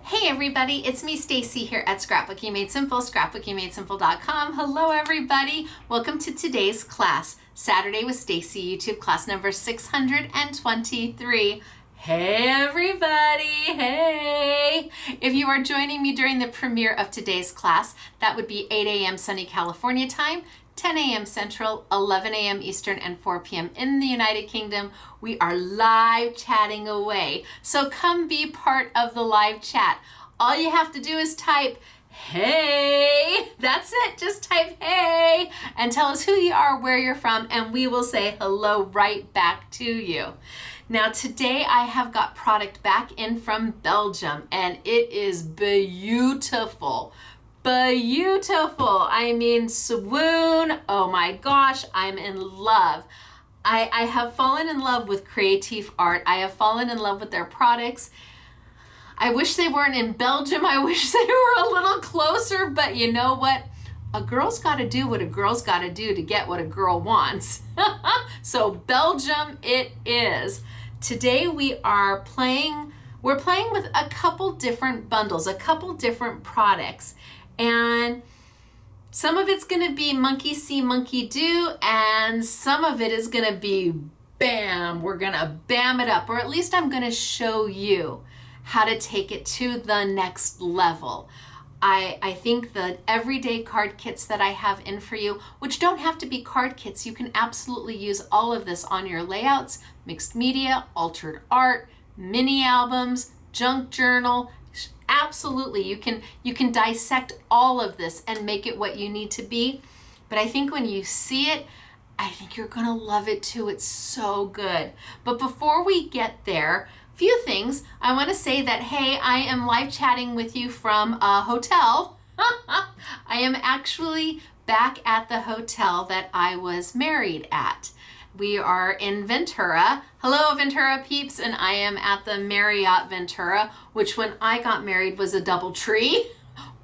Hey everybody, it's me Stacey here at Scrapbooking Made Simple, scrapbookingmadesimple.com. Hello everybody, welcome to today's class, Saturday with Stacey, YouTube class number 623. Hey everybody, hey! If you are joining me during the premiere of today's class, that would be 8 a.m. sunny California time, 10 a.m. Central, 11 a.m. Eastern, and 4 p.m. in the United Kingdom. We are live chatting away. So come be part of the live chat. All you have to do is type, hey, that's it, just type hey, and tell us who you are, where you're from, and we will say hello right back to you. Now today I have got product back in from Belgium, and it is beautiful. Beautiful. I mean, swoon. Oh my gosh, I'm in love. I have fallen in love with Creative Art. I have fallen in love with their products. I wish they weren't in Belgium. I wish they were a little closer, but you know what? A girl's got to do what a girl's got to do to get what a girl wants. So Belgium it is. Today we're playing with a couple different bundles, a couple different products. And some of it's going to be monkey see, monkey do, and some of it is going to be bam. We're going to bam it up, or at least I'm going to show you how to take it to the next level. I think the everyday card kits that I have in for you, which don't have to be card kits, you can absolutely use all of this on your layouts, mixed media, altered art, mini albums, junk journal. Absolutely, you can dissect all of this and make it what you need to be. But I think when you see it, I think you're gonna love it too. It's so good. But before we get there, a few things. I want to say that, hey, I am live chatting with you from a hotel. I am actually back at the hotel that I was married at. We are in Ventura. Hello, Ventura peeps, and I am at the Marriott Ventura, which when I got married was a DoubleTree.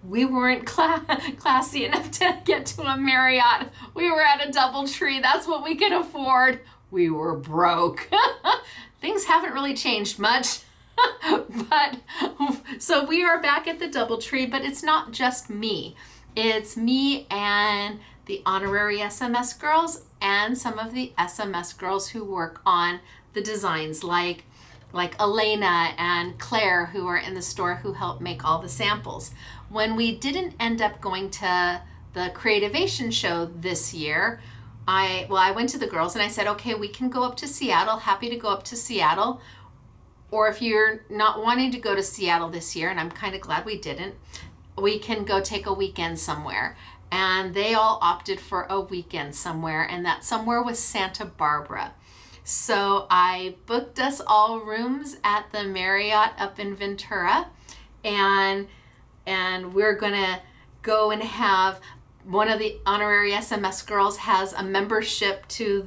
We weren't classy enough to get to a Marriott. We were at a DoubleTree. That's what we could afford. We were broke. Things haven't really changed much. But so we are back at the DoubleTree, but it's not just me. It's me and the honorary SMS girls and some of the SMS girls who work on the designs, like Elena and Claire, who are in the store, who help make all the samples. When we didn't end up going to the Creativation show this year, I went to the girls and I said, okay, we can go up to Seattle. Happy to go up to Seattle. Or if you're not wanting to go to Seattle this year, and I'm kind of glad we didn't, we can go take a weekend somewhere. And they all opted for a weekend somewhere, and that somewhere was Santa Barbara. So I booked us all rooms at the Marriott up in Ventura, and we're gonna go and have one of the honorary SMS girls has a membership to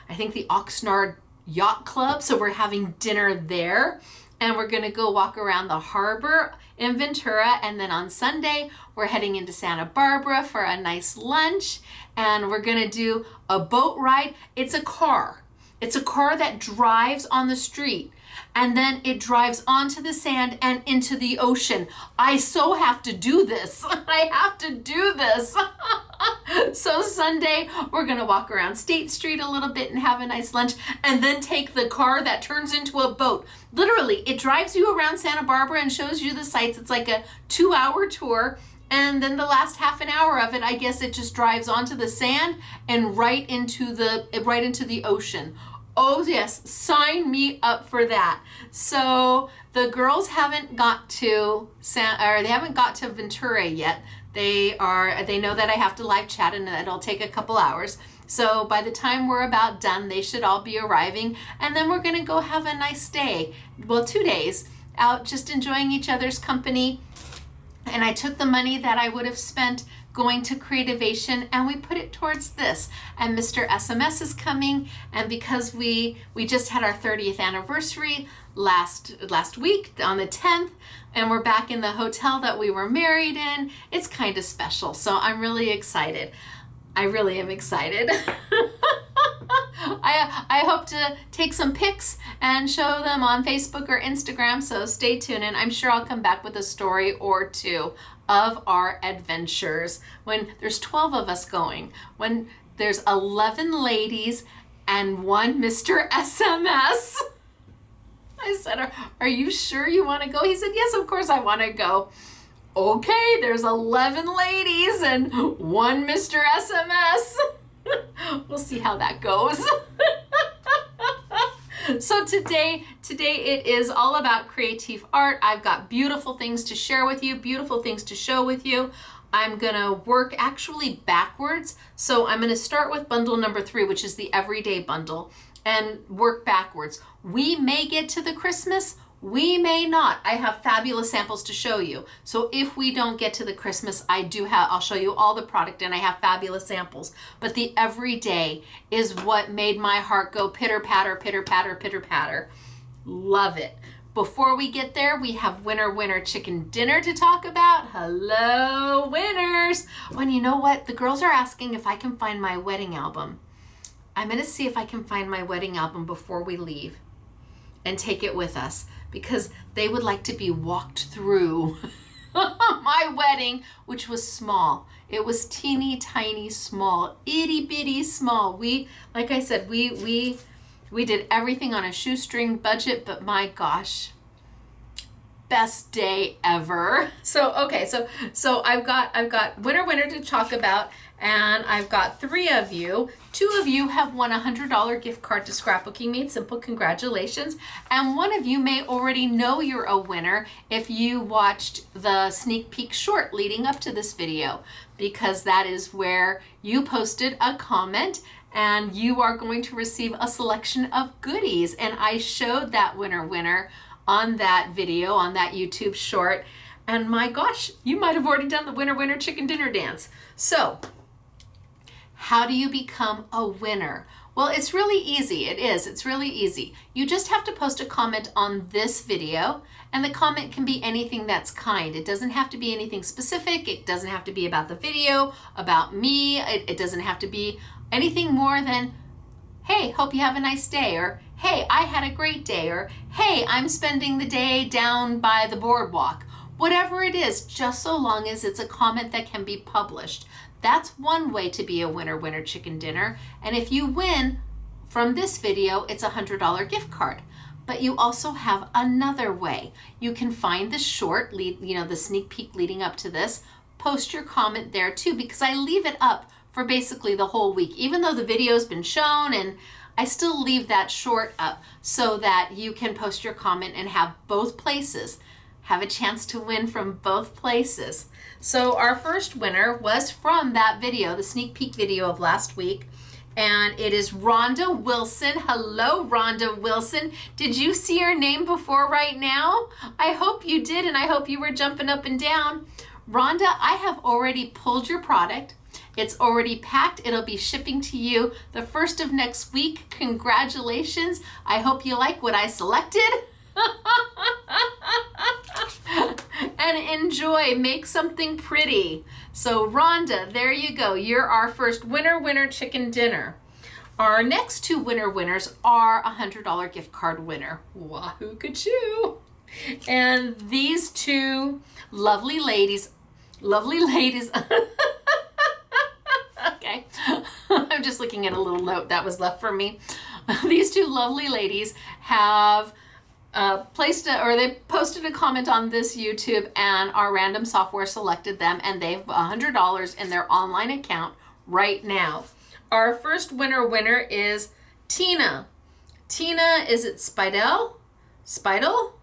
I think the Oxnard Yacht Club, so we're having dinner there. And we're gonna go walk around the harbor in Ventura, and then on Sunday we're heading into Santa Barbara for a nice lunch, and we're gonna do a boat ride. It's a car that drives on the street, and then it drives onto the sand and into the ocean. I so have to do this. I have to do this. So Sunday, we're gonna walk around State Street a little bit and have a nice lunch, and then take the car that turns into a boat. Literally, it drives you around Santa Barbara and shows you the sights. It's like a 2-hour tour, and then the last half an hour of it, I guess it just drives onto the sand and right into the ocean. Oh yes, sign me up for that. So the girls haven't got to Ventura yet. They know that I have to live chat and that it'll take a couple hours. So by the time we're about done, they should all be arriving, and then we're gonna go have a nice day. Well, 2 days out just enjoying each other's company. And I took the money that I would have spent going to Creativation and we put it towards this. And Mr. SMS is coming, and because we just had our 30th anniversary last week on the 10th, and we're back in the hotel that we were married in, it's kind of special. So I'm really excited. I really am excited. I hope to take some pics and show them on Facebook or Instagram, so stay tuned, and I'm sure I'll come back with a story or two of our adventures. When there's 12 of us going, when there's 11 ladies and one Mr. SMS. I said, are you sure you want to go? He said, yes, of course I want to go. Okay, there's 11 ladies and one Mr. SMS. We'll see how that goes. So today it is all about creative art. I've got beautiful things to share with you, beautiful things to show with you. I'm gonna work actually backwards. So I'm gonna start with bundle number 3, which is the everyday bundle, and work backwards. We may get to the Christmas, we may not. I have fabulous samples to show you. So if we don't get to the Christmas, I'll show you all the product, and I have fabulous samples. But the everyday is what made my heart go pitter patter, pitter patter, pitter patter. Love it. Before we get there, we have winner chicken dinner to talk about. Hello, winners. Oh, and you know what? The girls are asking if I can find my wedding album. I'm gonna see if I can find my wedding album before we leave and take it with us, because they would like to be walked through my wedding, which was small. It was teeny tiny small, itty bitty small. Like I said, we did everything on a shoestring budget, but my gosh, best day ever. So okay, so I've got winner to talk about, and I've got 3 of you. 2 of you have won a $100 gift card to Scrapbooking Made Simple. Congratulations. And 1 of you may already know you're a winner if you watched the sneak peek short leading up to this video, because that is where you posted a comment and you are going to receive a selection of goodies. And I showed that winner on that video, on that YouTube short. And my gosh, you might have already done the winner chicken dinner dance. So how do you become a winner? Well, it's really easy. It's really easy. You just have to post a comment on this video, and the comment can be anything that's kind. It doesn't have to be anything specific. It doesn't have to be about the video, about me. It doesn't have to be anything more than, hey, hope you have a nice day, or hey, I had a great day, or hey, I'm spending the day down by the boardwalk. Whatever it is, just so long as it's a comment that can be published. That's one way to be a winner chicken dinner. And if you win from this video, it's a $100 gift card. But you also have another way. You can find the short, the sneak peek leading up to this, post your comment there too, because I leave it up for basically the whole week. Even though the video's been shown, and I still leave that short up so that you can post your comment and have both places, have a chance to win from both places. So our first winner was from that video, the sneak peek video of last week, and it is Rhonda Wilson. Hello, Rhonda Wilson. Did you see her name before right now? I hope you did, and I hope you were jumping up and down. Rhonda, I have already pulled your product. It's already packed. It'll be shipping to you the 1st of next week. Congratulations. I hope you like what I selected. And enjoy, make something pretty. So Rhonda, there you go. You're our first winner chicken dinner. Our next 2 winners are a $100 gift card winner. Wahoo ka-choo. And these 2 lovely ladies, okay, I'm just looking at a little note that was left for me. These 2 lovely ladies have they posted a comment on this YouTube, and our random software selected them, and they have $100 in their online account right now. Our first winner is Tina. Tina, is it Spidel? Spidel?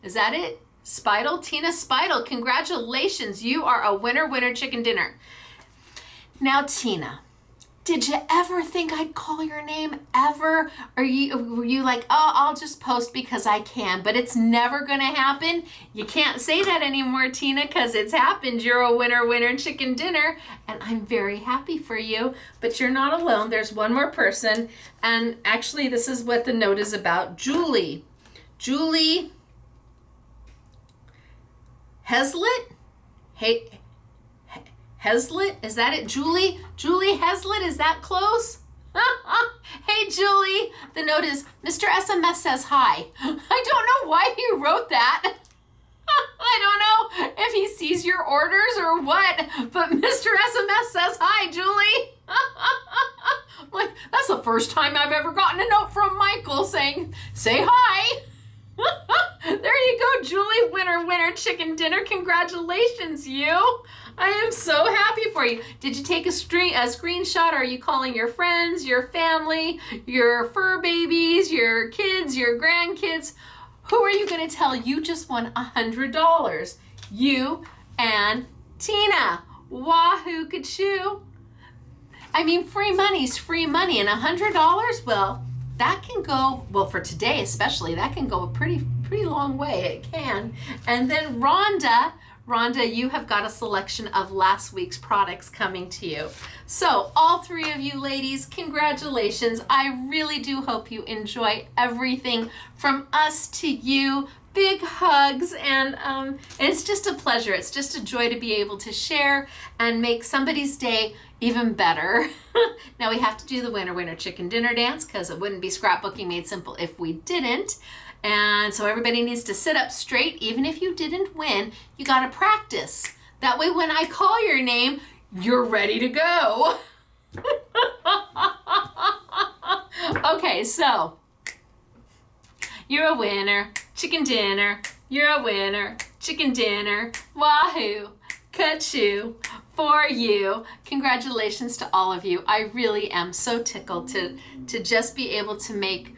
Is that it? Spidel? Tina Spidel, congratulations. You are a winner chicken dinner. Now, Tina, did you ever think I'd call your name ever? Were you like, oh, I'll just post because I can, but it's never gonna happen? You can't say that anymore, Tina, because it's happened. You're a winner chicken dinner, and I'm very happy for you, but you're not alone. There's one more person, and actually this is what the note is about. Julie Heslet? Heslet, is that it? Julie Heslet, is that close? Hey, Julie. The note is, Mr. SMS says hi. I don't know why he wrote that. I don't know if he sees your orders or what, but Mr. SMS says hi, Julie. Like, that's the first time I've ever gotten a note from Michael saying, say hi. There you go, Julie. Winner, winner, chicken dinner. Congratulations, you. I am so happy for you. Did you take a screenshot? Are you calling your friends, your family, your fur babies, your kids, your grandkids? Who are you going to tell you just won $100? You and Tina. Wahoo kachoo. I mean, free money's free money, and $100, well, that can go, well, for today especially, that can go a pretty long way. It can. And then Rhonda, you have got a selection of last week's products coming to you. So all three of you ladies, congratulations. I really do hope you enjoy everything from us to you. Big hugs, and it's just a pleasure. It's just a joy to be able to share and make somebody's day even better. Now we have to do the winner, winner, chicken dinner dance, because it wouldn't be Scrapbooking Made Simple if we didn't. And so everybody needs to sit up straight. Even if you didn't win, you got to practice. That way when I call your name, you're ready to go. Okay, so you're a winner, chicken dinner. You're a winner, chicken dinner. Wahoo, kachoo for you. Congratulations to all of you. I really am so tickled to just be able to make,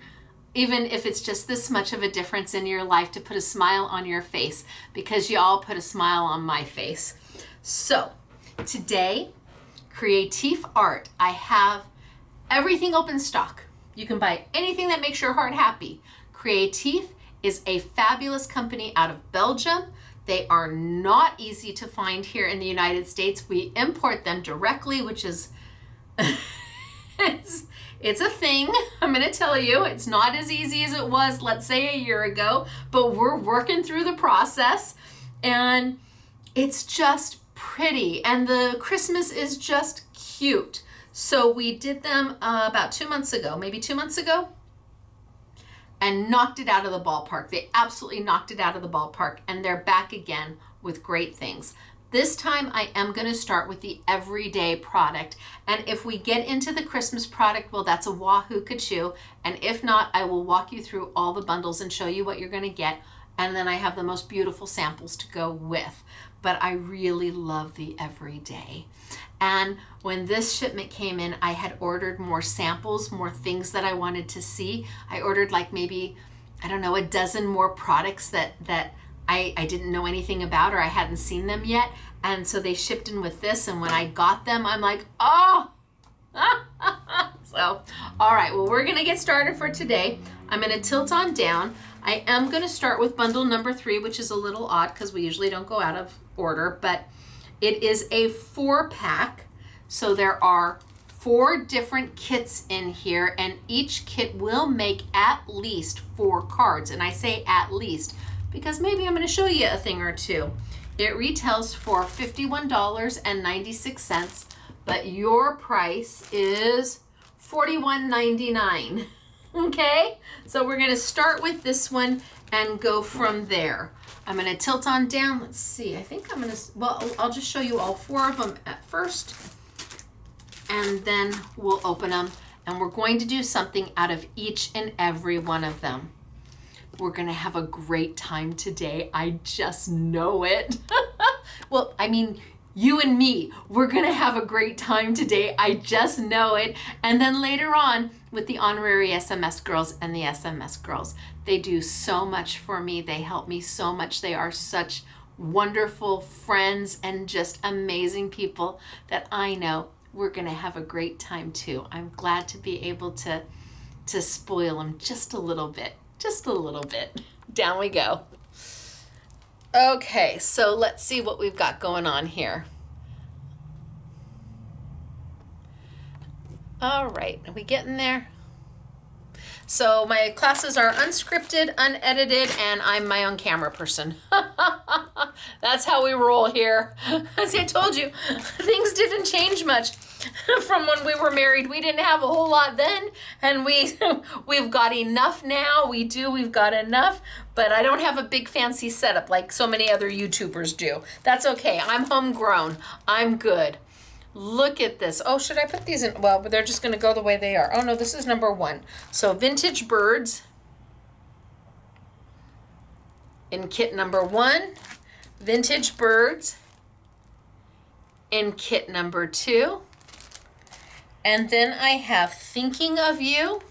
even if it's just this much of a difference in your life, to put a smile on your face, because you all put a smile on my face. So today, Creative Art, I have everything open stock. You can buy anything that makes your heart happy. Creative is a fabulous company out of Belgium. They are not easy to find here in the United States. We import them directly, which is, it's a thing. I'm going to tell you, it's not as easy as it was, let's say, a year ago, but we're working through the process, and it's just pretty, and the Christmas is just cute. So we did them about 2 months ago, maybe 2 months ago, and knocked it out of the ballpark. They absolutely knocked it out of the ballpark, and they're back again with great things. This time I am going to start with the everyday product, and if we get into the Christmas product, well, that's a wahoo kachoo, and if not, I will walk you through all the bundles and show you what you're going to get, and then I have the most beautiful samples to go with. But I really love the everyday. And when this shipment came in, I had ordered more samples, more things that I wanted to see. I ordered like maybe, I don't know, a dozen more products that I didn't know anything about, or I hadn't seen them yet. And so they shipped in with this, and when I got them, I'm like, oh! So, all right, well, we're gonna get started for today. I'm gonna tilt on down. I am gonna start with bundle number 3, which is a little odd because we usually don't go out of order, but it is a 4-pack. So there are 4 different kits in here, and each kit will make at least 4 cards. And I say at least because maybe I'm going to show you a thing or two. It retails for $51.96, but your price is $41.99. Okay, so we're going to start with this one and go from there. I'm going to tilt on down. Let's see. I think I'm going to, well, I'll just show you all 4 of them at first, and then we'll open them, and we're going to do something out of each and every one of them. We're going to have a great time today. I just know it. Well, I mean, you and me, we're going to have a great time today. I just know it. And then later on with the honorary SMS girls and the SMS girls, they do so much for me. They help me so much. They are such wonderful friends and just amazing people that I know we're going to have a great time too. I'm glad to be able to spoil them just a little bit. Just a little bit. Down we go. Okay, so let's see what we've got going on here. All right, are we getting there? So my classes are unscripted, unedited, and I'm my own camera person. That's how we roll here. As I told you, things didn't change much. from when we were married. We didn't have a whole lot then, and we've got enough now. We've got enough, but I don't have a big fancy setup like so many other YouTubers do. That's okay. I'm homegrown. I'm good. Look at this. Oh, should I put these in? Well, but they're just going to go the way they are. Oh no, this is number 1. So vintage birds in kit number 1, vintage birds in kit number 2. And then I have thinking of you.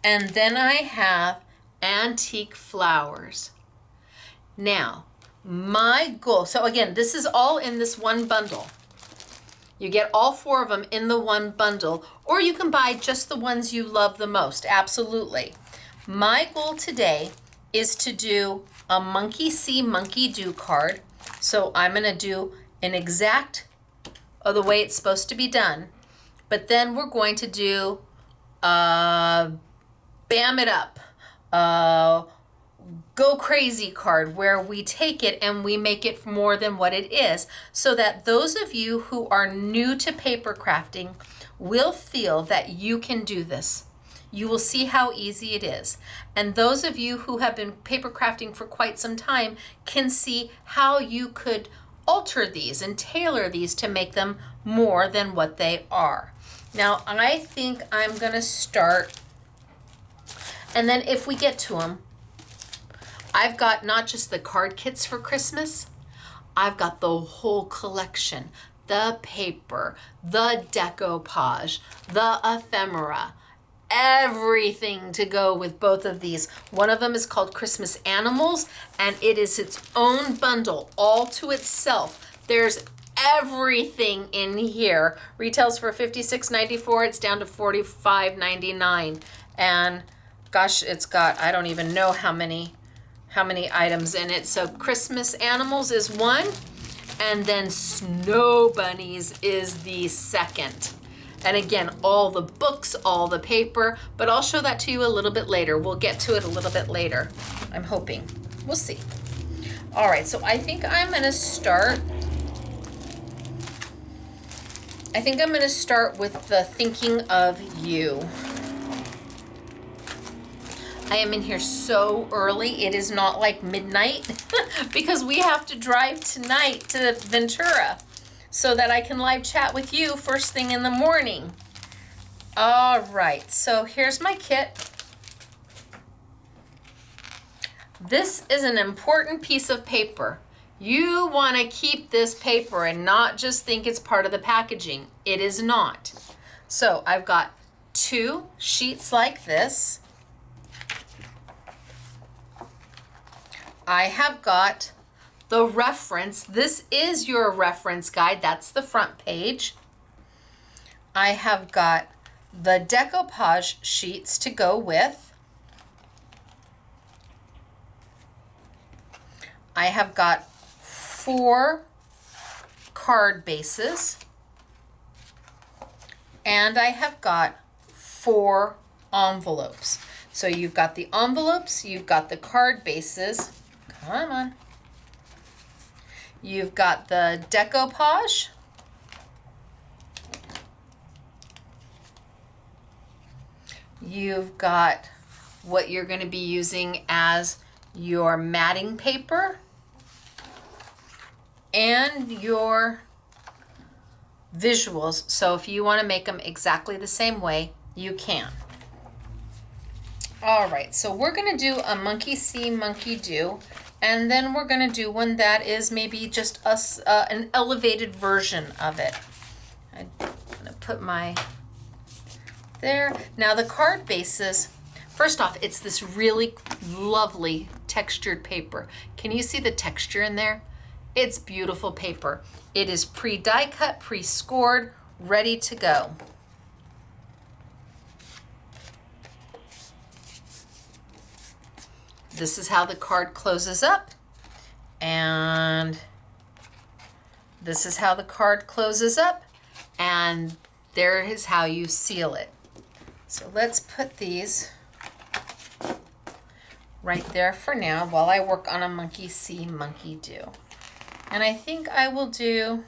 And then I have antique flowers. Now, my goal, so again, this is all in this one bundle. You get all 4 of them in the one bundle, or you can buy just the ones you love the most, absolutely. My goal today is to do a monkey see, monkey do card. So I'm gonna do an exact of the way it's supposed to be done, but then we're going to do bam it up, go crazy card, where we take it and we make it more than what it is, so that those of you who are new to paper crafting will feel that you can do this. You will see how easy it is. And those of you who have been paper crafting for quite some time can see how you could alter these and tailor these to make them more than what they are. Now, I think I'm gonna start, and then if we get to them, I've got not just the card kits for Christmas, I've got the whole collection, the paper, the decoupage, the ephemera, everything to go with both of these. One of them is called Christmas Animals, and it is its own bundle all to itself. There's everything in here. Retails for $56.94. It's down to $45.99. And gosh, it's got, I don't even know how many items in it. So Christmas Animals is one, and then Snow Bunnies is the second. And again, all the books, all the paper, but I'll show that to you a little bit later. We'll get to it a little bit later, I'm hoping. We'll see. All right, so I think I'm gonna start with the thinking of you. I am in here so early, it is not like midnight because we have to drive tonight to Ventura so that I can live chat with you first thing in the morning. All right, so here's my kit. This is an important piece of paper. You want to keep this paper and not just think it's part of the packaging. It is not. So I've got 2 sheets like this. I have got the reference. This is your reference guide. That's the front page. I have got the decoupage sheets to go with. I have got 4 card bases. And I have got 4 envelopes. So you've got the envelopes, you've got the card bases. Come on. You've got the decoupage. You've got what you're going to be using as your matting paper and your visuals. So if you want to make them exactly the same way, you can. All right, so we're going to do a monkey see, monkey do. And then we're going to do one that is maybe just an elevated version of it. I'm going to put my there. Now the card bases, first off, it's this really lovely textured paper. Can you see the texture in there? It's beautiful paper. It is pre-die cut, pre-scored, ready to go. This is how the card closes up, and this is how the card closes up, and there is how you seal it. So let's put these right there for now while I work on a monkey see, monkey do. And I think I will just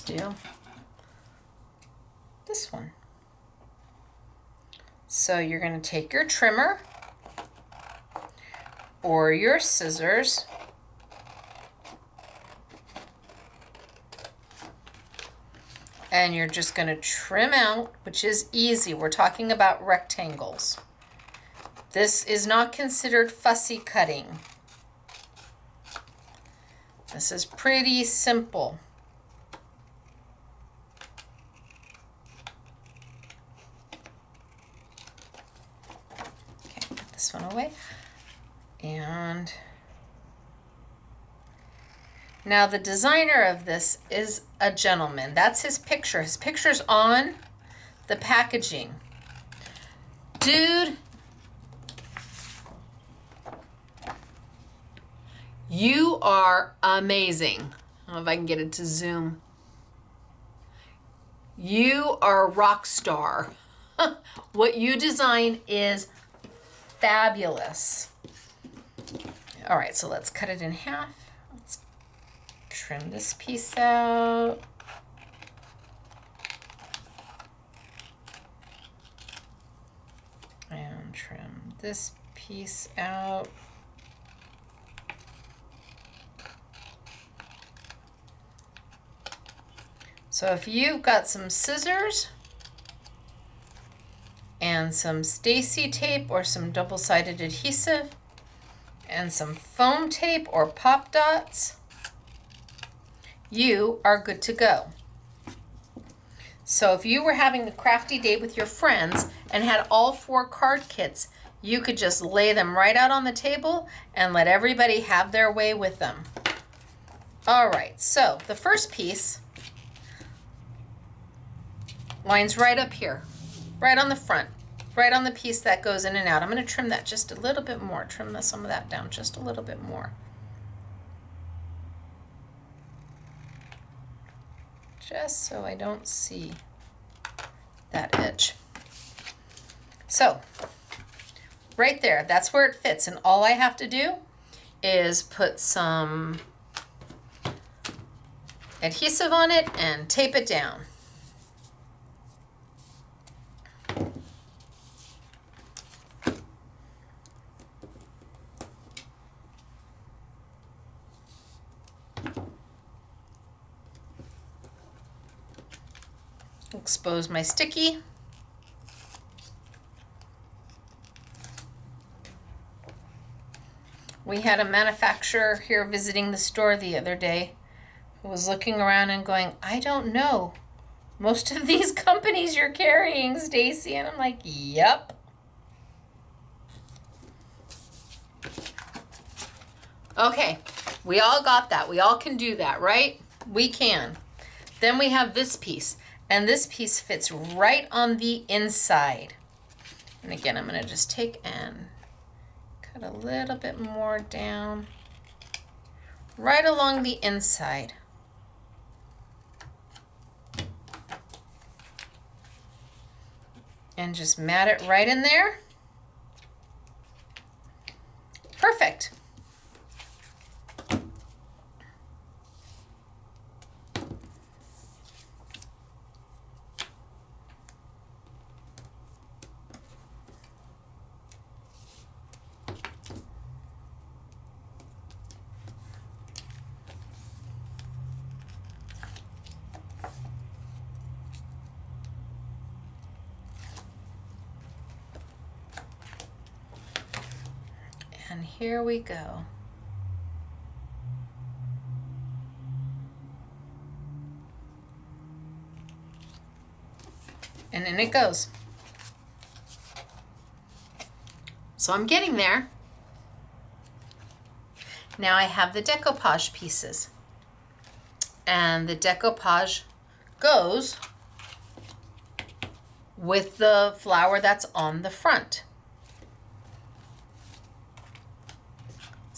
do this one. So you're going to take your trimmer or your scissors and you're just going to trim out, which is easy. We're talking about rectangles. This is not considered fussy cutting. This is pretty simple. Okay, put this one away. And now the designer of this is a gentleman. That's his picture. His picture's on the packaging. Dude, you are amazing. I don't know if I can get it to zoom. You are a rock star. What you design is fabulous. All right, so let's cut it in half. Let's trim this piece out. And trim this piece out. So if you've got some scissors and some Stacey tape or some double-sided adhesive and some foam tape or pop dots, you are good to go. So if you were having a crafty day with your friends and had all 4 card kits, you could just lay them right out on the table and let everybody have their way with them. All right, so the first piece lines right up here, right on the front, right on the piece that goes in and out. I'm going to trim that just a little bit more, trim some of that down just a little bit more. Just so I don't see that edge. So, right there, that's where it fits. And all I have to do is put some adhesive on it and tape it down. Expose my sticky. We had a manufacturer here visiting the store the other day who was looking around and going, I don't know most of these companies you're carrying, Stacey. And I'm like, yep. Okay, we all got that. We all can do that, right? We can. Then we have this piece. And this piece fits right on the inside. And again, I'm going to just take and cut a little bit more down right along the inside. And just mat it right in there. Perfect. And here we go. And in it goes. So I'm getting there. Now I have the decoupage pieces. And the decoupage goes with the flower that's on the front.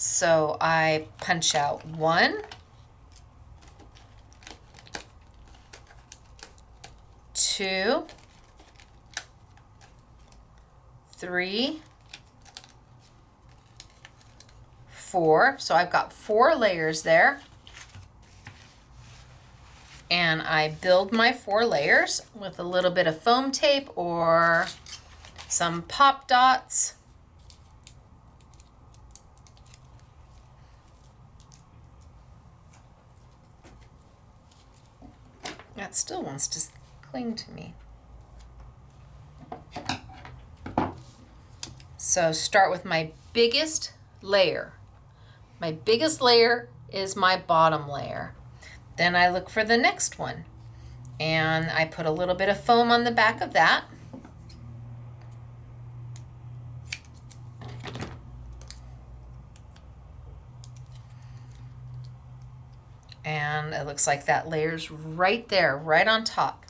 So I punch out 1, 2, 3, 4. So I've got 4 layers there. And I build my 4 layers with a little bit of foam tape or some pop dots. That still wants to cling to me. So start with my biggest layer. My biggest layer is my bottom layer. Then I look for the next one. And I put a little bit of foam on the back of that. And it looks like that layer's right there, right on top.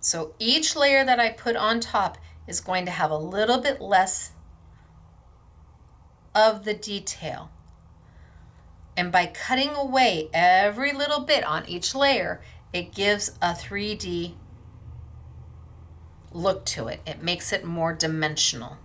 So each layer that I put on top is going to have a little bit less of the detail. And by cutting away every little bit on each layer, it gives a 3D look to it. It makes it more dimensional.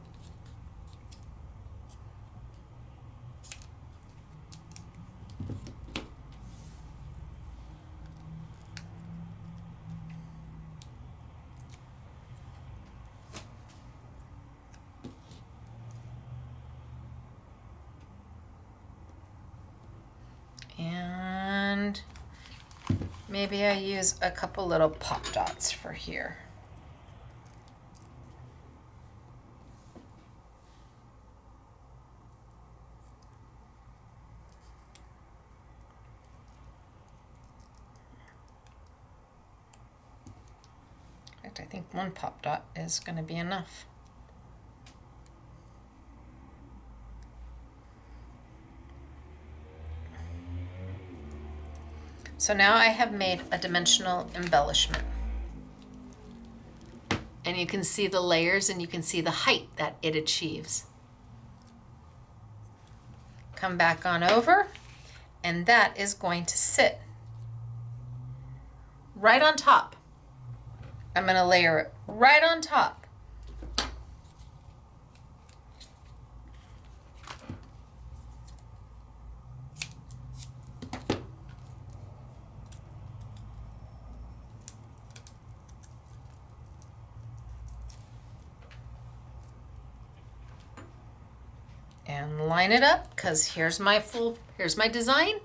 And maybe I use a couple little pop dots for here. In fact, I think one pop dot is going to be enough. So now I have made a dimensional embellishment. And you can see the layers and you can see the height that it achieves. Come back on over, and that is going to sit right on top. I'm going to layer it right on top. And line it up, because here's my design.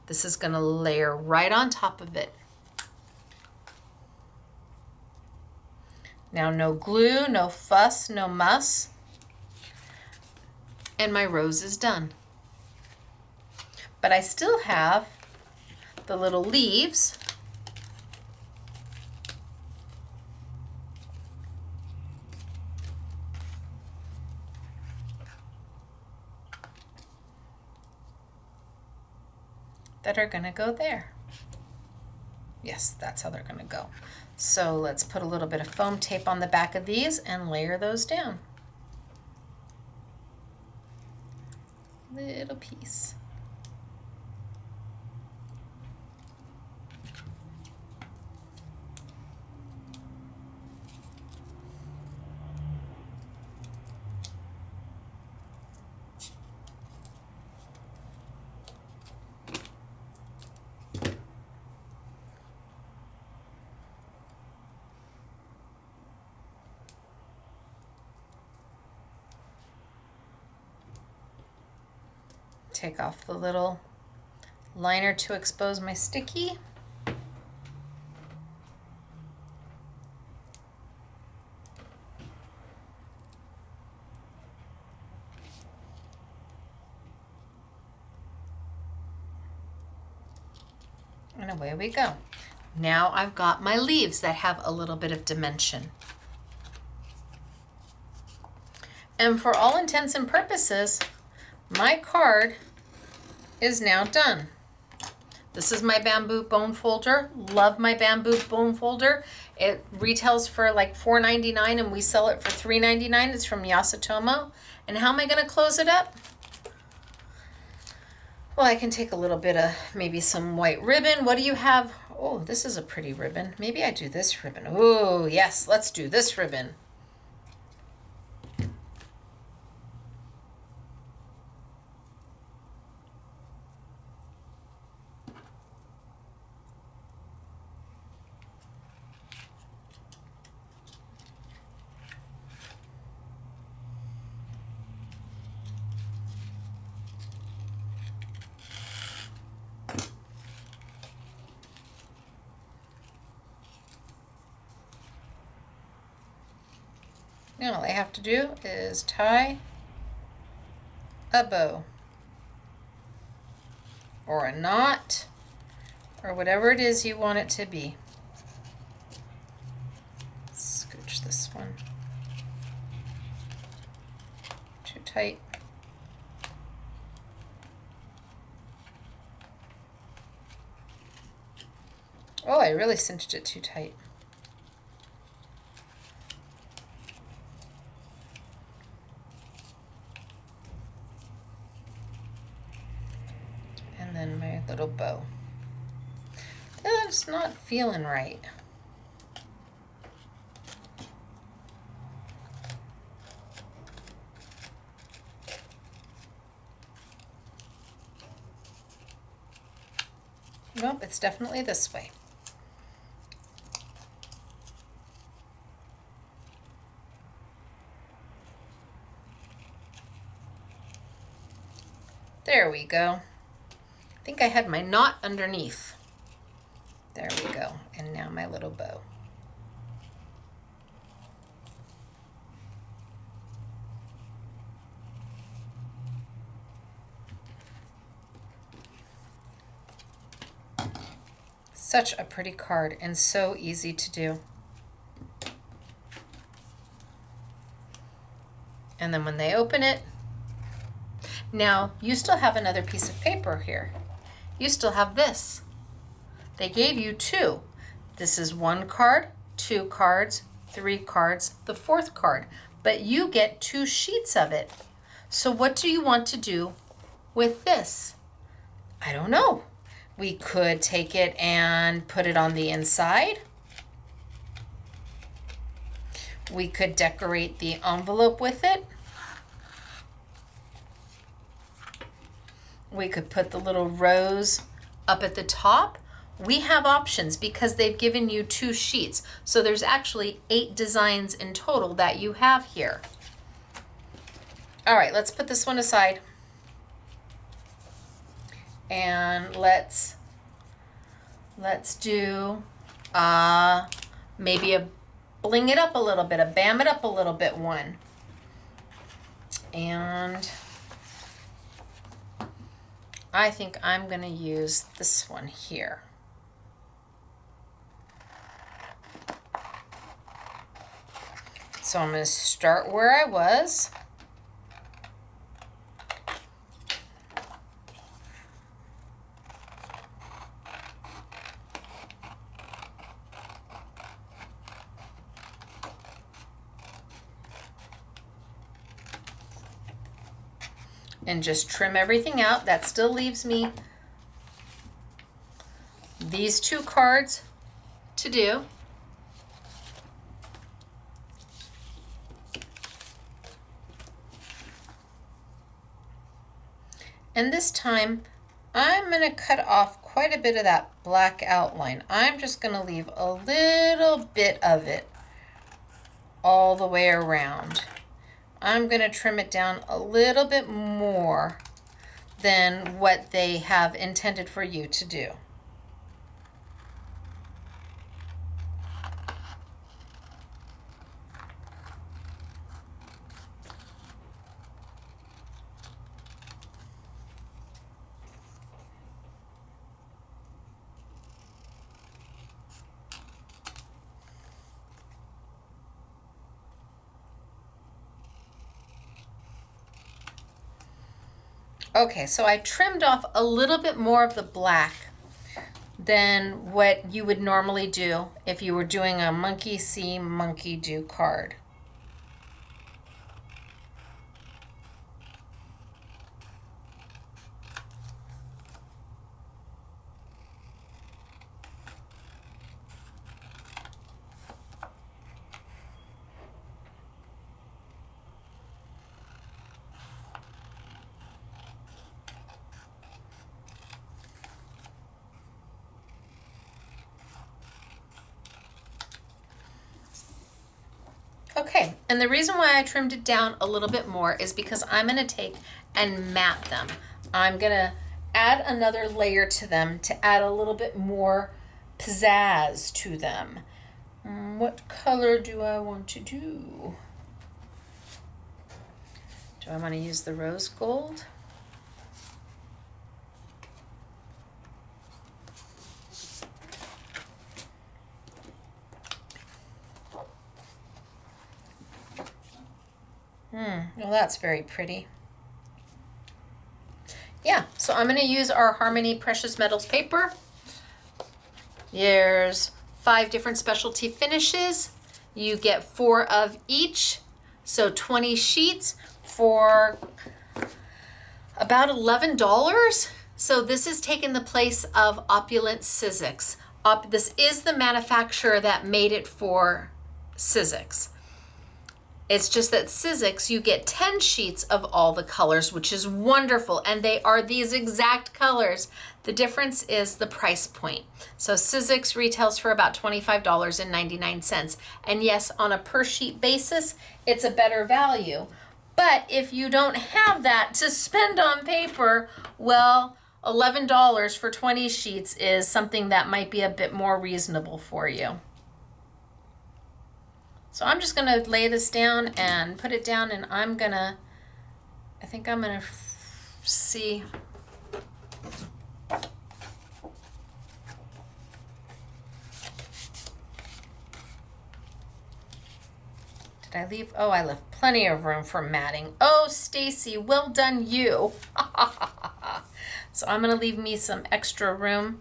This is going to layer right on top of it. Now no glue, no fuss, no muss. And my rose is done. But I still have the little leaves. That are going to go there. Yes, that's how they're going to go. So let's put a little bit of foam tape on the back of these and layer those down. Little piece. Take off the little liner to expose my sticky. And away we go. Now I've got my leaves that have a little bit of dimension. And for all intents and purposes, my card is now done. This is my bamboo bone folder. Love my bamboo bone folder. It retails for like $4.99 and we sell it for $3.99. It's from Yasutomo. And how am I going to close it up? Well, I can take a little bit of maybe some white ribbon. What do you have? Oh, this is a pretty ribbon. Maybe I do this ribbon. Oh, yes, let's do this ribbon. Now all I have to do is tie a bow or a knot or whatever it is you want it to be. Scooch this one. Too tight. Oh, I really cinched it too tight. And then my little bow. That's not feeling right. Nope, it's definitely this way. There we go. I think I had my knot underneath. There we go. And now my little bow. Such a pretty card and so easy to do. And then when they open it, now you still have another piece of paper here. You still have this. They gave you two. This is one card, two cards, three cards, the fourth card, but you get two sheets of it. So what do you want to do with this? I don't know. We could take it and put it on the inside. We could decorate the envelope with it. We could put the little rose up at the top. We have options because they've given you two sheets. So there's actually 8 designs in total that you have here. All right, let's put this one aside. And let's do maybe a bling it up a little bit, a bam it up a little bit one. And I think I'm going to use this one here. So I'm going to start where I was. And just trim everything out. That still leaves me these 2 cards to do. And this time, I'm going to cut off quite a bit of that black outline. I'm just going to leave a little bit of it all the way around. I'm going to trim it down a little bit more than what they have intended for you to do. Okay, so I trimmed off a little bit more of the black than what you would normally do if you were doing a monkey see, monkey do card. Okay, and the reason why I trimmed it down a little bit more is because I'm going to take and mat them. I'm going to add another layer to them to add a little bit more pizzazz to them. What color do I want to do? I want to use the rose gold? Well, that's very pretty. Yeah, so I'm going to use our Harmony Precious Metals paper. There's 5 different specialty finishes. You get 4 of each, so 20 sheets for about $11. So this is taking the place of Opulent Sizzix. This is the manufacturer that made it for Sizzix. It's just that Sizzix, you get 10 sheets of all the colors, which is wonderful, and they are these exact colors. The difference is the price point. So Sizzix retails for about $25.99. And yes, on a per sheet basis, it's a better value. But if you don't have that to spend on paper, well, $11 for 20 sheets is something that might be a bit more reasonable for you. So I'm just gonna lay this down and put it down, and I think I'm gonna see. Did I leave? Oh, I left plenty of room for matting. Oh, Stacey, well done you. So I'm gonna leave me some extra room.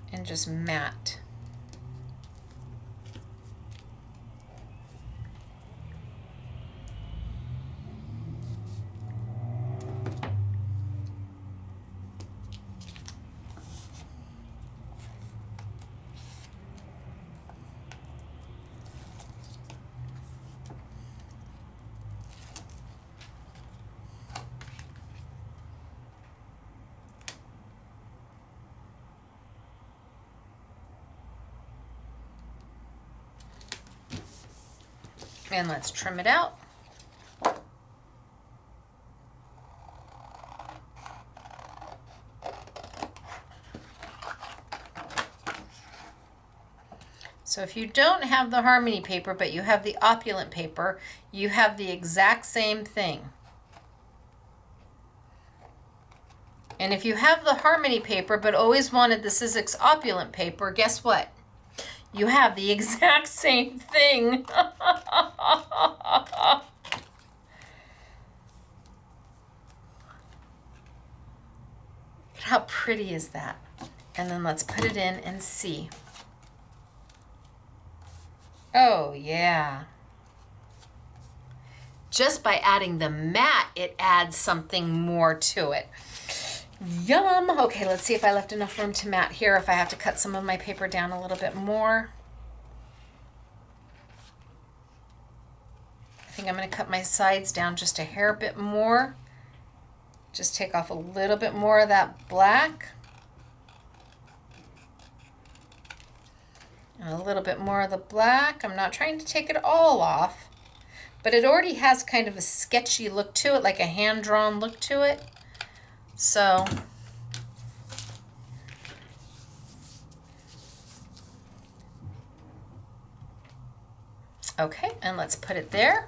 And just mat. And let's trim it out. So if you don't have the Harmony paper, but you have the Opulent paper, you have the exact same thing. And if you have the Harmony paper, but always wanted the Sizzix Opulent paper, guess what? You have the exact same thing. How pretty is that? And then let's put it in and see. Oh, yeah. Just by adding the matte, it adds something more to it. Yum. Okay, let's see if I left enough room to mat here, if I have to cut some of my paper down a little bit more. I think I'm going to cut my sides down just a hair bit more. Just take off a little bit more of that black. And a little bit more of the black. I'm not trying to take it all off, but it already has kind of a sketchy look to it, like a hand-drawn look to it. So okay, and let's put it there.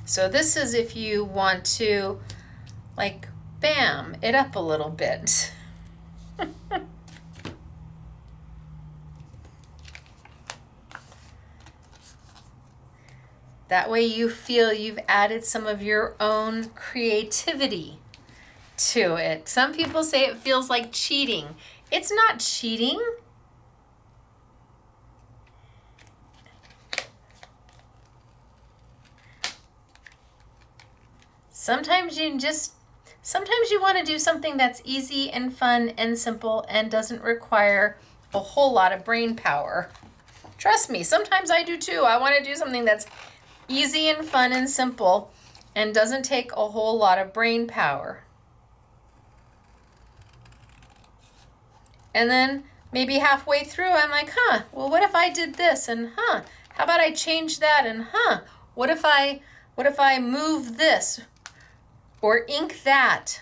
So this is if you want to, like, bam, it up a little bit. That way you feel you've added some of your own creativity to it. Some people say it feels like cheating. It's not cheating. Sometimes you want to do something that's easy and fun and simple and doesn't require a whole lot of brain power. Trust me, sometimes I do too. I want to do something that's easy and fun and simple and doesn't take a whole lot of brain power. And then maybe halfway through I'm like, well, what if I did this? And how about I change that? And what if I What if I move this or ink that?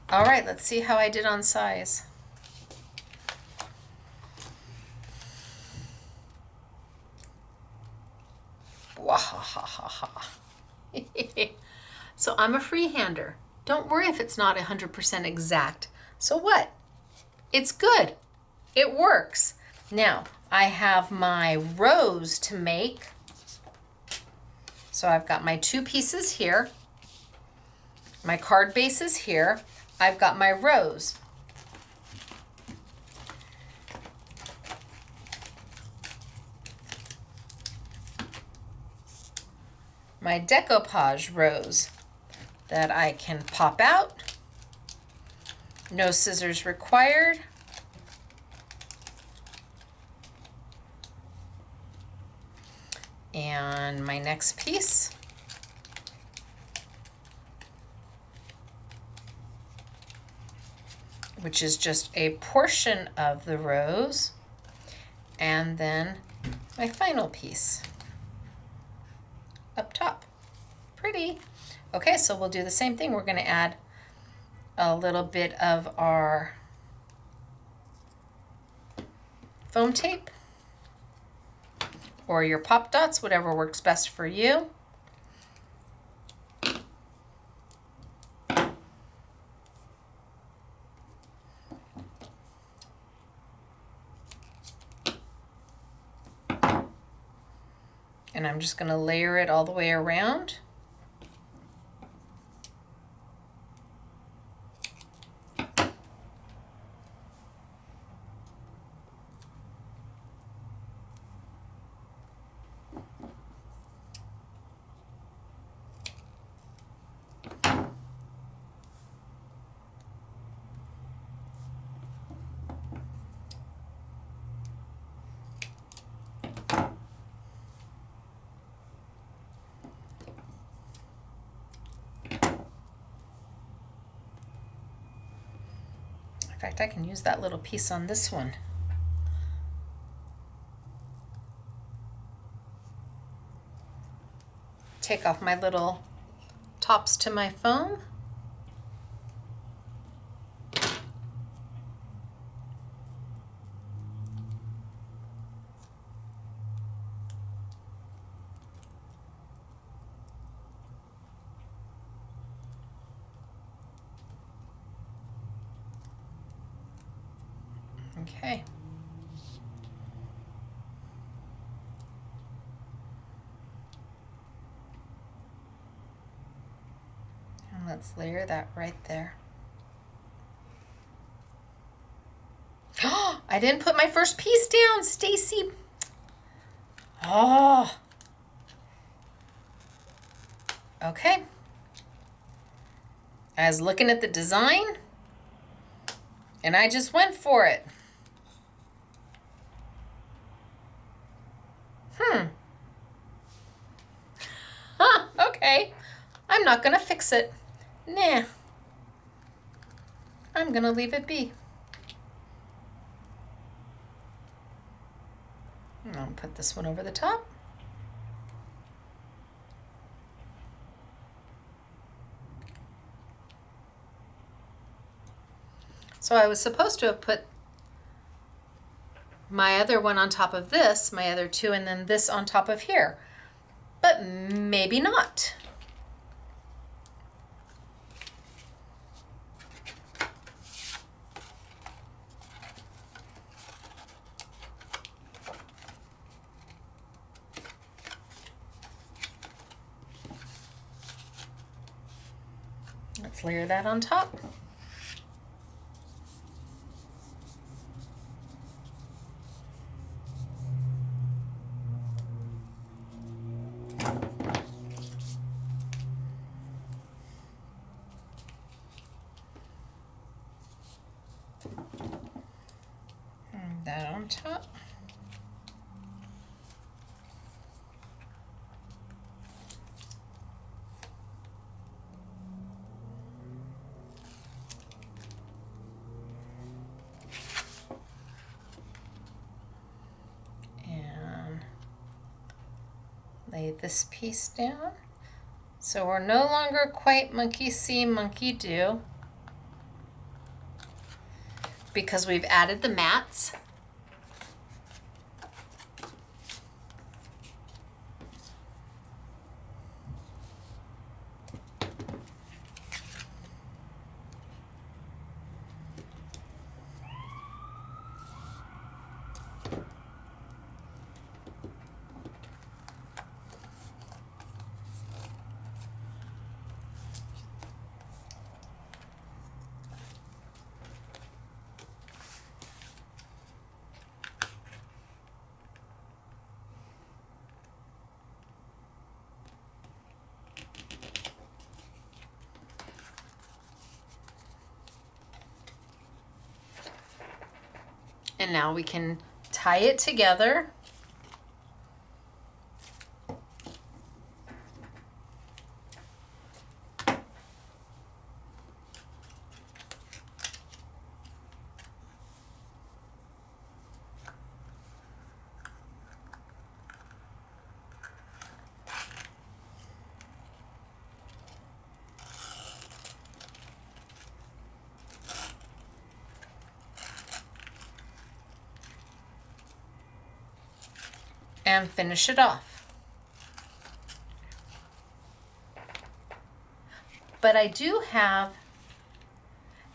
All right, let's see how I did on size. So I'm a freehander. Don't worry if it's not 100% exact. So what? It's good. It works. Now, I have my rows to make. So I've got my 2 pieces here. My card base is here. I've got my rows. My decoupage rows that I can pop out. No scissors required. And my next piece. Which is just a portion of the rows. And then my final piece up top. Pretty. Okay, so we'll do the same thing. We're going to add a little bit of our foam tape or your pop dots, whatever works best for you. And I'm just going to layer it all the way around. In fact, I can use that little piece on this one. Take off my little tops to my foam. Okay. And let's layer that right there. Oh, I didn't put my first piece down, Stacey. Oh. Okay. I was looking at the design and I just went for it. Okay. I'm not gonna fix it. Nah. I'm gonna leave it be. I'll put this one over the top. So I was supposed to have put my other one on top of this, my other 2, and then this on top of here. But maybe not. Let's layer that on top. that on top. And lay this piece down. So we're no longer quite monkey see, monkey do, because we've added the mats. And now we can tie it together. And finish it off. But I do have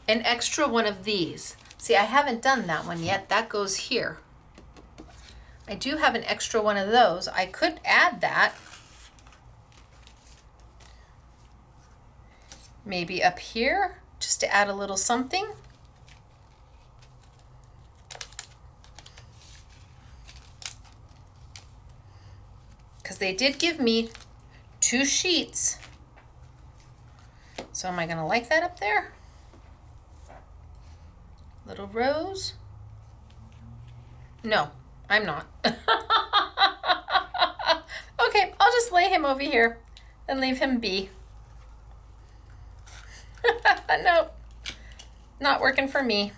an extra one of these. See, I haven't done that one yet. That goes here. I do have an extra one of those. I could add that. Maybe up here, just to add a little something. Because they did give me 2 sheets. So am I gonna like that up there? Little rose? No, I'm not. Okay, I'll just lay him over here and leave him be. Nope, not working for me.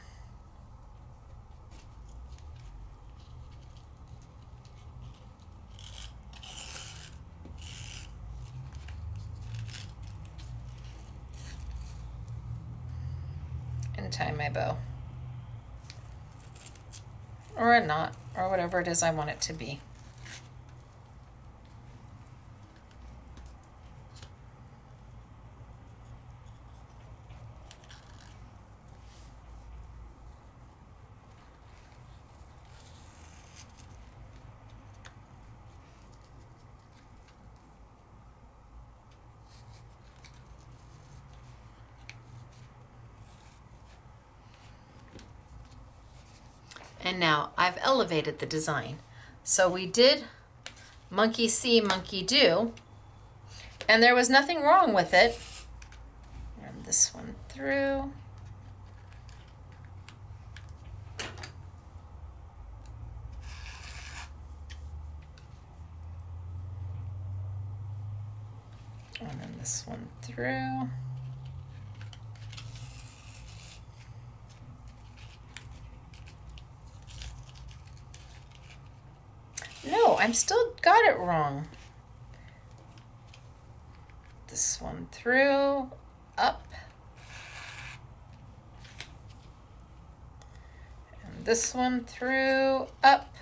And tie my bow. Or a knot, or whatever it is I want it to be. And now I've elevated the design. So we did monkey see, monkey do, and there was nothing wrong with it. Run this one through. And then this one through. No, I'm still got it wrong. This one through, up. And this one through, up.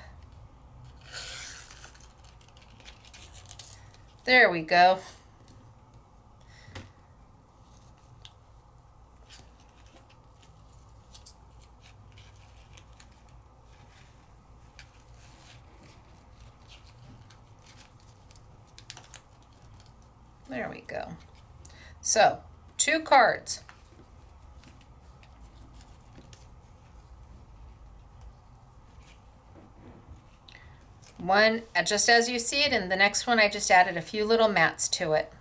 There we go. There we go. So, 2 cards. One, just as you see it, and the next one I just added a few little mats to it.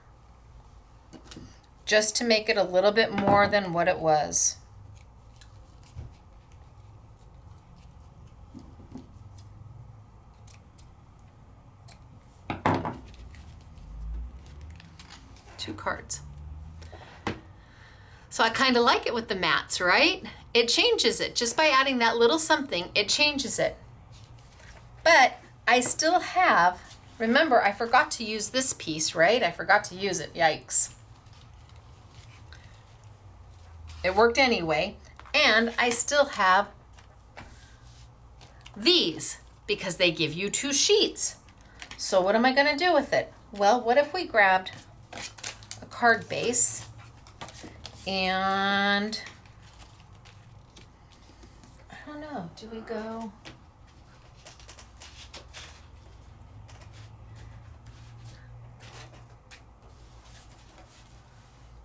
Just to make it a little bit more than what it was. 2 cards. So I kind of like it with the mats, right? It changes it. Just by adding that little something, it changes it. But I still have, remember, I forgot to use this piece, right? I forgot to use it. Yikes. It worked anyway. And I still have these because they give you 2 sheets. So what am I going to do with it? Well, what if we grabbed a card base and I don't know, do we go?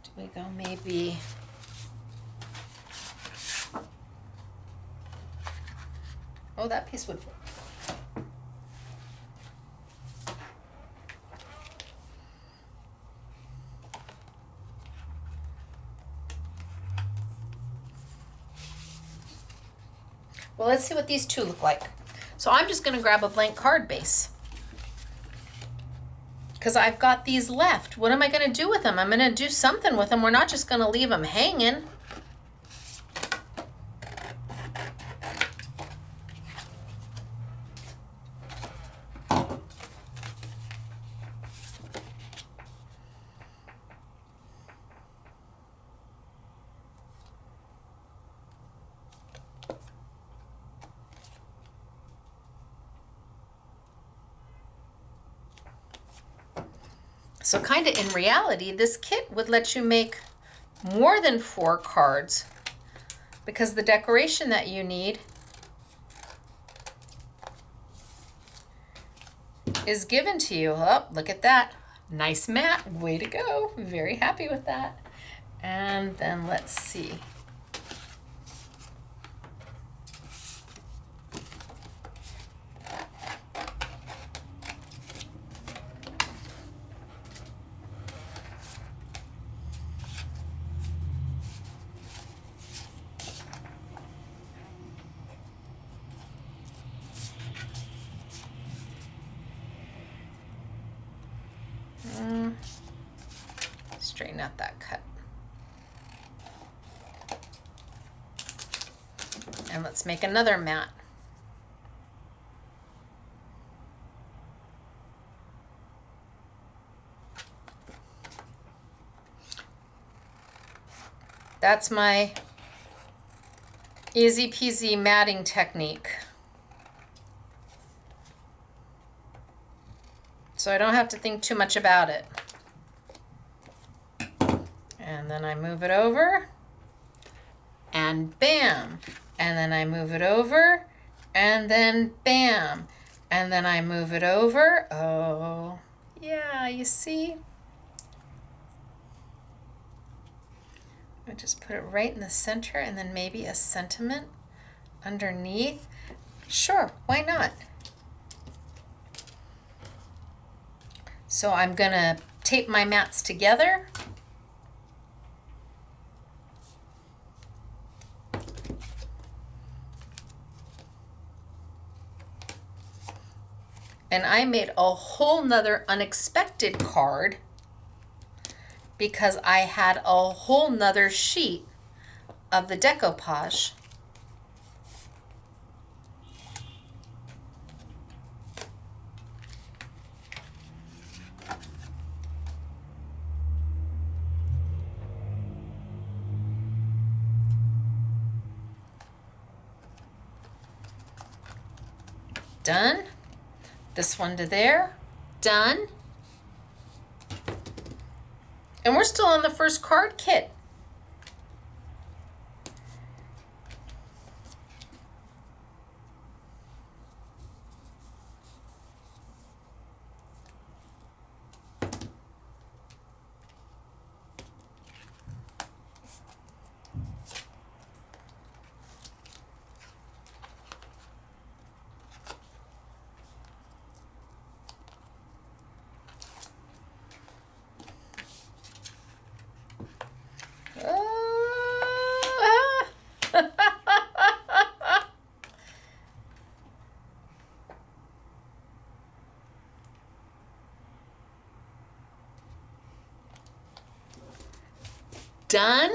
Do we go maybe? Oh, that piece would. Well, let's see what these 2 look like. So I'm just going to grab a blank card base because I've got these left. What am I going to do with them? I'm going to do something with them. We're not just going to leave them hanging. So kind of in reality, this kit would let you make more than 4 cards because the decoration that you need is given to you. Oh, look at that. Nice mat. Way to go. Very happy with that. And then let's see. Straighten out that cut. And let's make another mat. That's my easy peasy matting technique. So I don't have to think too much about it. And then I move it over and bam. And then I move it over and then bam. And then I move it over. Oh, yeah, you see? I just put it right in the center and then maybe a sentiment underneath. Sure, why not? So I'm gonna tape my mats together. And I made a whole nother unexpected card because I had a whole nother sheet of the decoupage. Done. This one to there. Done. And we're still on the first card kit. done.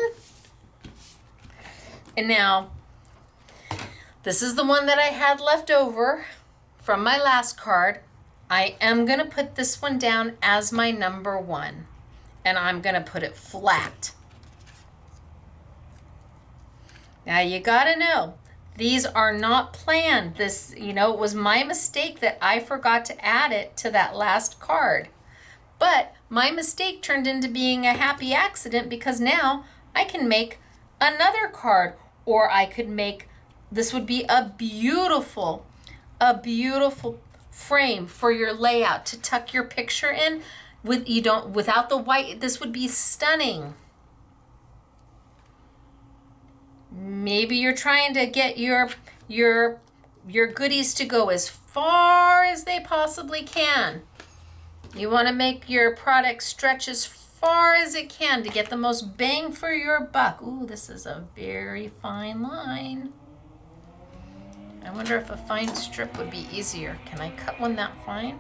And now, this is the one that I had left over from my last card. I am gonna put this one down as my number 1, and I'm gonna put it flat. Now you gotta know, these are not planned. This, it was my mistake that I forgot to add it to that last card. But my mistake turned into being a happy accident, because now I can make another card, or I could make, this would be a beautiful frame for your layout to tuck your picture in without the white. This would be stunning. Maybe you're trying to get your goodies to go as far as they possibly can. You want to make your product stretch as far as it can to get the most bang for your buck. Ooh, this is a very fine line. I wonder if a fine strip would be easier. Can I cut one that fine?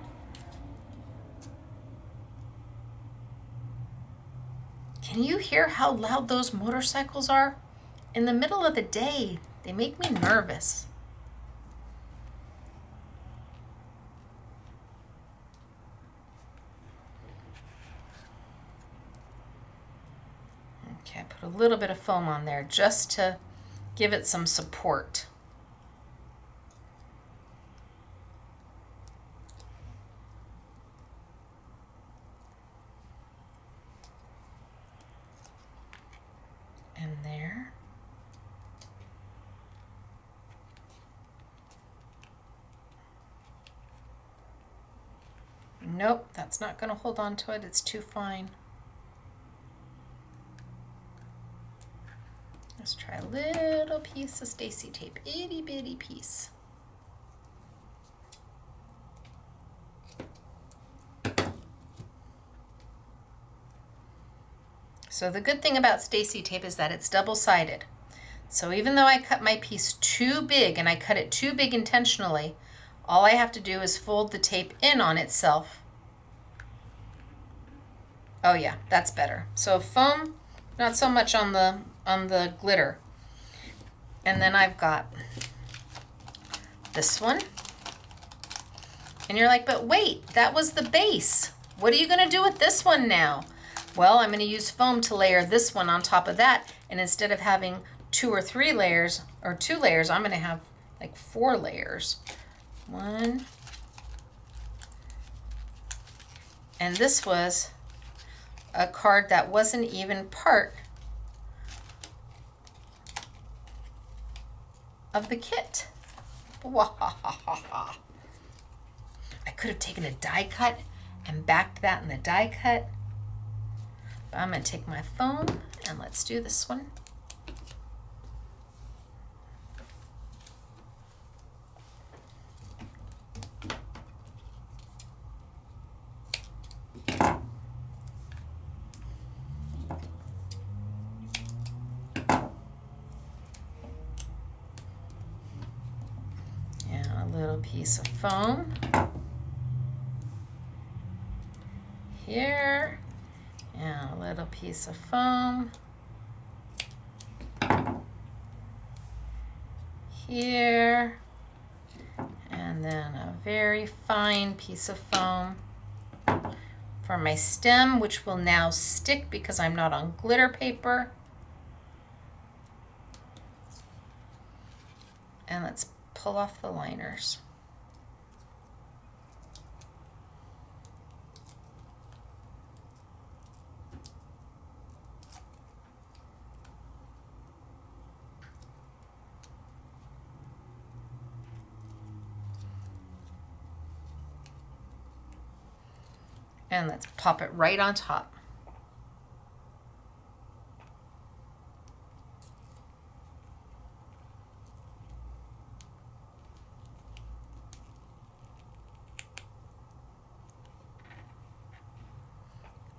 Can you hear how loud those motorcycles are? In the middle of the day, they make me nervous. Okay, I put a little bit of foam on there just to give it some support. And there. Nope, that's not going to hold on to it. It's too fine. Let's try a little piece of Stacey tape, itty bitty piece. So the good thing about Stacey tape is that it's double-sided. So even though I cut my piece too big, and I cut it too big intentionally, all I have to do is fold the tape in on itself. Oh yeah, that's better. So foam, not so much on the glitter. And then I've got this one. And you're like, but wait, that was the base. What are you gonna do with this one now? Well, I'm gonna use foam to layer this one on top of that. And instead of having 2 or 3 layers, or 2 layers, I'm gonna have like 4 layers. 1. And this was a card that wasn't even part of the kit. I could have taken a die cut and backed that in the die cut. But I'm going to take my foam and let's do this one. Piece of foam here, and a little piece of foam here, and then a very fine piece of foam for my stem, which will now stick because I'm not on glitter paper. And let's pull off the liners. And let's pop it right on top.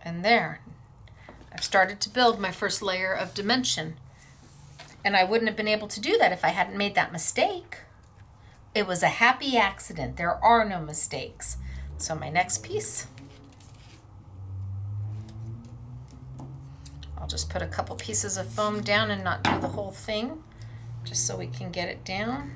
And there, I've started to build my first layer of dimension. And I wouldn't have been able to do that if I hadn't made that mistake. It was a happy accident. There are no mistakes. So my next piece, I'll just put a couple pieces of foam down and not do the whole thing, just so we can get it down.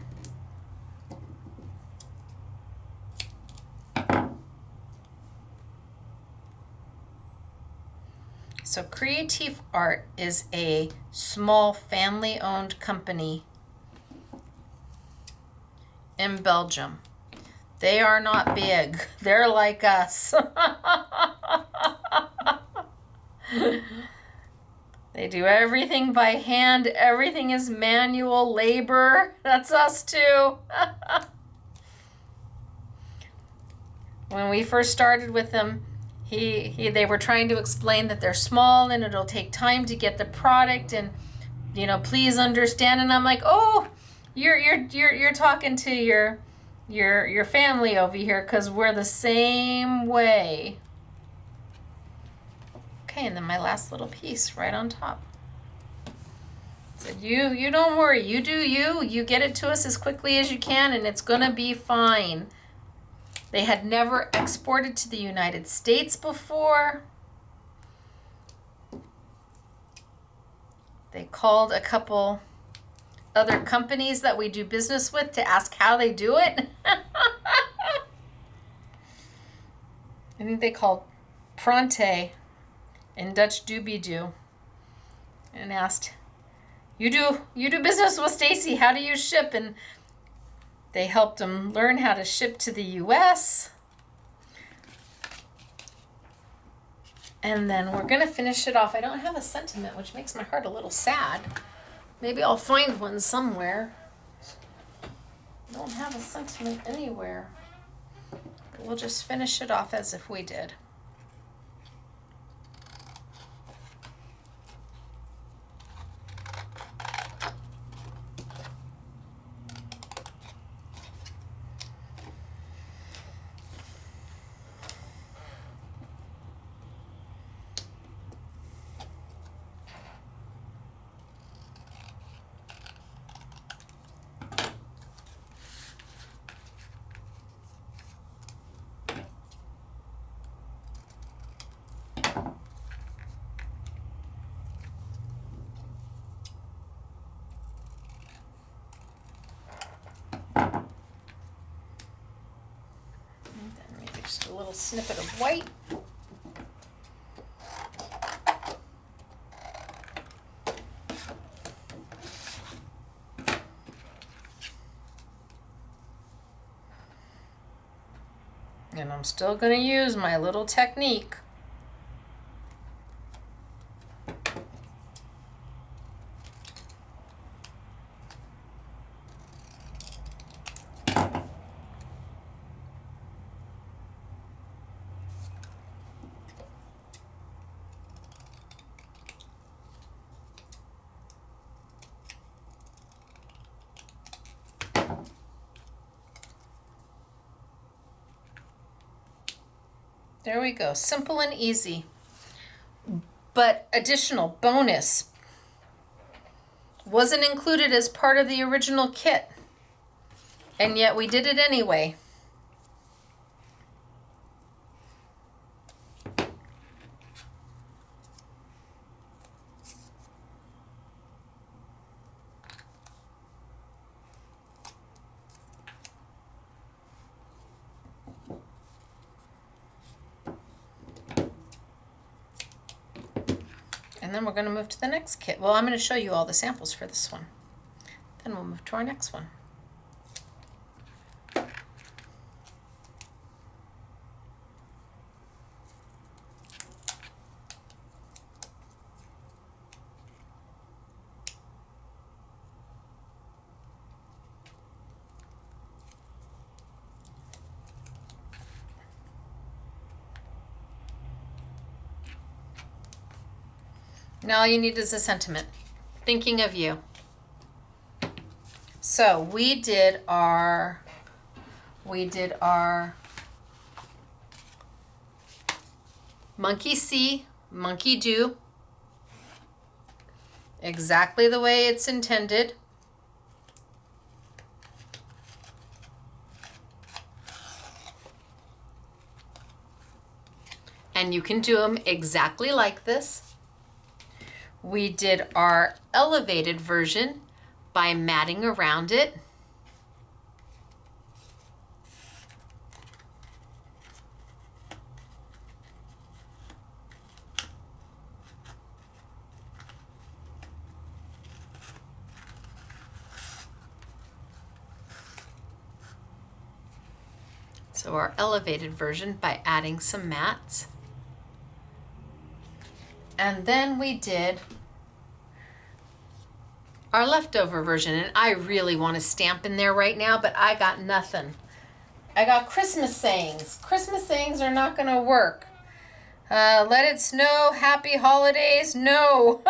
So Creative Art is a small family-owned company in Belgium. They are not big. They're like us. They do everything by hand. Everything is manual labor. That's us too. When we first started with them, they were trying to explain that they're small and it'll take time to get the product, and please understand. And I'm like, oh, you're talking to your family over here, because we're the same way. Okay, and then my last little piece right on top. Said, you don't worry, you do you get it to us as quickly as you can, and it's gonna be fine. They had never exported to the United States before. They called a couple other companies that we do business with to ask how they do it. I think they called Pronte in Dutch Doobie-Doo and asked, you do business with Stacey, how do you ship? And they helped them learn how to ship to the US. And then we're gonna finish it off. I don't have a sentiment, which makes my heart a little sad. Maybe I'll find one somewhere. I don't have a sentiment anywhere. But we'll just finish it off as if we did. Just a little snippet of white. And I'm still going to use my little technique. There we go, simple and easy. But additional bonus, wasn't included as part of the original kit, and yet we did it anyway. And then we're going to move to the next kit. Well, I'm going to show you all the samples for this one. Then we'll move to our next one. Now all you need is a sentiment. Thinking of you. So we did our monkey see, monkey do. Exactly the way it's intended. And you can do them exactly like this. We did our elevated version by matting around it. So our elevated version by adding some mats. And then we did our leftover version, and I really want to stamp in there right now, but I got nothing. I got Christmas sayings. Christmas sayings are not going to work. Let it snow, happy holidays, no.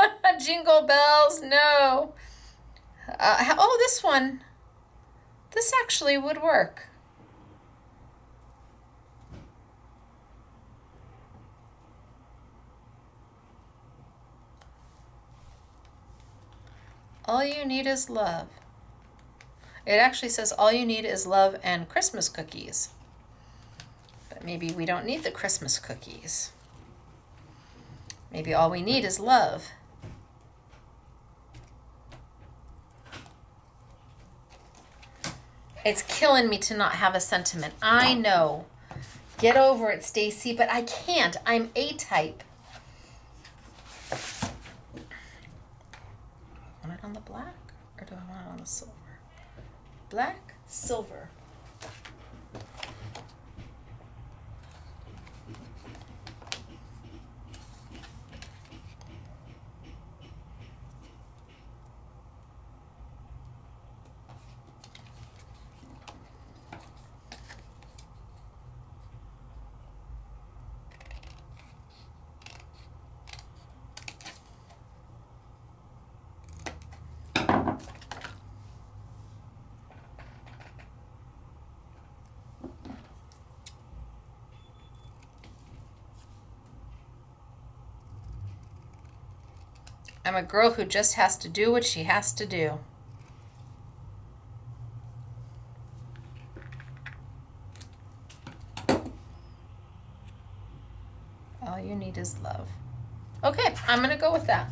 Jingle bells, no. Oh, this one. This actually would work. All you need is love. It actually says all you need is love and Christmas cookies. But maybe we don't need the Christmas cookies. Maybe all we need is love. It's killing me to not have a sentiment. I know. Get over it, Stacey, but I can't. I'm A-type. Want it on the black, or do I want it on the silver? Black, silver. I'm a girl who just has to do what she has to do. All you need is love. Okay, I'm going to go with that.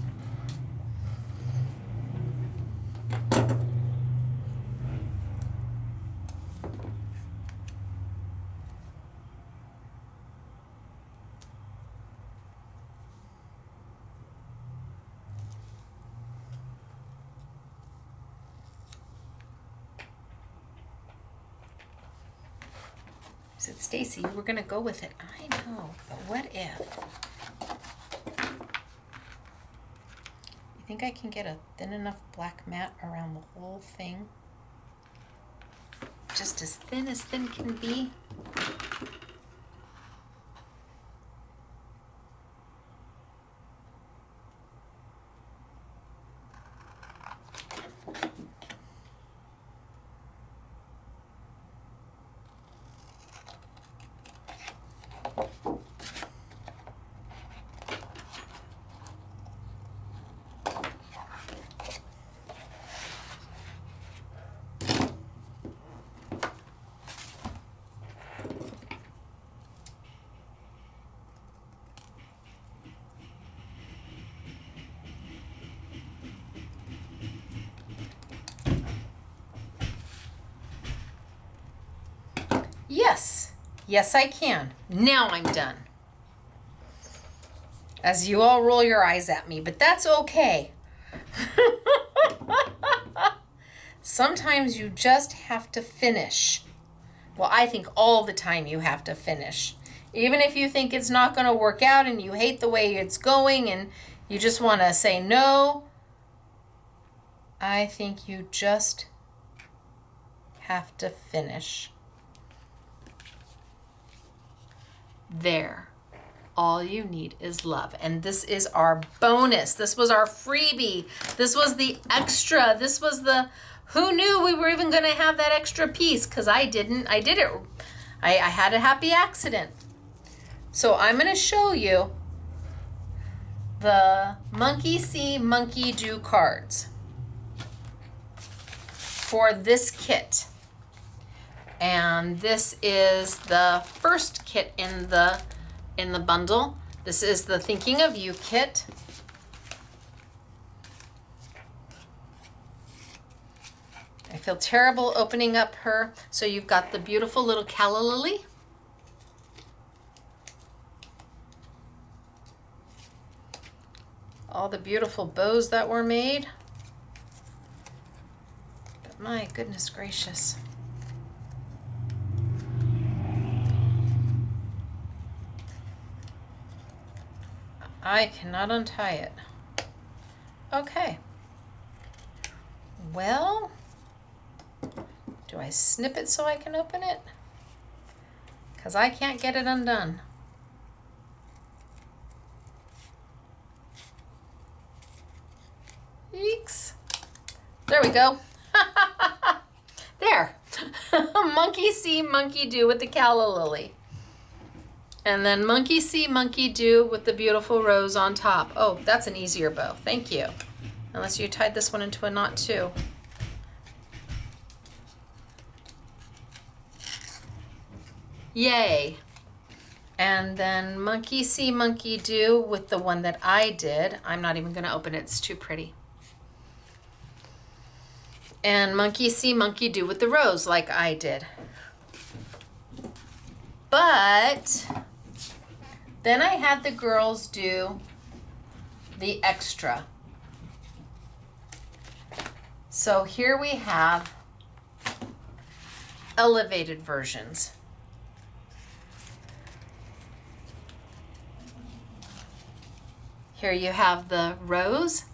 I said, Stacey, you were going to go with it. I know, but what if? You think I can get a thin enough black mat around the whole thing? Just as thin can be? Yes, yes I can. Now I'm done. As you all roll your eyes at me, but that's okay. Sometimes you just have to finish. Well, I think all the time you have to finish. Even if you think it's not going to work out and you hate the way it's going and you just want to say no, I think you just have to finish. There. All you need is love. And this is our bonus. This was our freebie. This was the extra. This was the, who knew we were even going to have that extra piece? Because I didn't. I did it. I had a happy accident. So I'm going to show you the Monkey See, Monkey Do cards for this kit. And this is the first kit in the bundle. This is the Thinking of You kit. I feel terrible opening up her. So you've got the beautiful little calla lily. All the beautiful bows that were made. But my goodness gracious. I cannot untie it. Okay. Well, do I snip it so I can open it? Because I can't get it undone. Eeks. There we go. There. Monkey see, monkey do with the calla lily. And then monkey see, monkey do with the beautiful rose on top. Oh, that's an easier bow. Thank you. Unless you tied this one into a knot too. Yay. And then monkey see, monkey do with the one that I did. I'm not even going to open it. It's too pretty. And monkey see, monkey do with the rose like I did. But then I had the girls do the extra. So here we have elevated versions. Here you have the rose,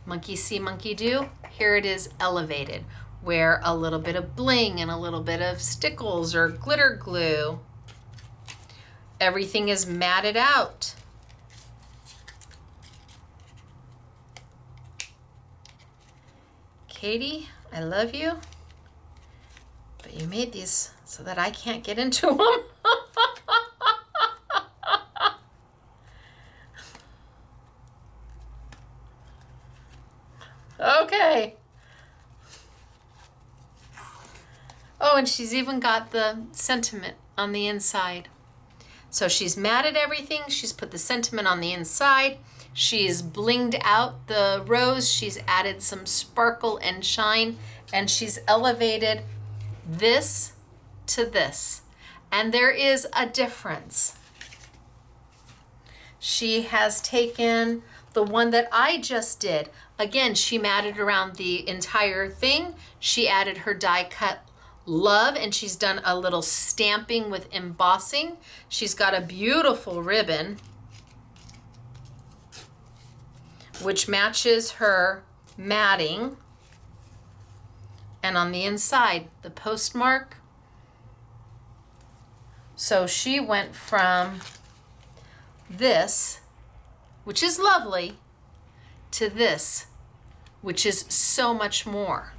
monkey see, monkey do. Here it is elevated, where a little bit of bling and a little bit of stickles or glitter glue. Everything is matted out. Katie, I love you, but you made these so that I can't get into them. Okay. Oh, and she's even got the sentiment on the inside. So she's matted everything. She's put the sentiment on the inside. She's blinged out the rose. She's added some sparkle and shine. And she's elevated this to this. And there is a difference. She has taken the one that I just did. Again, she matted around the entire thing. She added her die cut love, and she's done a little stamping with embossing. She's got a beautiful ribbon which matches her matting. And on the inside, the postmark. So she went from this, which is lovely, to this, which is so much more.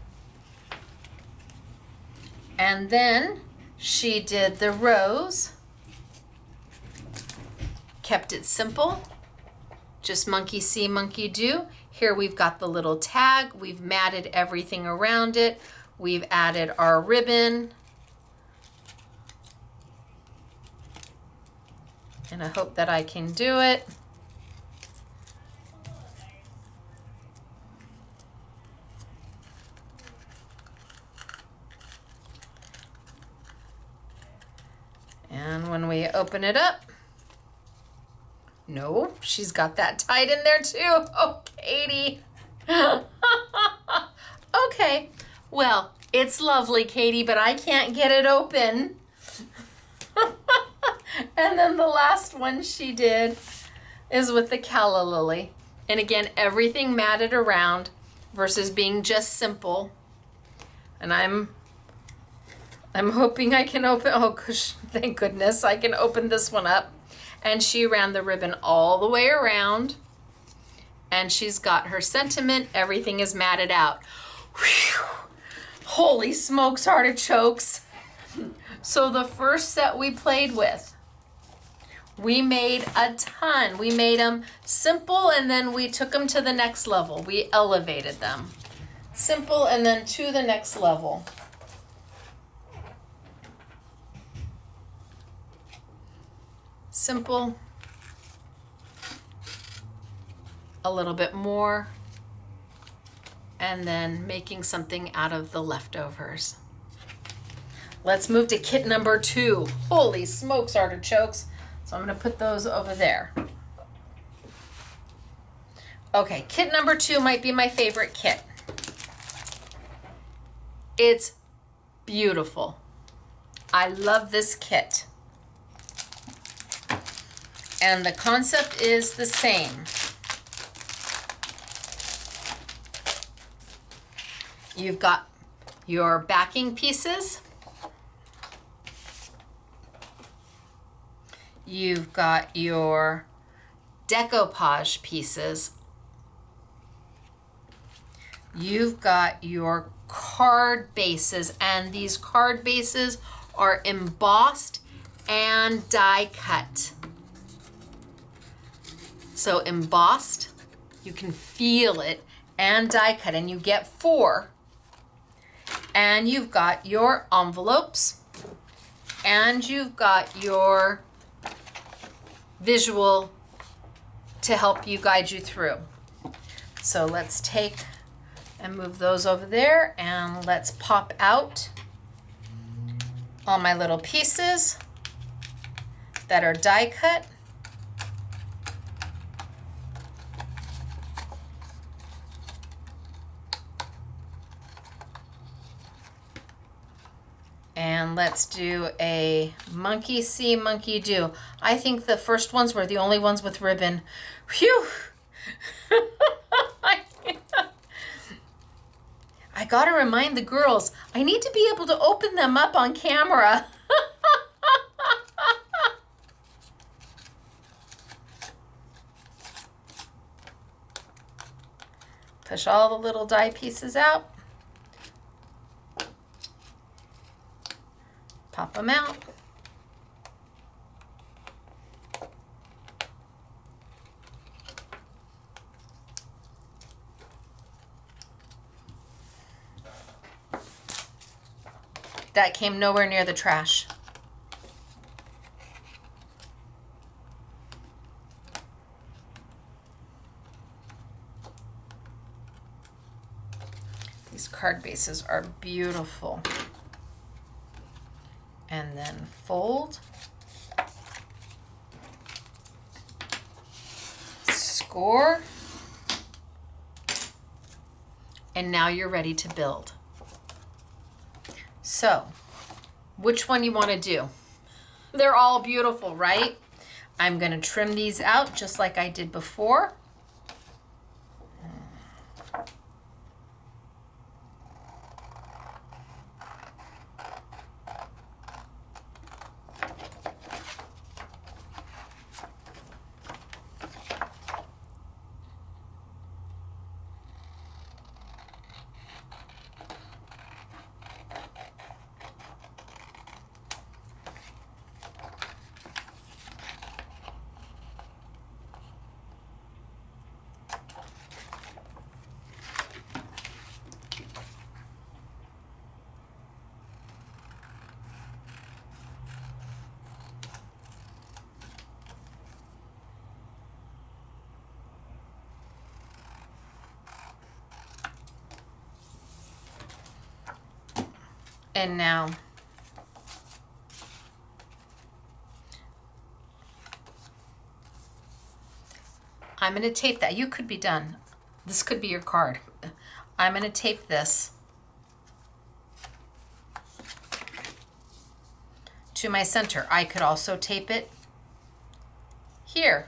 And then she did the rose, kept it simple, just monkey see, monkey do. Here we've got the little tag. We've matted everything around it. We've added our ribbon. And I hope that I can do it. And when we open it up, no, she's got that tied in there too. Oh, Katie. Okay, well, it's lovely, Katie, but I can't get it open. And then the last one she did is with the calla lily. And again, everything matted around versus being just simple. And I'm hoping I can open, oh gosh, thank goodness, I can open this one up. And she ran the ribbon all the way around. And she's got her sentiment, everything is matted out. Whew. Holy smokes, artichokes. So the first set we played with, we made a ton. We made them simple and then we took them to the next level. We elevated them. Simple and then to the next level. Simple, a little bit more, and then making something out of the leftovers. Let's move to kit number 2. Holy smokes, artichokes. So I'm going to put those over there. Okay, kit number 2 might be my favorite kit. It's beautiful. I love this kit. And the concept is the same. You've got your backing pieces. You've got your decoupage pieces. You've got your card bases, and these card bases are embossed and die cut. So embossed, you can feel it, and die cut, and you get 4. And you've got your envelopes, and you've got your visual to help you guide you through. So let's take and move those over there, and let's pop out all my little pieces that are die cut. And let's do a monkey see, monkey do. I think the first ones were the only ones with ribbon. Phew! I gotta remind the girls, I need to be able to open them up on camera. Push all the little die pieces out. Pop them out. That came nowhere near the trash. These card bases are beautiful. And then fold, score, and now you're ready to build. So, which one you want to do? They're all beautiful, right? I'm going to trim these out just like I did before. And now I'm going to tape that. You could be done. This could be your card. I'm going to tape this to my center. I could also tape it here.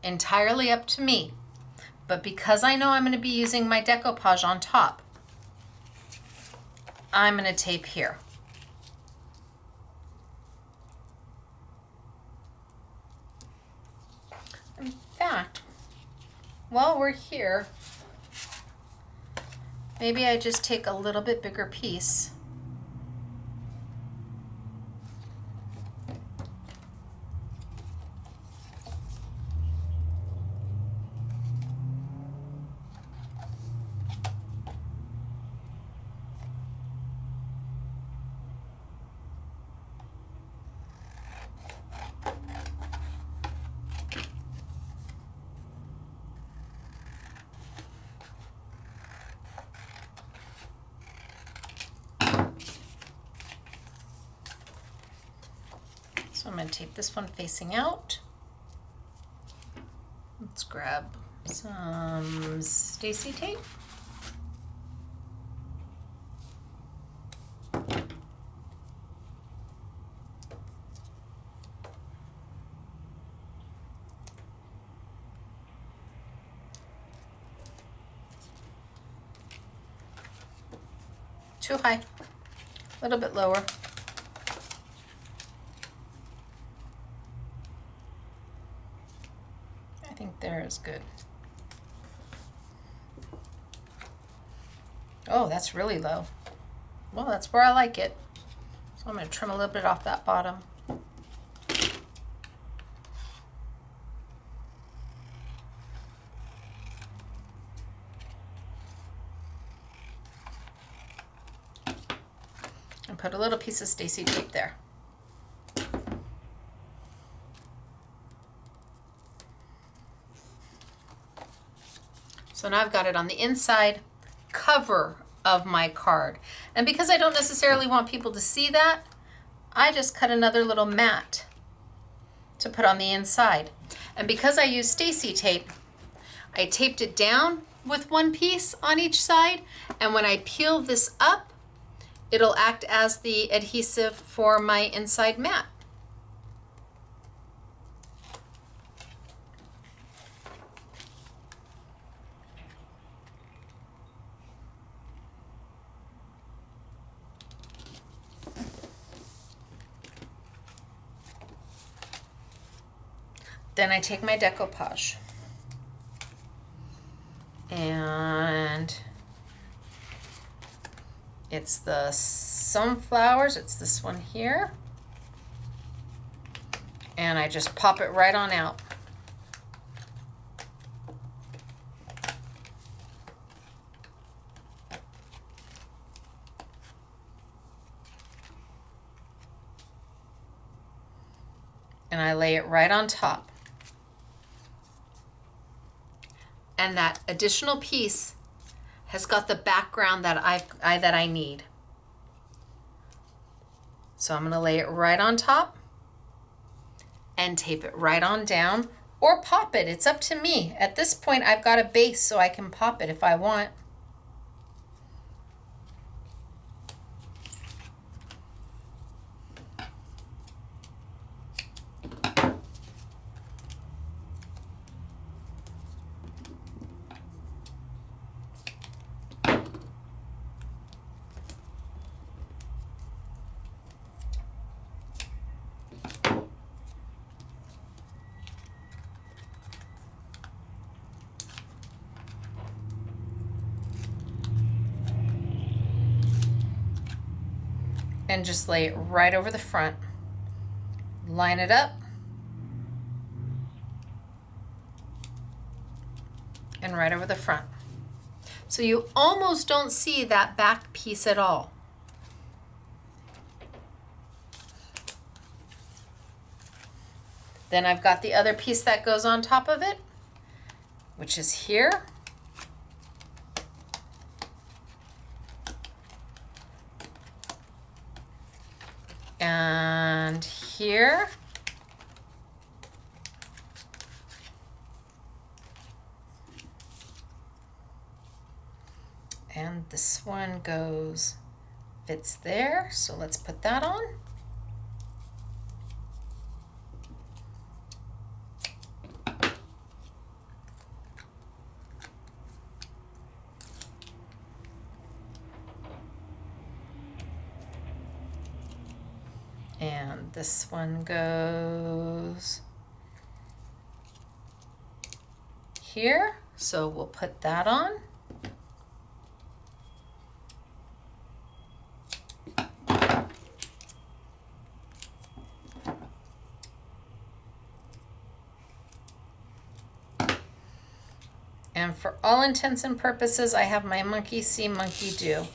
Entirely up to me. But because I know I'm going to be using my decoupage on top, I'm going to tape here. In fact, while we're here, maybe I just take a little bit bigger piece. I'm going to tape this one facing out. Let's grab some Stacey tape. Too high, a little bit lower. I think there is good. Oh, that's really low. Well, that's where I like it. So I'm going to trim a little bit off that bottom. And put a little piece of Stacey tape there. So now I've got it on the inside cover of my card. And because I don't necessarily want people to see that, I just cut another little mat to put on the inside. And because I use Stacey tape, I taped it down with one piece on each side. And when I peel this up, it'll act as the adhesive for my inside mat. Then I take my decoupage and it's the sunflowers, it's this one here, and I just pop it right on out. And I lay it right on top. And that additional piece has got the background that I need. So I'm going to lay it right on top and tape it right on down or pop it. It's up to me. At this point, I've got a base so I can pop it if I want. And just lay it right over the front. Line it up. And right over the front. So you almost don't see that back piece at all. Then I've got the other piece that goes on top of it, which is here. And here. And this one fits there, so let's put that on. And this one goes here, so we'll put that on. And for all intents and purposes, I have my monkey see, monkey do.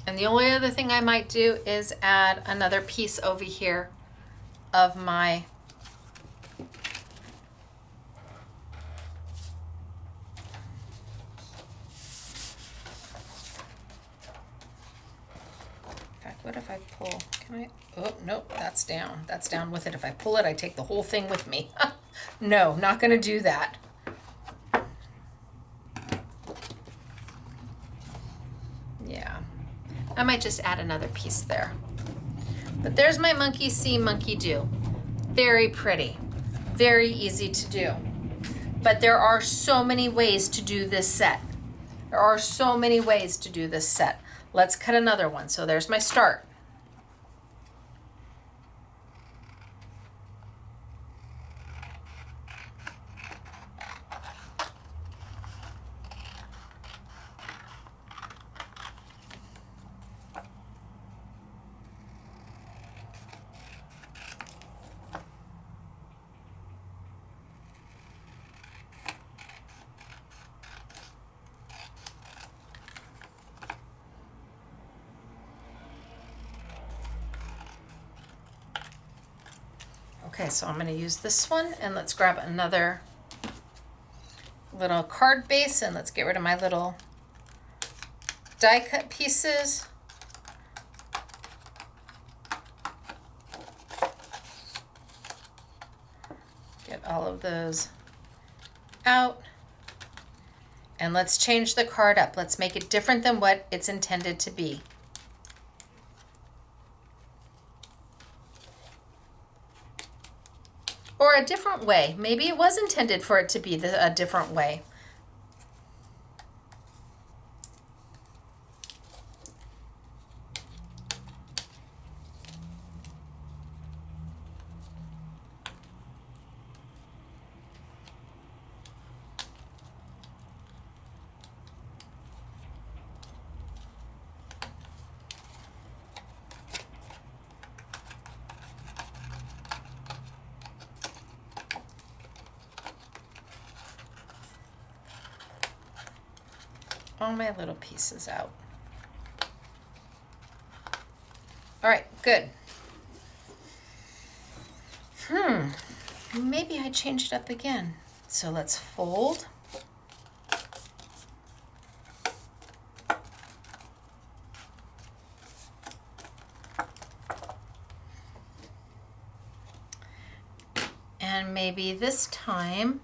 And the only other thing I might do is add another piece over here of my what if I pull, can I, oh, nope, that's down. That's down with it. If I pull it, I take the whole thing with me. No, not gonna do that. Yeah, I might just add another piece there. But there's my monkey see, monkey do. Very pretty, very easy to do. But there are so many ways to do this set. There are so many ways to do this set. Let's cut another one. So there's my start. Okay, so I'm going to use this one, and let's grab another little card base, and let's get rid of my little die cut pieces. Get all of those out. And let's change the card up. Let's make it different than what it's intended to be. Or a different way. Maybe it was intended for it to be a different way. All my little pieces out. All right, good. Maybe I changed it up again. So let's fold. And maybe this time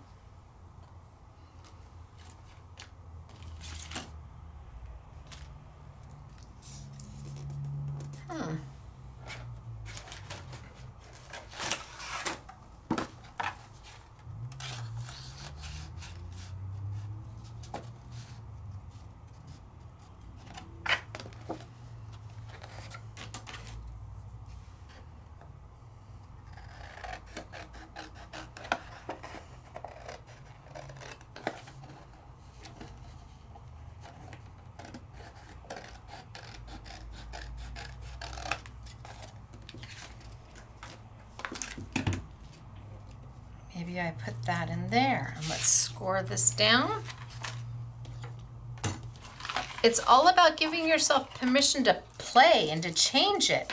maybe I put that in there. And let's score this down. It's all about giving yourself permission to play and to change it.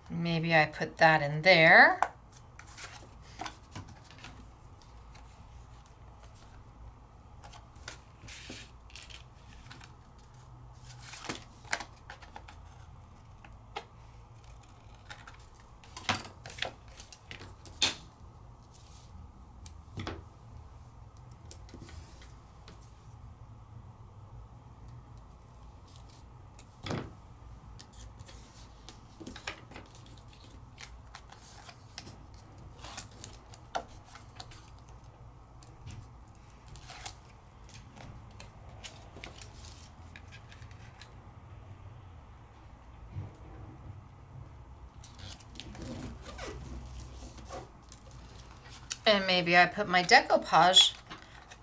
Maybe I put that in there. And maybe I put my decoupage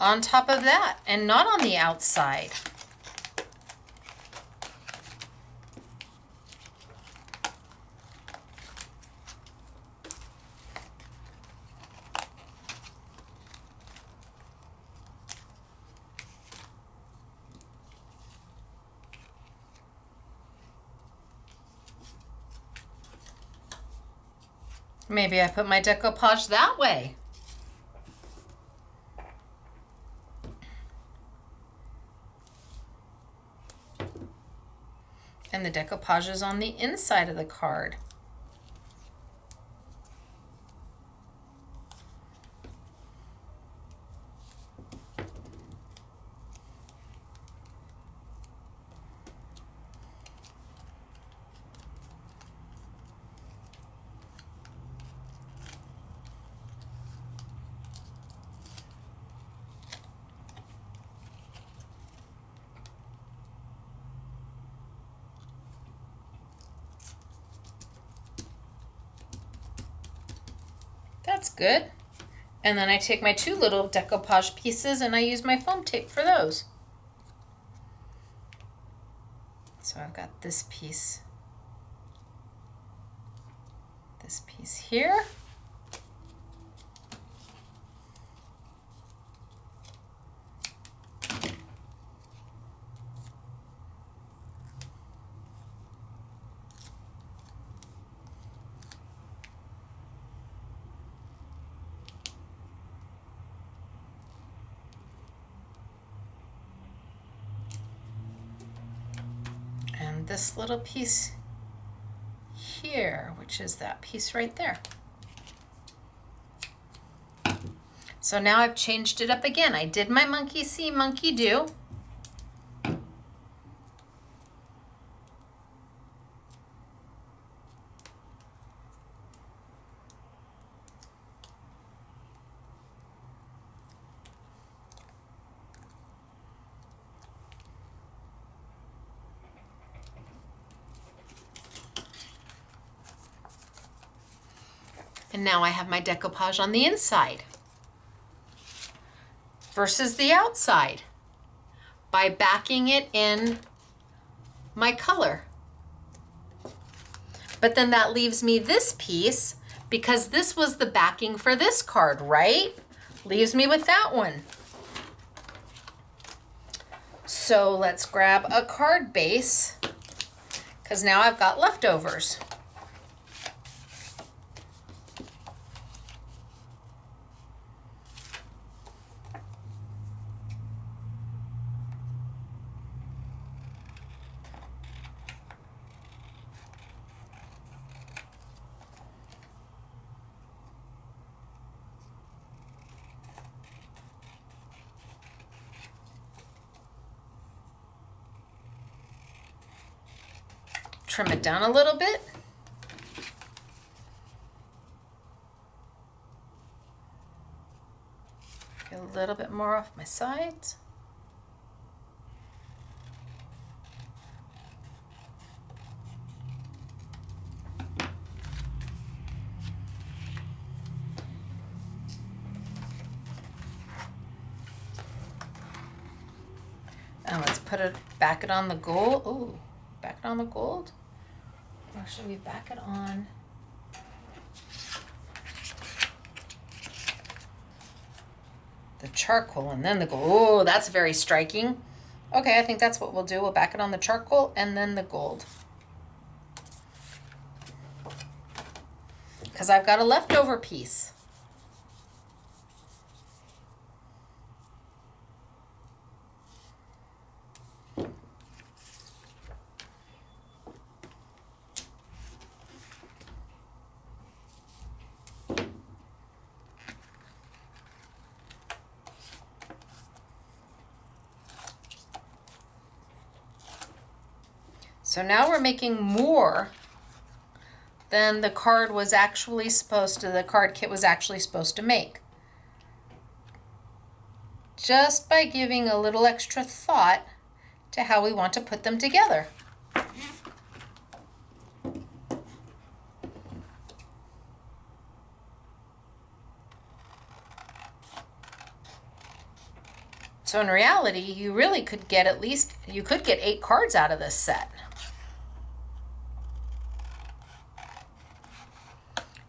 on top of that and not on the outside. Maybe I put my decoupage that way. And the decoupage is on the inside of the card. That's good. And then I take my two little decoupage pieces and I use my foam tape for those. So I've got this piece here. And this little piece here, which is that piece right there. So now I've changed it up again. I did my monkey see, monkey do. And now I have my decoupage on the inside versus the outside by backing it in my color. But then that leaves me this piece because this was the backing for this card, right? Leaves me with that one. So let's grab a card base because now I've got leftovers. Trim it down a little bit. Get a little bit more off my sides. And let's back it on the gold. Ooh, back it on the gold. Or should we back it on? The charcoal and then the gold. Oh, that's very striking. Okay, I think that's what we'll do. We'll back it on the charcoal and then the gold. Because I've got a leftover piece. So now we're making more than the card was actually supposed to, the card kit was actually supposed to make. Just by giving a little extra thought to how we want to put them together. So in reality, you really could get you could get 8 cards out of this set.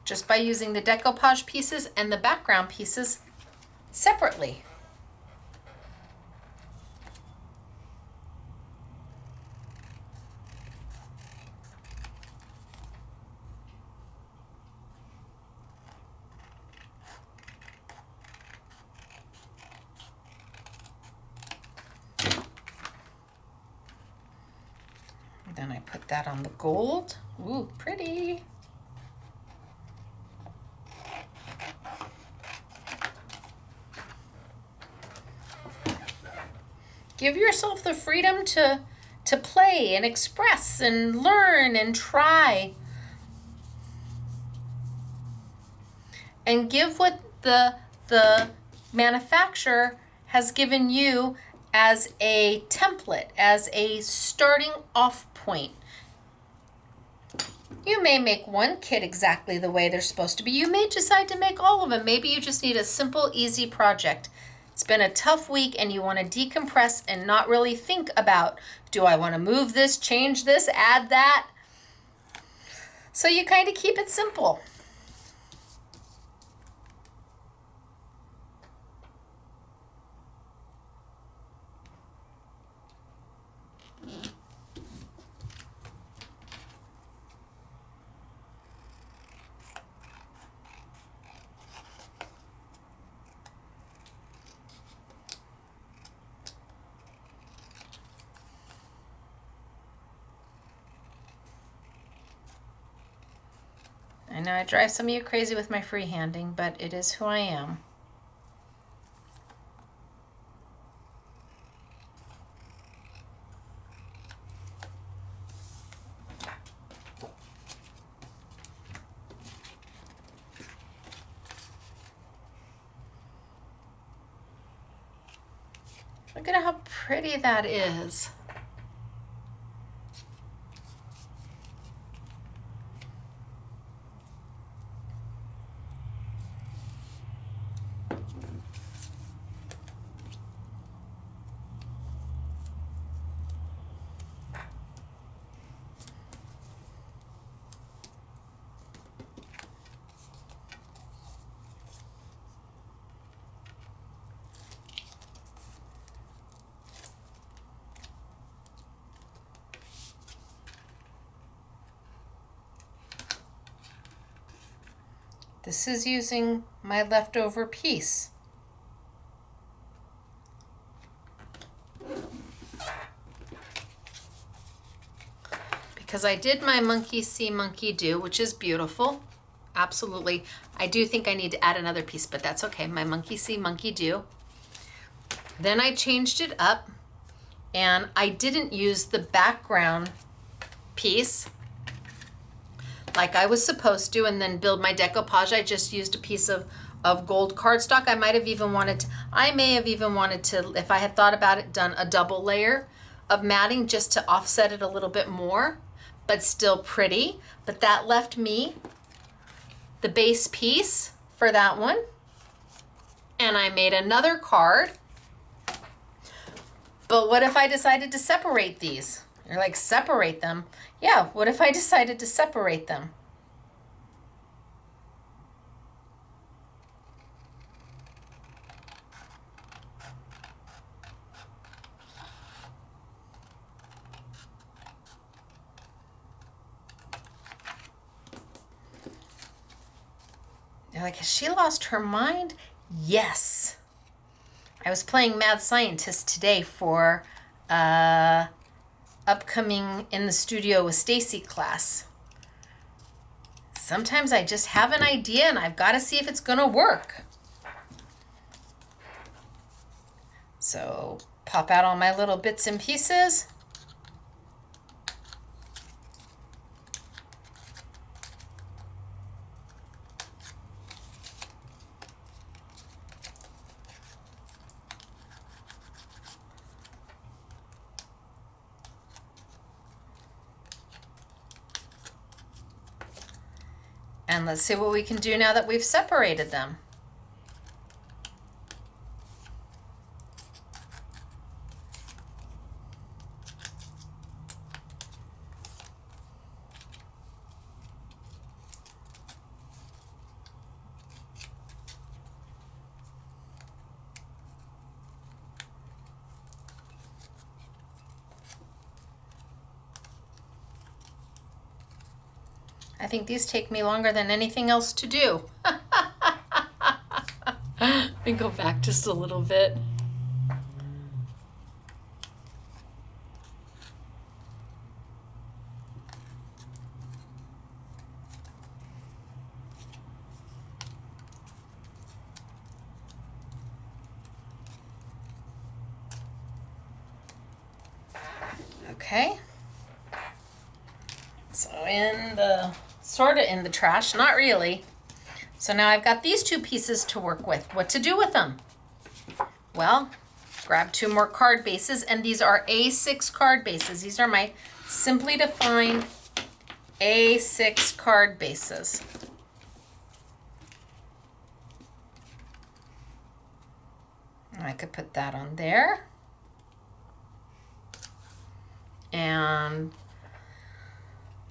Just by using the decoupage pieces and the background pieces separately. Then I put that on the gold. Ooh, pretty. Give yourself the freedom to play and express and learn and try. And give what the manufacturer has given you as a template, as a starting off point. You may make one kit exactly the way they're supposed to be. You may decide to make all of them. Maybe you just need a simple, easy project. It's been a tough week and you want to decompress and not really think about, do I want to move this, change this, add that? So you kind of keep it simple. I know I drive some of you crazy with my freehanding, but it is who I am. Look at how pretty that is. This is using my leftover piece. Because I did my monkey see, monkey do, which is beautiful. Absolutely. I do think I need to add another piece, but that's okay. My monkey see, monkey do. Then I changed it up and I didn't use the background piece like I was supposed to and then build my decoupage. I just used a piece of gold cardstock. I may have even wanted to, if I had thought about it, done a double layer of matting just to offset it a little bit more, but still pretty. But that left me the base piece for that one. And I made another card. But what if I decided to separate these? You're like, separate them? Yeah, what if I decided to separate them? You're like, has she lost her mind? Yes. I was playing Mad Scientist today for upcoming In the Studio with Stacey class. Sometimes I just have an idea and I've got to see if it's going to work. So pop out all my little bits and pieces. And let's see what we can do now that we've separated them. I think these take me longer than anything else to do. Let me go back just a little bit. Okay. So sort of in the trash, not really. So now I've got these 2 pieces to work with. What to do with them? Well, grab 2 more card bases, and these are A6 card bases. These are my simply defined A6 card bases. I could put that on there. And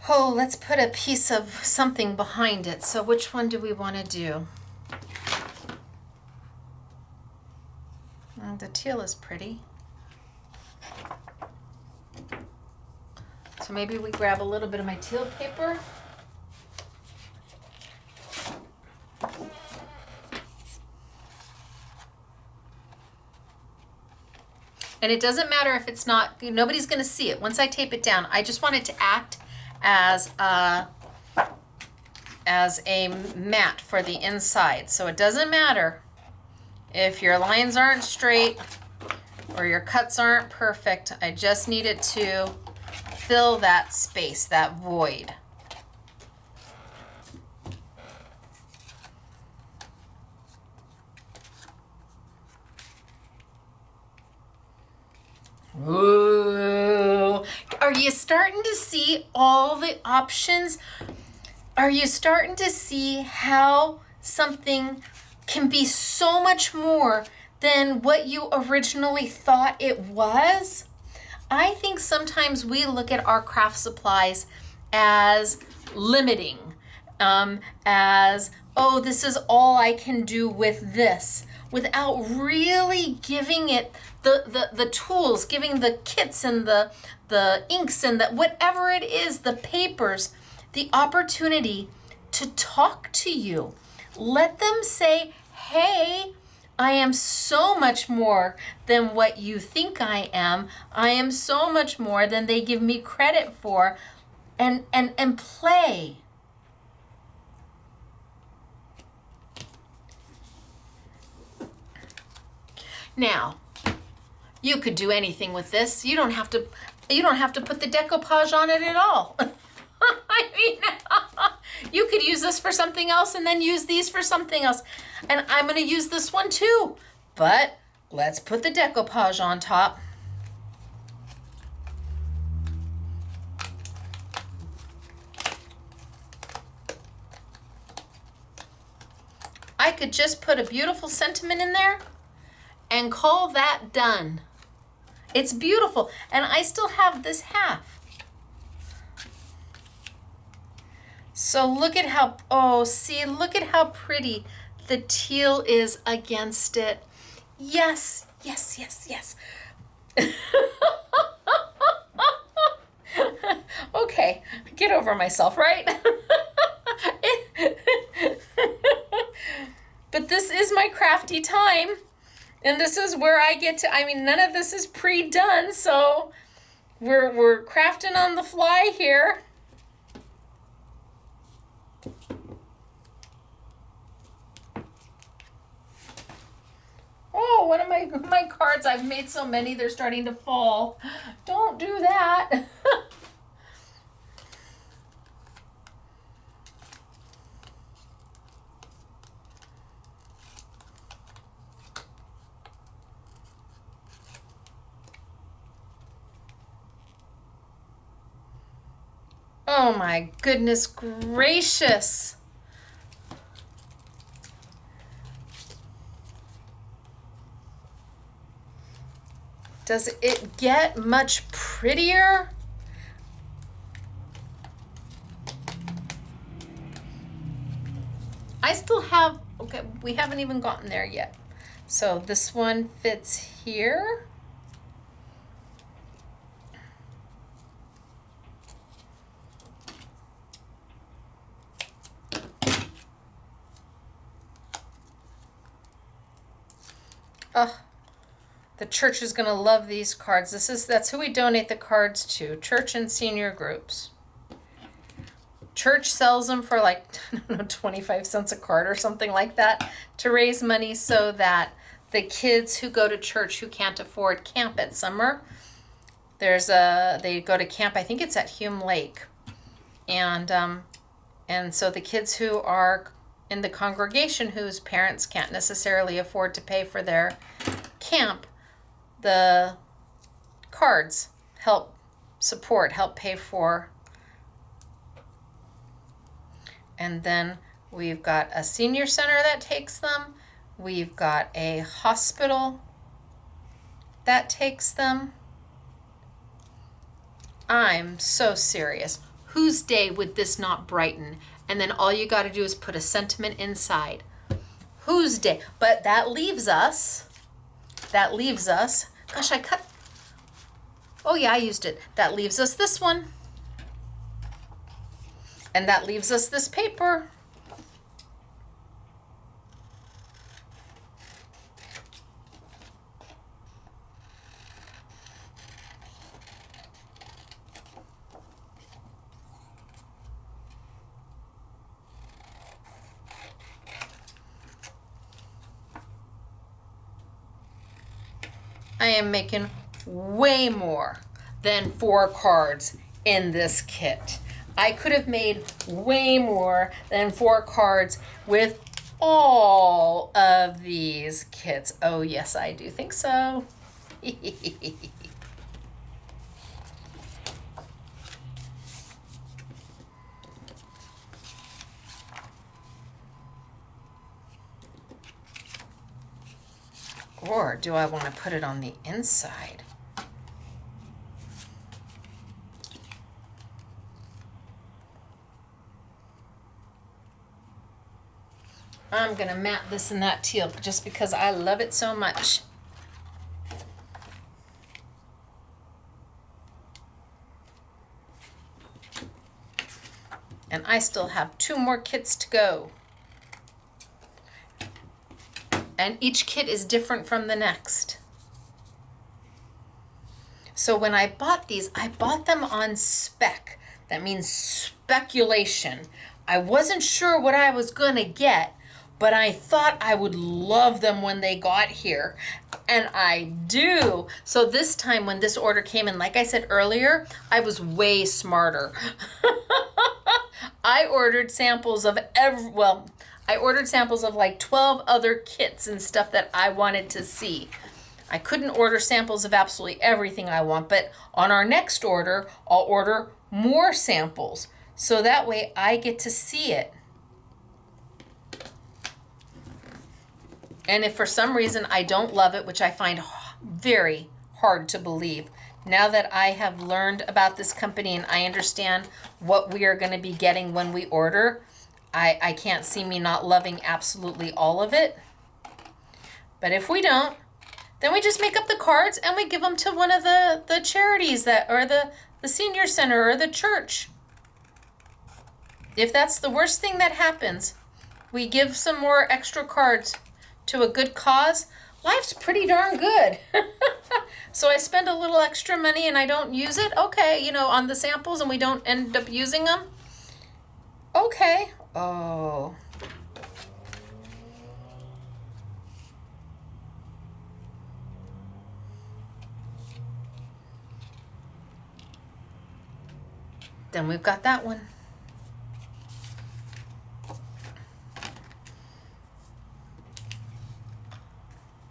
let's put a piece of something behind it. So which one do we want to do? The teal is pretty. So maybe we grab a little bit of my teal paper. And it doesn't matter if it's not, nobody's going to see it. Once I tape it down, I just want it to act as a mat for the inside. So it doesn't matter if your lines aren't straight or your cuts aren't perfect. I just need it to fill that space, that void. Ooh, are you starting to see all the options? Are you starting to see how something can be so much more than what you originally thought it was? I think sometimes we look at our craft supplies as limiting, as, oh, this is all I can do with this, without really giving it the tools, giving the kits and the inks and whatever it is, the papers, the opportunity to talk to you. Let them say, hey, I am so much more than what you think I am. I am so much more than they give me credit for, and play. Now, you could do anything with this. You don't have to put the decoupage on it at all. I mean, you could use this for something else and then use these for something else. And I'm going to use this one too. But let's put the decoupage on top. I could just put a beautiful sentiment in there and call that done. It's beautiful. And I still have this half. So look at how, look at how pretty the teal is against it. Yes, yes, yes, yes. Okay, get over myself, right? But this is my crafty time. And this is where I get to, I mean, none of this is pre-done, so we're crafting on the fly here. Oh, one of my cards, I've made so many, they're starting to fall. Don't do that. Oh my goodness gracious. Does it get much prettier? I still have, okay, we haven't even gotten there yet. So this one fits here. Oh, the church is going to love these cards. That's who we donate the cards to, church and senior groups. Church sells them for like, I don't know, 25 cents a card or something like that to raise money so that the kids who go to church who can't afford camp at summer, they go to camp, I think it's at Hume Lake. And so the kids who are in the congregation whose parents can't necessarily afford to pay for their camp, the cards help pay for. And then we've got a senior center that takes them. We've got a hospital that takes them. I'm so serious. Whose day would this not brighten? And then all you got to do is put a sentiment inside. Whose day? But that leaves us, gosh, oh yeah, I used it. That leaves us this one. And that leaves us this paper. I am making way more than 4 cards in this kit. I could have made way more than 4 cards with all of these kits. Oh yes, I do think so. Or do I want to put it on the inside? I'm going to matte this in that teal just because I love it so much. And I still have 2 more kits to go. And each kit is different from the next. So when I bought these, I bought them on spec. That means speculation. I wasn't sure what I was going to get, but I thought I would love them when they got here. And I do. So this time when this order came in, like I said earlier, I was way smarter. I ordered samples of I ordered samples of like 12 other kits and stuff that I wanted to see. I couldn't order samples of absolutely everything I want, but on our next order, I'll order more samples. So that way I get to see it. And if for some reason I don't love it, which I find very hard to believe, now that I have learned about this company and I understand what we are going to be getting when we order, I can't see me not loving absolutely all of it. But if we don't, then we just make up the cards and we give them to one of the charities or the senior center or the church. If that's the worst thing that happens, we give some more extra cards to a good cause. Life's pretty darn good. So I spend a little extra money and I don't use it. Okay, on the samples and we don't end up using them. Okay. Oh. Then we've got that one.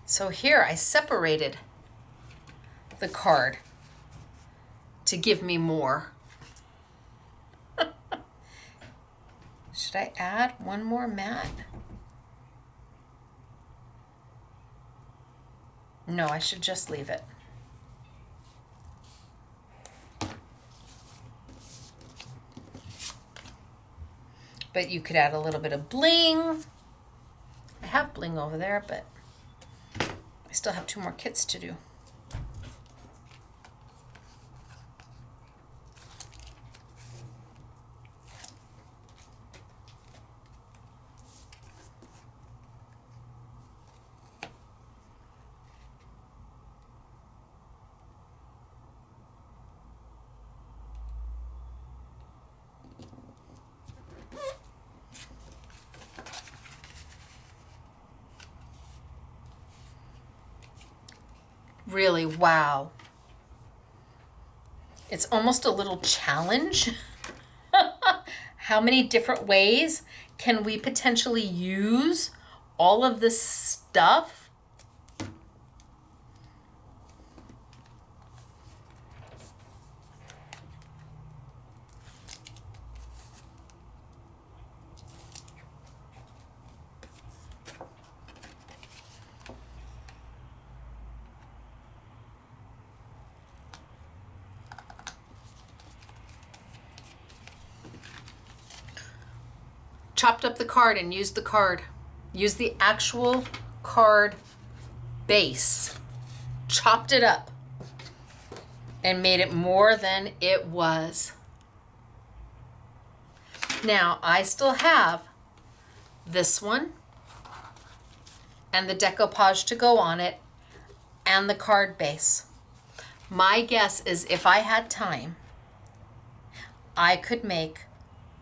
So here I separated the card to give me more. Should I add one more mat? No, I should just leave it. But you could add a little bit of bling. I have bling over there, but I still have 2 more kits to do. Really, wow. It's almost a little challenge. How many different ways can we potentially use all of this stuff? Chopped up the card and used the card. Used the actual card base. Chopped it up and made it more than it was. Now, I still have this one and the decoupage to go on it and the card base. My guess is if I had time, I could make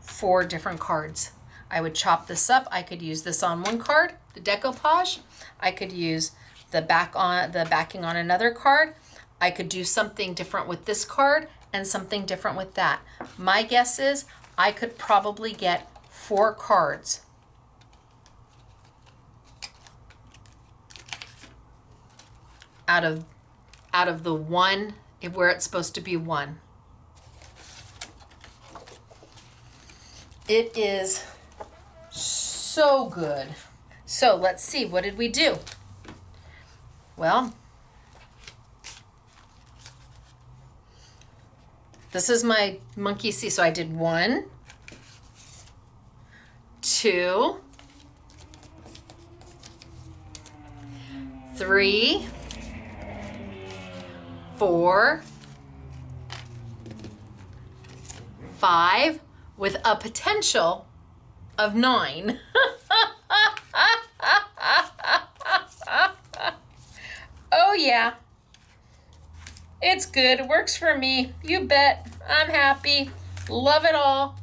4 different cards. I would chop this up. I could use this on one card, the decoupage. I could use the backing on another card. I could do something different with this card and something different with that. My guess is I could probably get 4 cards out of the one where it's supposed to be one. It is so good. So let's see, what did we do? Well, this is my monkey see. So I did 1, 2, 3, 4, 5, with a potential of 9. Oh yeah, it's good. It works for me. You bet. I'm happy. Love it all.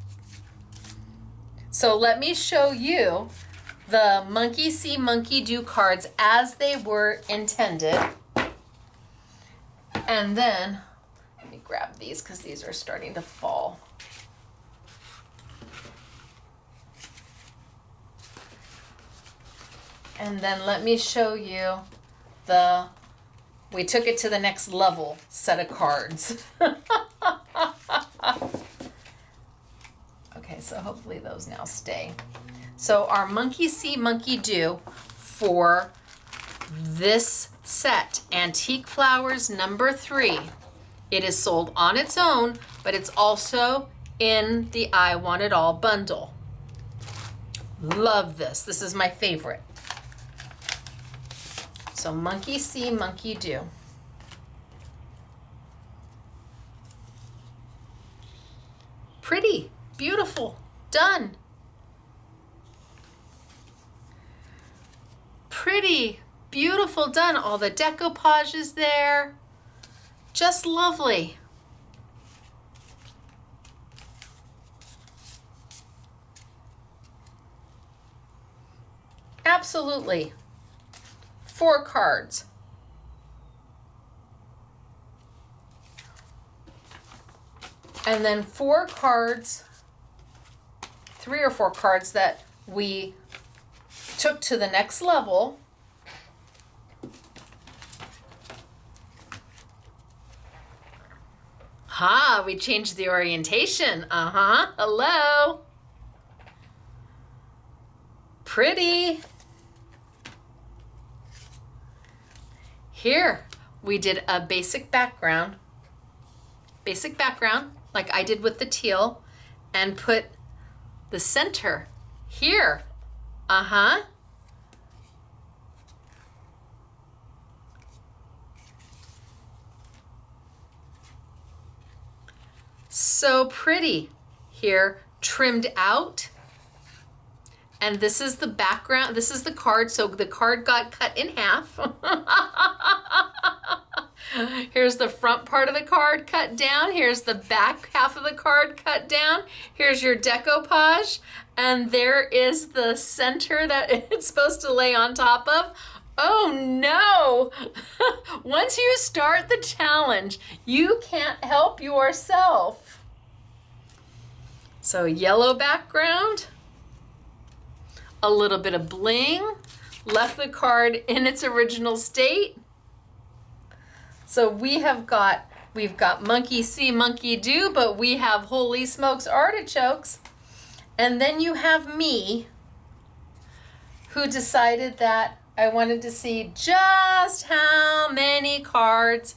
So let me show you the monkey see, monkey do cards as they were intended. And then, let me grab these because these are starting to fall. And then let me show you we took it to the next level set of cards. Okay, so hopefully those now stay. So our monkey see, monkey do for this set, Antique Flowers number 3. It is sold on its own, but it's also in the I Want It All bundle. Love this. This is my favorite. So monkey see, monkey do. Pretty, beautiful, done. Pretty, beautiful, done. All the decoupage is there. Just lovely. Absolutely. 4 cards. And then 4 cards, 3 or 4 cards that we took to the next level. Ha, we changed the orientation. Hello. Pretty. Here, we did a basic background, like I did with the teal, and put the center here. So pretty. Here, trimmed out. And this is the background, this is the card, so the card got cut in half. Here's the front part of the card cut down. Here's the back half of the card cut down. Here's your decoupage. And there is the center that it's supposed to lay on top of. Oh no! Once you start the challenge, you can't help yourself. So yellow background, a little bit of bling, left the card in its original state. So we've got monkey see, monkey do, but we have holy smokes artichokes. And then you have me, who decided that I wanted to see just how many cards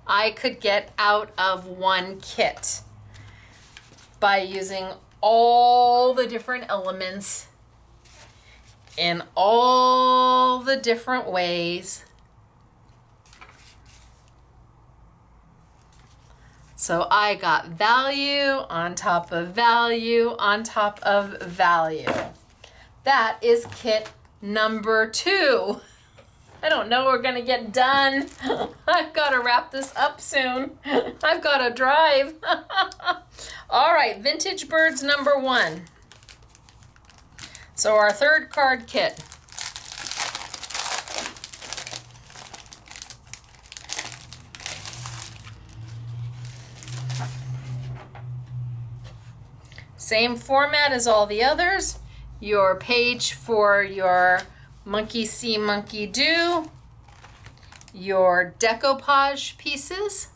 I could get out of one kit by using all the different elements in all the different ways. So I got value on top of value on top of value. That is kit number 2. I don't know we're gonna get done. I've got to wrap this up soon. I've got to drive. All right, Vintage Birds number 1. So our third card kit. Same format as all the others. Your page for your monkey see, monkey do, your decoupage pieces,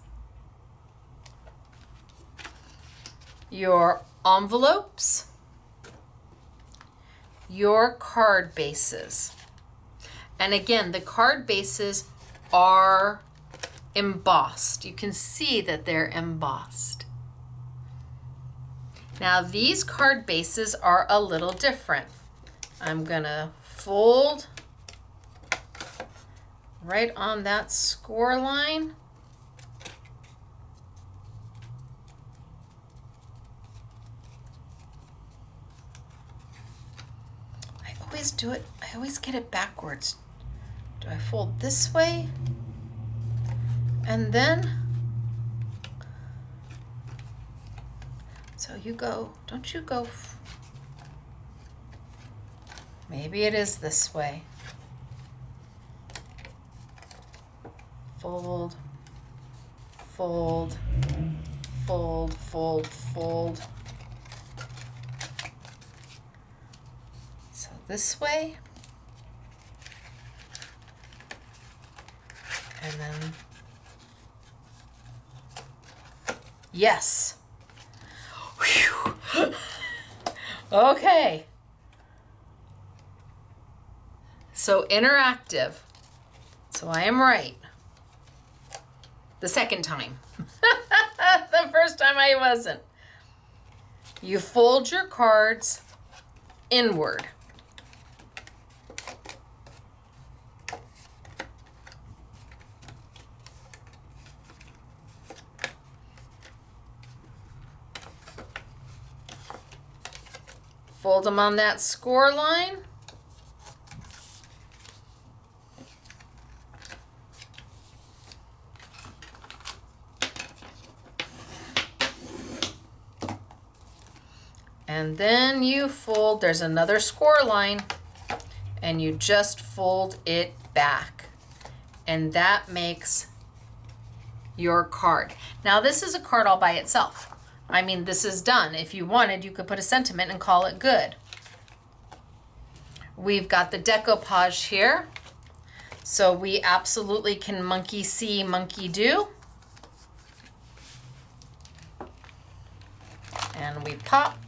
your envelopes, your card bases. And again, the card bases are embossed. You can see that they're embossed. Now these card bases are a little different. I'm gonna fold right on that score line. I always do it, I always get it backwards. Do I fold this way? And then, so you go, don't you go, maybe it is this way. Fold, fold, fold, fold, fold. So this way. And then, yes. Whew. Okay. So interactive. So I am right. The second time. The first time I wasn't. You fold your cards inward. Fold them on that score line. And then you fold, there's another score line, and you just fold it back. And that makes your card. Now this is a card all by itself. I mean, this is done. If you wanted, you could put a sentiment and call it good. We've got the decoupage here. So we absolutely can monkey see, monkey do. And we pop.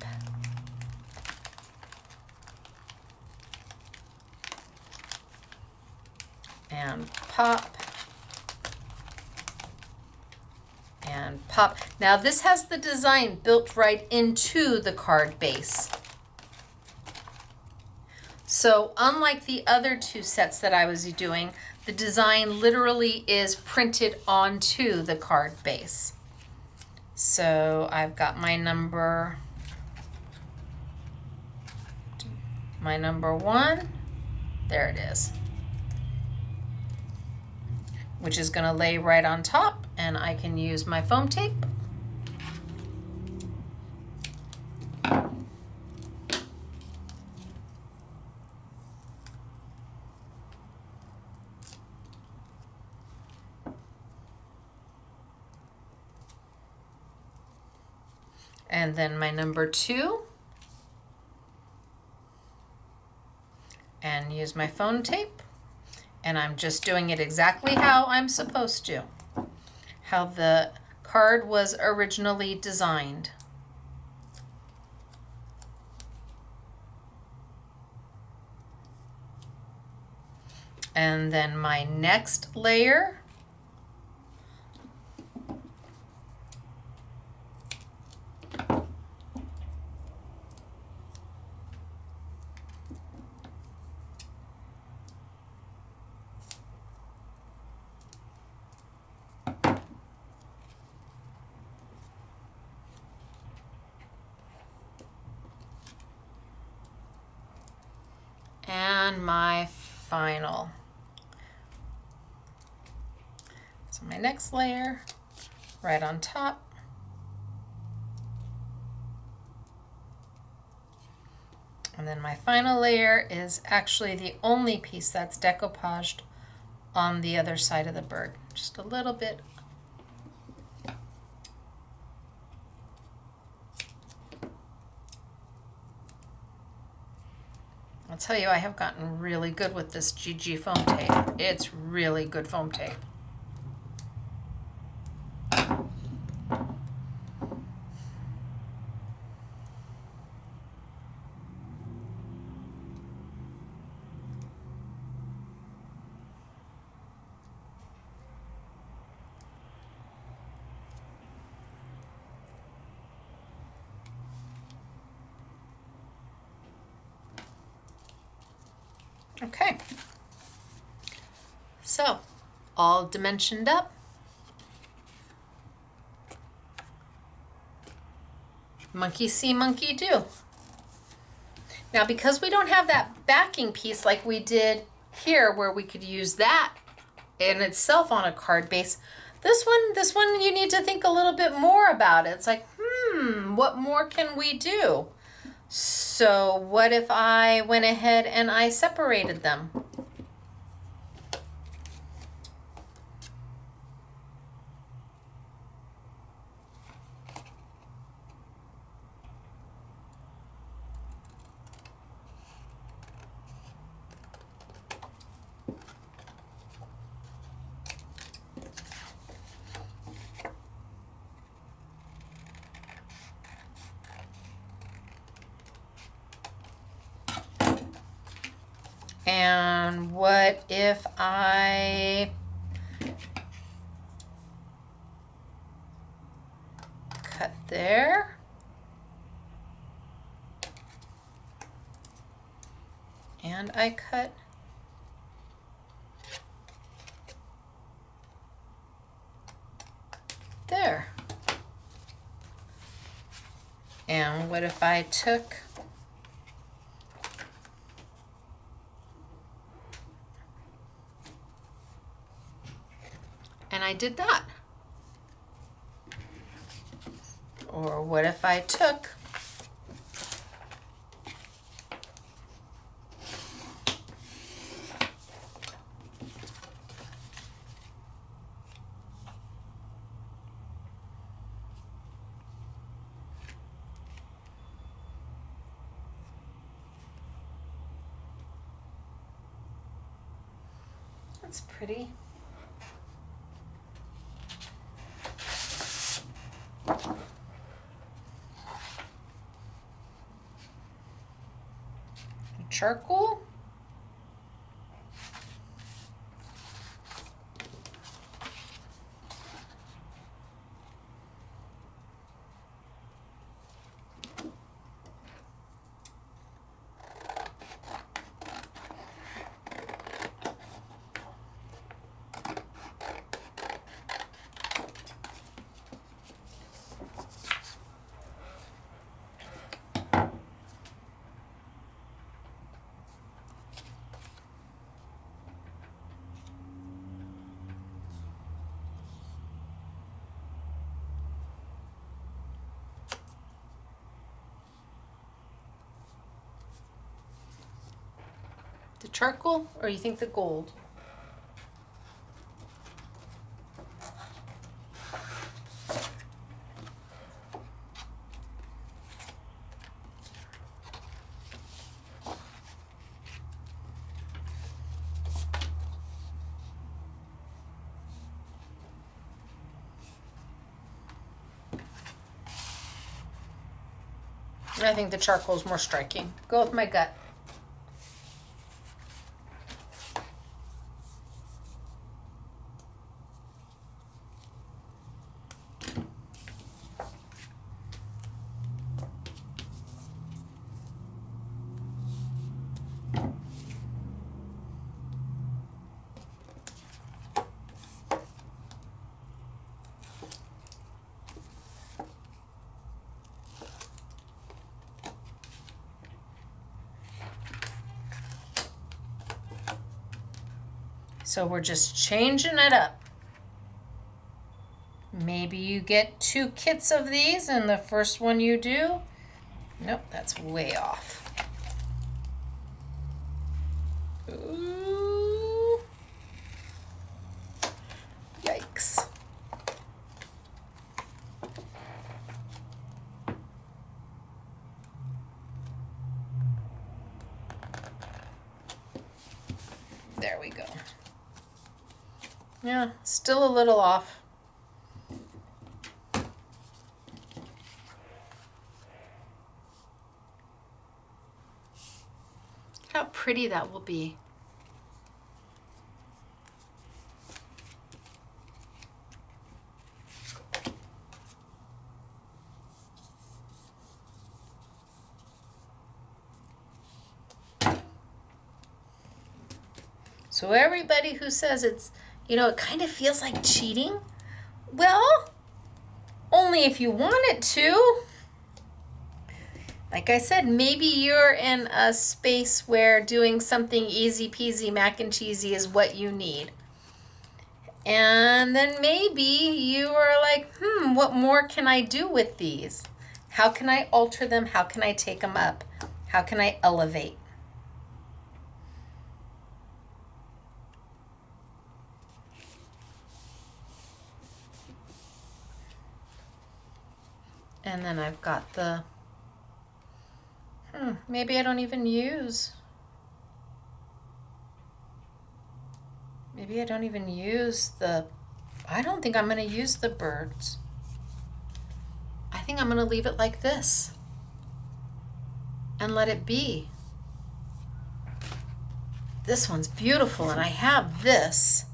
And pop. And pop. Now this has the design built right into the card base. So unlike the other two sets that I was doing, the design literally is printed onto the card base. So I've got my number 1. There it is. Which is going to lay right on top, and I can use my foam tape. And then my number 2. And use my phone tape. And I'm just doing it exactly how I'm supposed to. How the card was originally designed. And then my next layer, and my final. So my next layer, right on top. And then my final layer is actually the only piece that's decoupaged on the other side of the bird. Just a little bit. I'll tell you, I have gotten really good with this GG foam tape. It's really good foam tape. Okay, so all dimensioned up. Monkey see, monkey do. Now, because we don't have that backing piece like we did here, where we could use that in itself on a card base, this one you need to think a little bit more about it. It's like, what more can we do? So what if I went ahead and I separated them? And what if I cut there? And I cut there. And what if I took and I did that? Or what if I took that's pretty. Charcoal. The charcoal, or you think the gold? I think the charcoal is more striking. Go with my gut. So we're just changing it up. Maybe you get 2 kits of these and the first one you do, nope, that's way off. Ooh. Yikes. There we go. Yeah, still a little off. How pretty that will be. So everybody who says it's, it kind of feels like cheating, well, only if you want it to. Like I said, maybe you're in a space where doing something easy peasy mac and cheesy is what you need. And then maybe you are like, what more can I do with these? How can I alter them? How can I take them up? How can I elevate? And then I've got the, maybe I don't even use, I don't think I'm going to use the birds. I think I'm going to leave it like this and let it be. This one's beautiful, and I have this.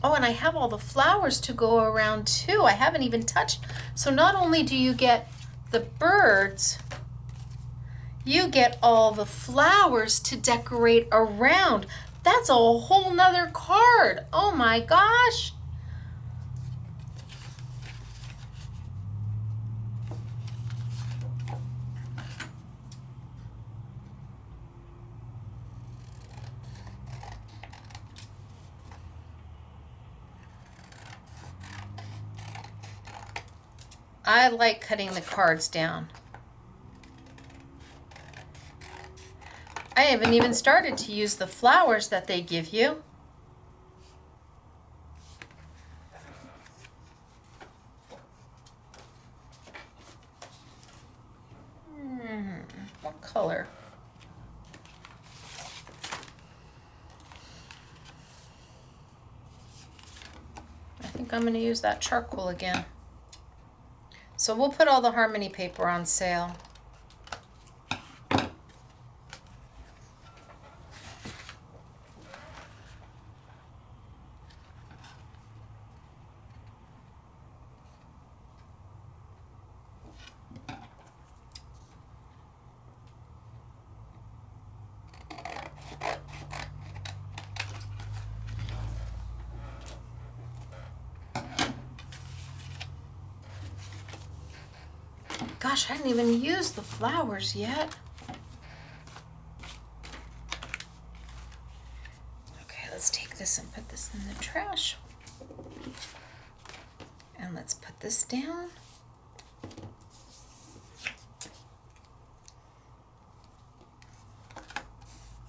Oh, and I have all the flowers to go around too. I haven't even touched. So not only do you get the birds, you get all the flowers to decorate around. That's a whole nother card. Oh my gosh. I like cutting the cards down. I haven't even started to use the flowers that they give you. What color? I think I'm going to use that charcoal again. So we'll put all the Harmony paper on sale. Gosh, I didn't even use the flowers yet. Okay, let's take this and put this in the trash. And let's put this down.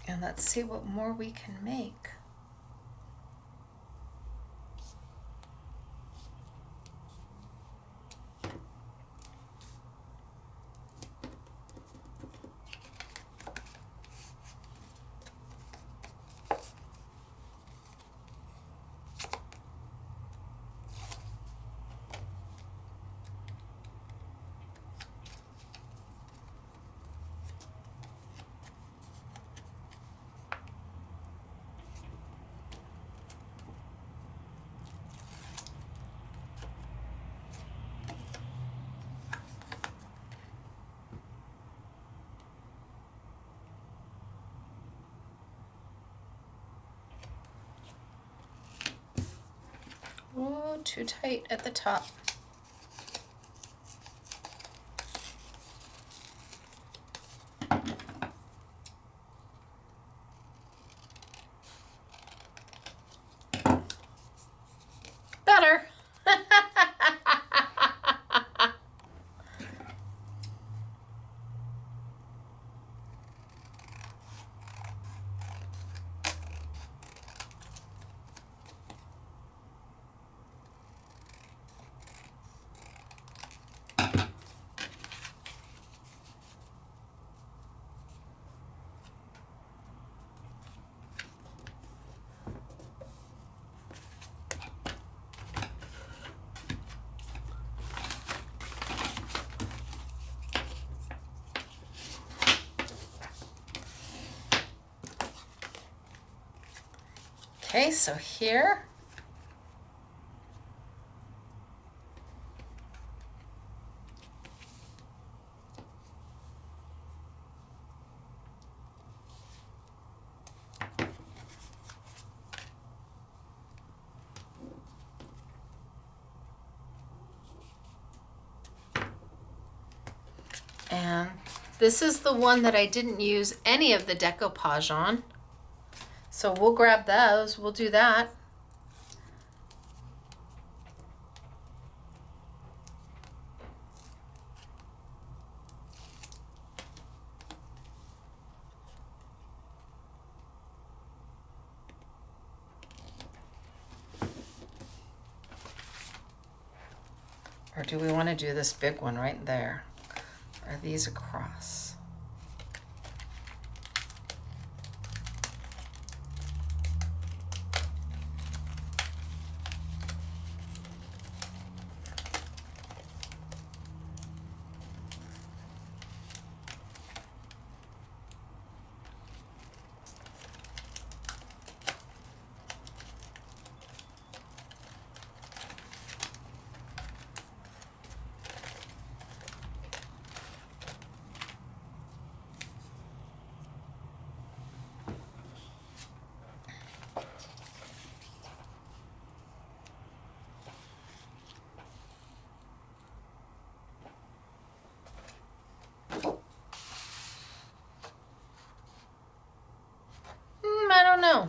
And let's see what more we can make. Oh, too tight at the top. Better. Okay, so here. And this is the one that I didn't use any of the decoupage on. So we'll grab those, we'll do that. Or do we want to do this big one right there? Are these across? I don't know.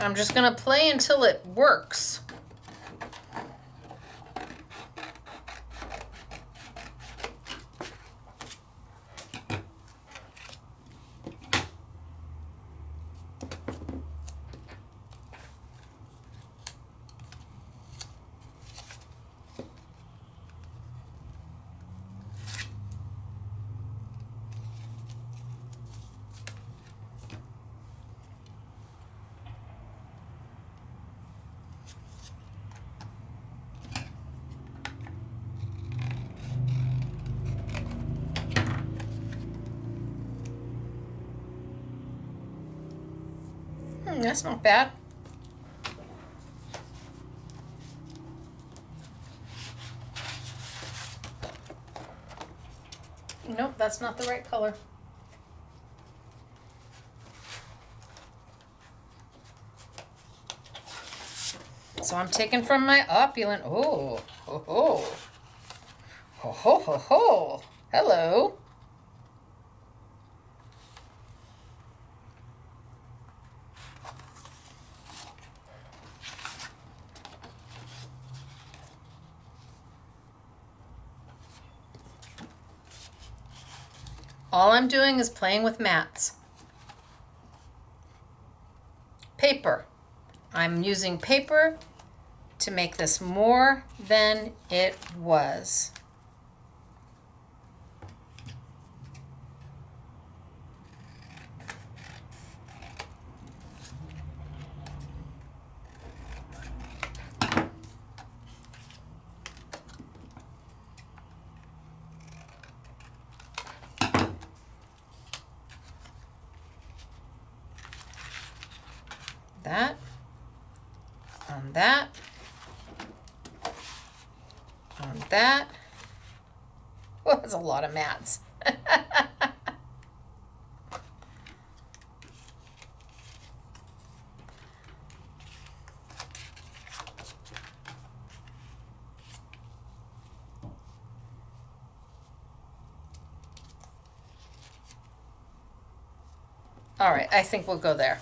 I'm just gonna play until it works. That's not bad. Nope, that's not the right color. So I'm taking from my opulent. Oh, ho, ho. Ho, ho, ho, ho. Hello. All I'm doing is playing with mats. Paper. I'm using paper to make this more than it was. That, on that, on that. Well, that's a lot of mats. All right, I think we'll go there.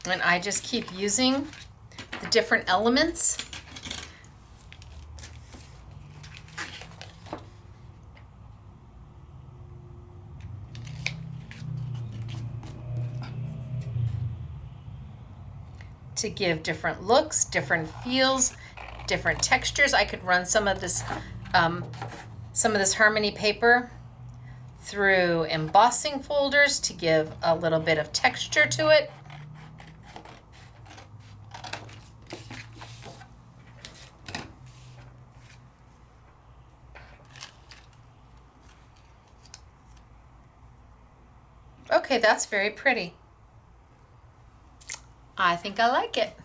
And I just keep using the different elements. To give different looks, different feels, different textures. I could run some of this Harmony paper through embossing folders to give a little bit of texture to it. Okay, that's very pretty. I think I like it.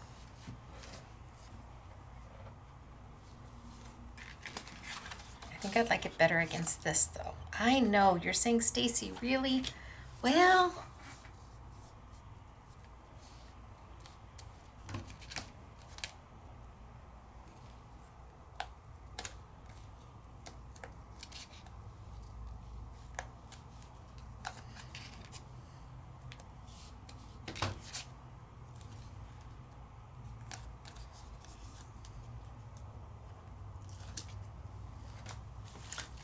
I think I'd like it better against this though. I know, you're saying, Stacey, really? Well,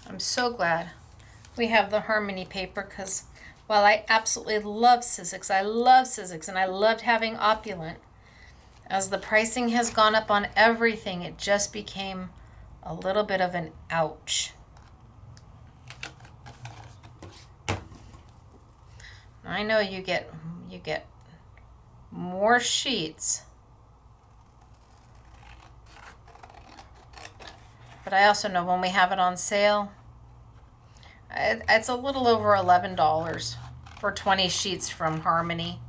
I'm so glad we have the Harmony paper, because while I absolutely love Sizzix, and I loved having Opulent, as the pricing has gone up on everything, it just became a little bit of an ouch. I know you get more sheets, but I also know when we have it on sale, it's a little over $11 for 20 sheets from Harmony.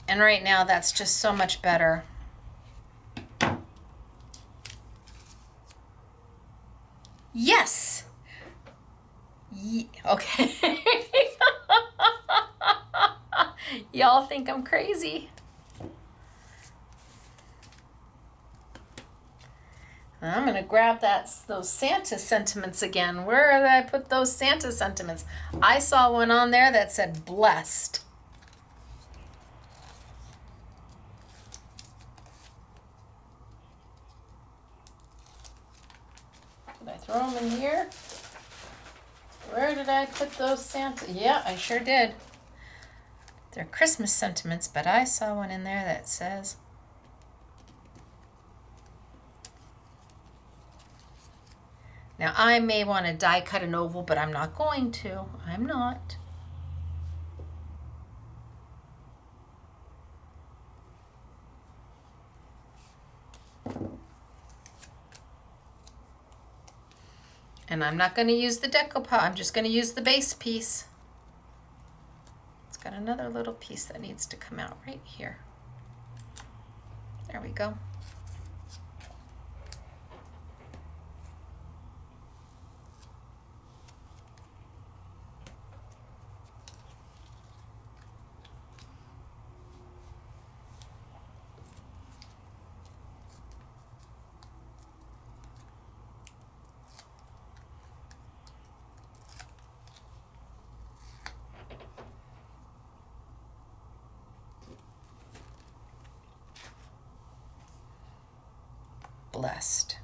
And right now, that's just so much better. Yes. Okay. Y'all think I'm crazy. I'm going to grab those Santa sentiments again. Where did I put those Santa sentiments? I saw one on there that said blessed. Did I throw them in here? Where did I put those Santa? Yeah, I sure did. They're Christmas sentiments, but I saw one in there that says... Now, I may want to die cut an oval, but I'm not going to. I'm not. And I'm not going to use the decoupage. I'm just going to use the base piece. It's got another little piece that needs to come out right here. There we go. blessed.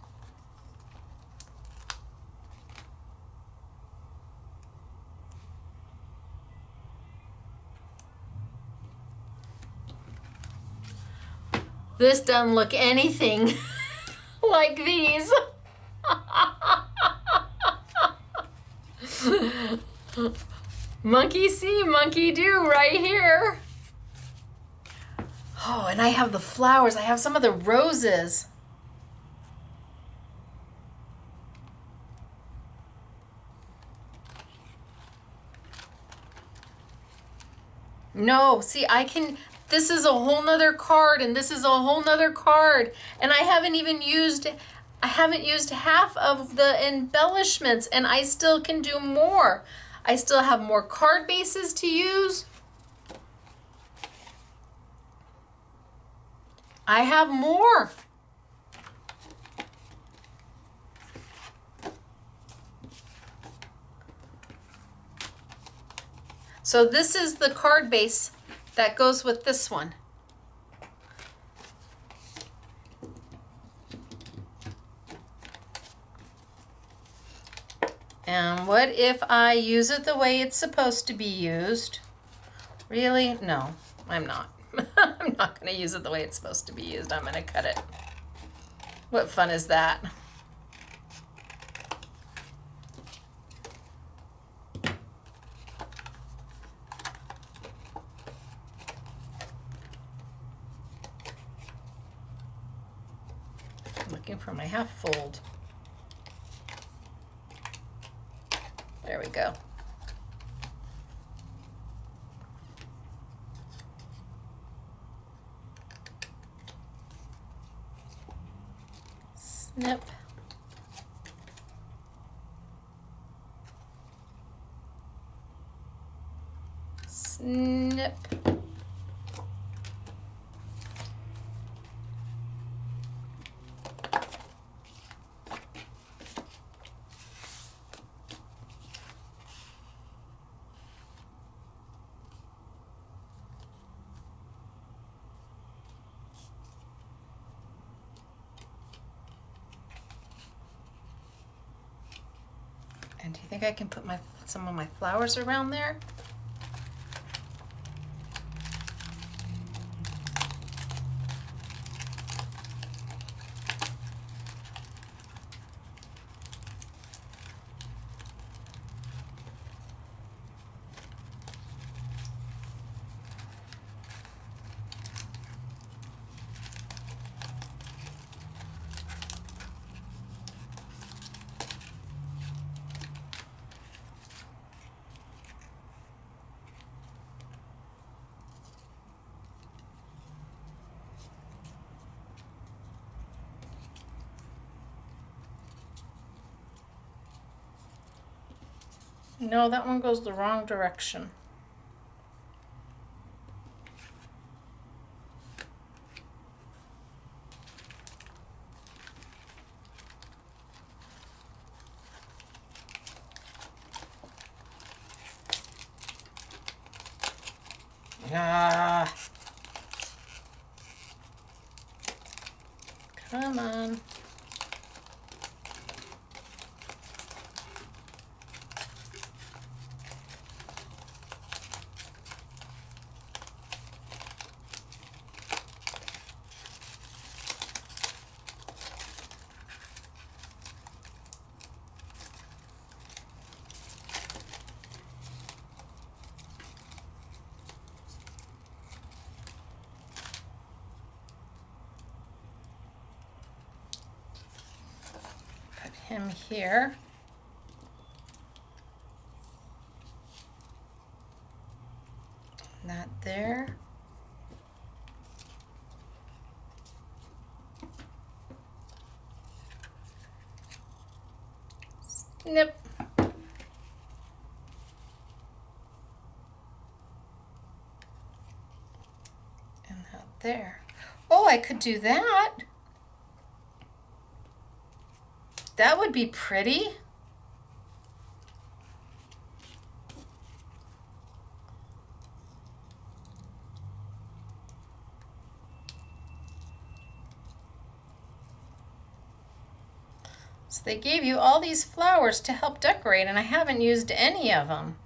This doesn't look anything like these. Monkey see, monkey do right here. Oh, and I have the flowers. I have some of the roses. No, see, I can, this is a whole nother card and this is a whole nother card. And I haven't used half of the embellishments and I still can do more. I still have more card bases to use. I have more. So this is the card base that goes with this one. And what if I use it the way it's supposed to be used? Really? No, I'm not. I'm not going to use it the way it's supposed to be used. I'm going to cut it. What fun is that? I'm looking for my half fold. There we go. Snip. Snip. And do you think I can put some of my flowers around there? No, that one goes the wrong direction. Ah. Come on. Him here. Not there. Snip. And not there. Oh, I could do that. That would be pretty. So they gave you all these flowers to help decorate, and I haven't used any of them.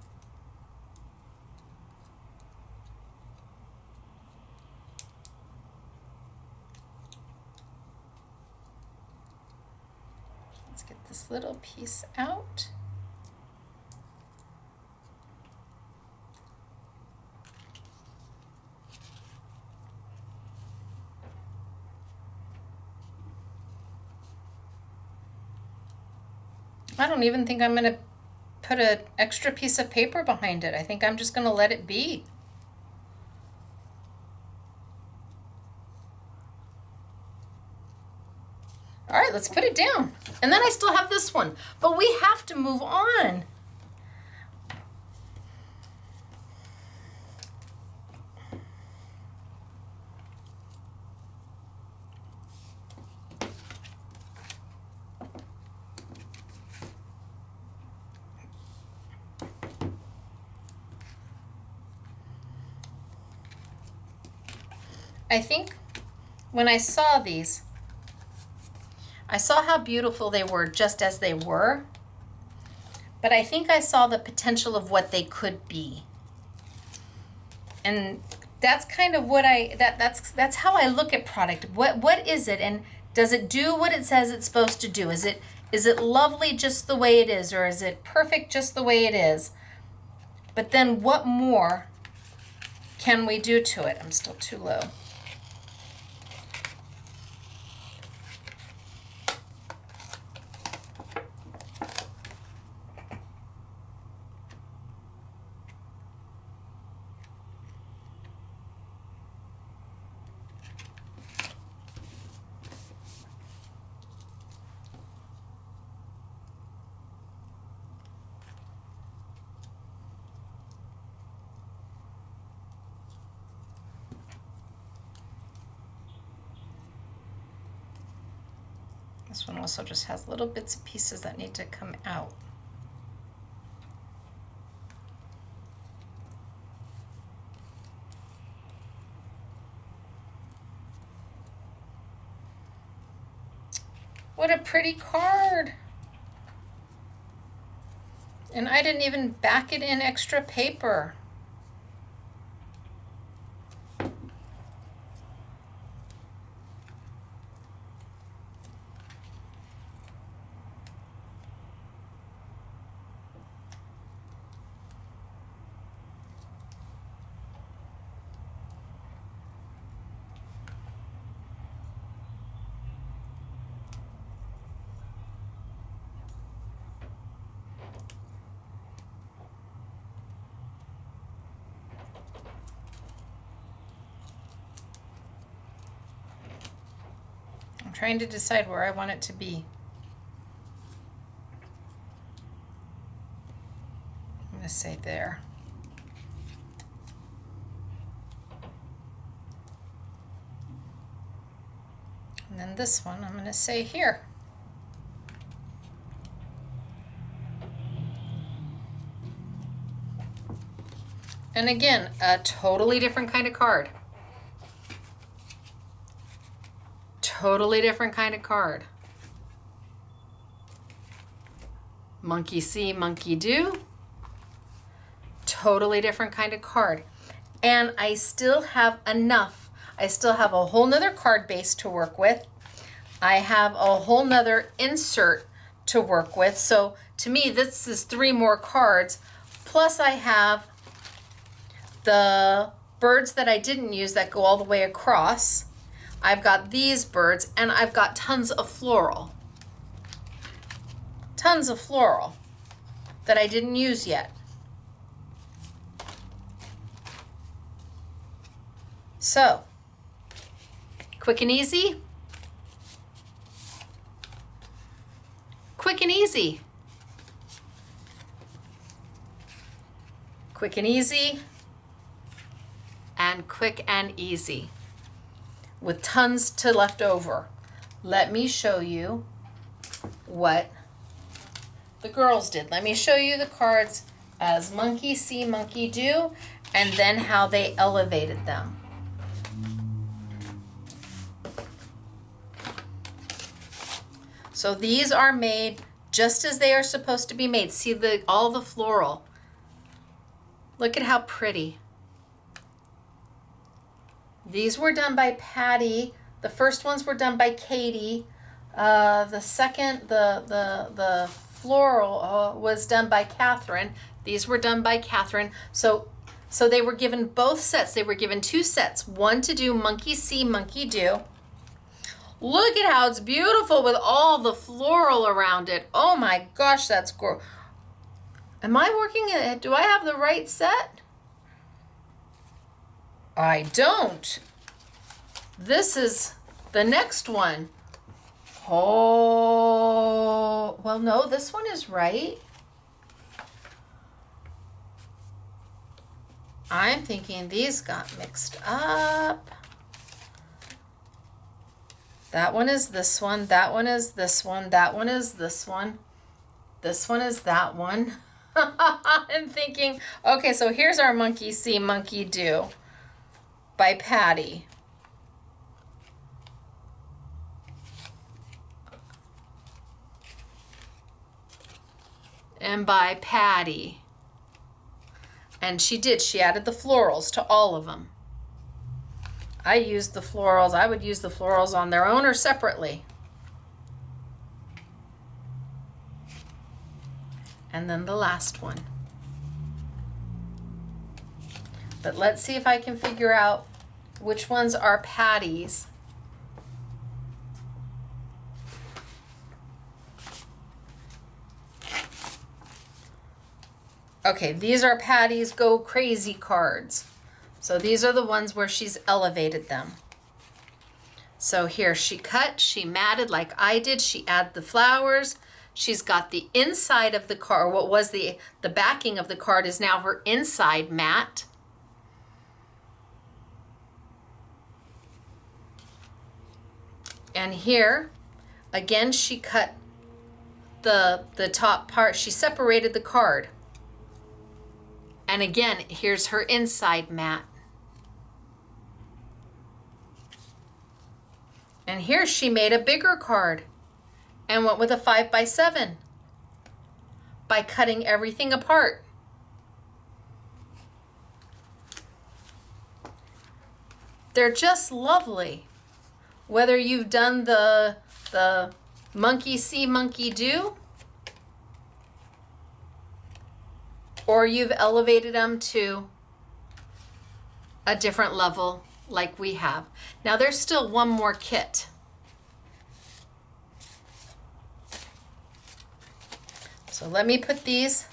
Let's get this little piece out. I don't even think I'm going to put an extra piece of paper behind it. I think I'm just going to let it be. All right, let's put it down. And then I still have this one, but we have to move on. I think when I saw these, I saw how beautiful they were just as they were, but I think I saw the potential of what they could be. And that's kind of what that's how I look at product. What is it, and does it do what it says it's supposed to do? Is it lovely just the way it is, or is it perfect just the way it is? But then what more can we do to it? I'm still too low. This one also just has little bits and pieces that need to come out. What a pretty card. And I didn't even back it in extra paper. I'm trying to decide where I want it to be. I'm going to say there. And then this one, I'm going to say here. And again, a totally different kind of card. Totally different kind of card. Monkey see, monkey do. Totally different kind of card. And I still have enough. I still have a whole nother card base to work with. I have a whole nother insert to work with. So to me, this is 3 more cards. Plus I have the birds that I didn't use that go all the way across. I've got these birds, and I've got tons of floral. Tons of floral that I didn't use yet. So, quick and easy. Quick and easy. Quick and easy. And quick and easy. With tons to left over. Let me show you what the girls did. Let me show you the cards as monkey see, monkey do, and then how they elevated them. So these are made just as they are supposed to be made. See all the floral. Look at how pretty. These were done by Patty. The first ones were done by Katie. The second, the floral was done by Catherine. These were done by Catherine. So they were given both sets. They were given 2 sets. One to do monkey see, monkey do. Look at how it's beautiful with all the floral around it. Oh my gosh, that's gorgeous. Am I working it? Do I have the right set? I don't. This is the next one. Oh, well, no, this one is right. I'm thinking these got mixed up. That one is this one. That one is this one. That one is this one. This one is that one. I'm thinking, okay, so here's our monkey see, monkey do by Patty. And by Patty. And she added the florals to all of them. I used the florals. I would use the florals on their own or separately. And then the last one. But let's see if I can figure out which ones are Patty's. Okay, these are Patty's Go Crazy cards. So these are the ones where she's elevated them. So here she cut, she matted like I did, she added the flowers. She's got the inside of the card, what was the backing of the card is now her inside mat. And here, again, she cut the top part, she separated the card. And again, here's her inside mat. And here she made a bigger card and went with a 5x7 by cutting everything apart. They're just lovely. Whether you've done the monkey see, monkey do, or you've elevated them to a different level like we have. Now there's still one more kit. So let me put these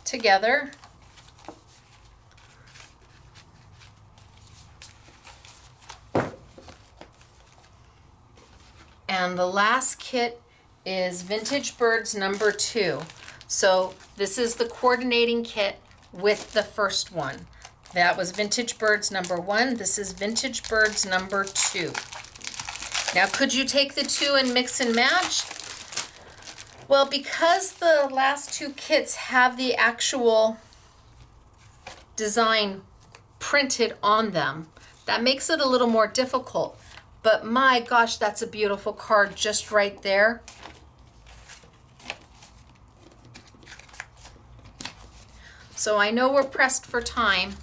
together. And the last kit is Vintage Birds number 2. So this is the coordinating kit with the first one. That was Vintage Birds number 1. This is Vintage Birds number 2. Now, could you take the 2 and mix and match? Well, because the last 2 kits have the actual design printed on them, that makes it a little more difficult. But my gosh, that's a beautiful card just right there. So I know we're pressed for time.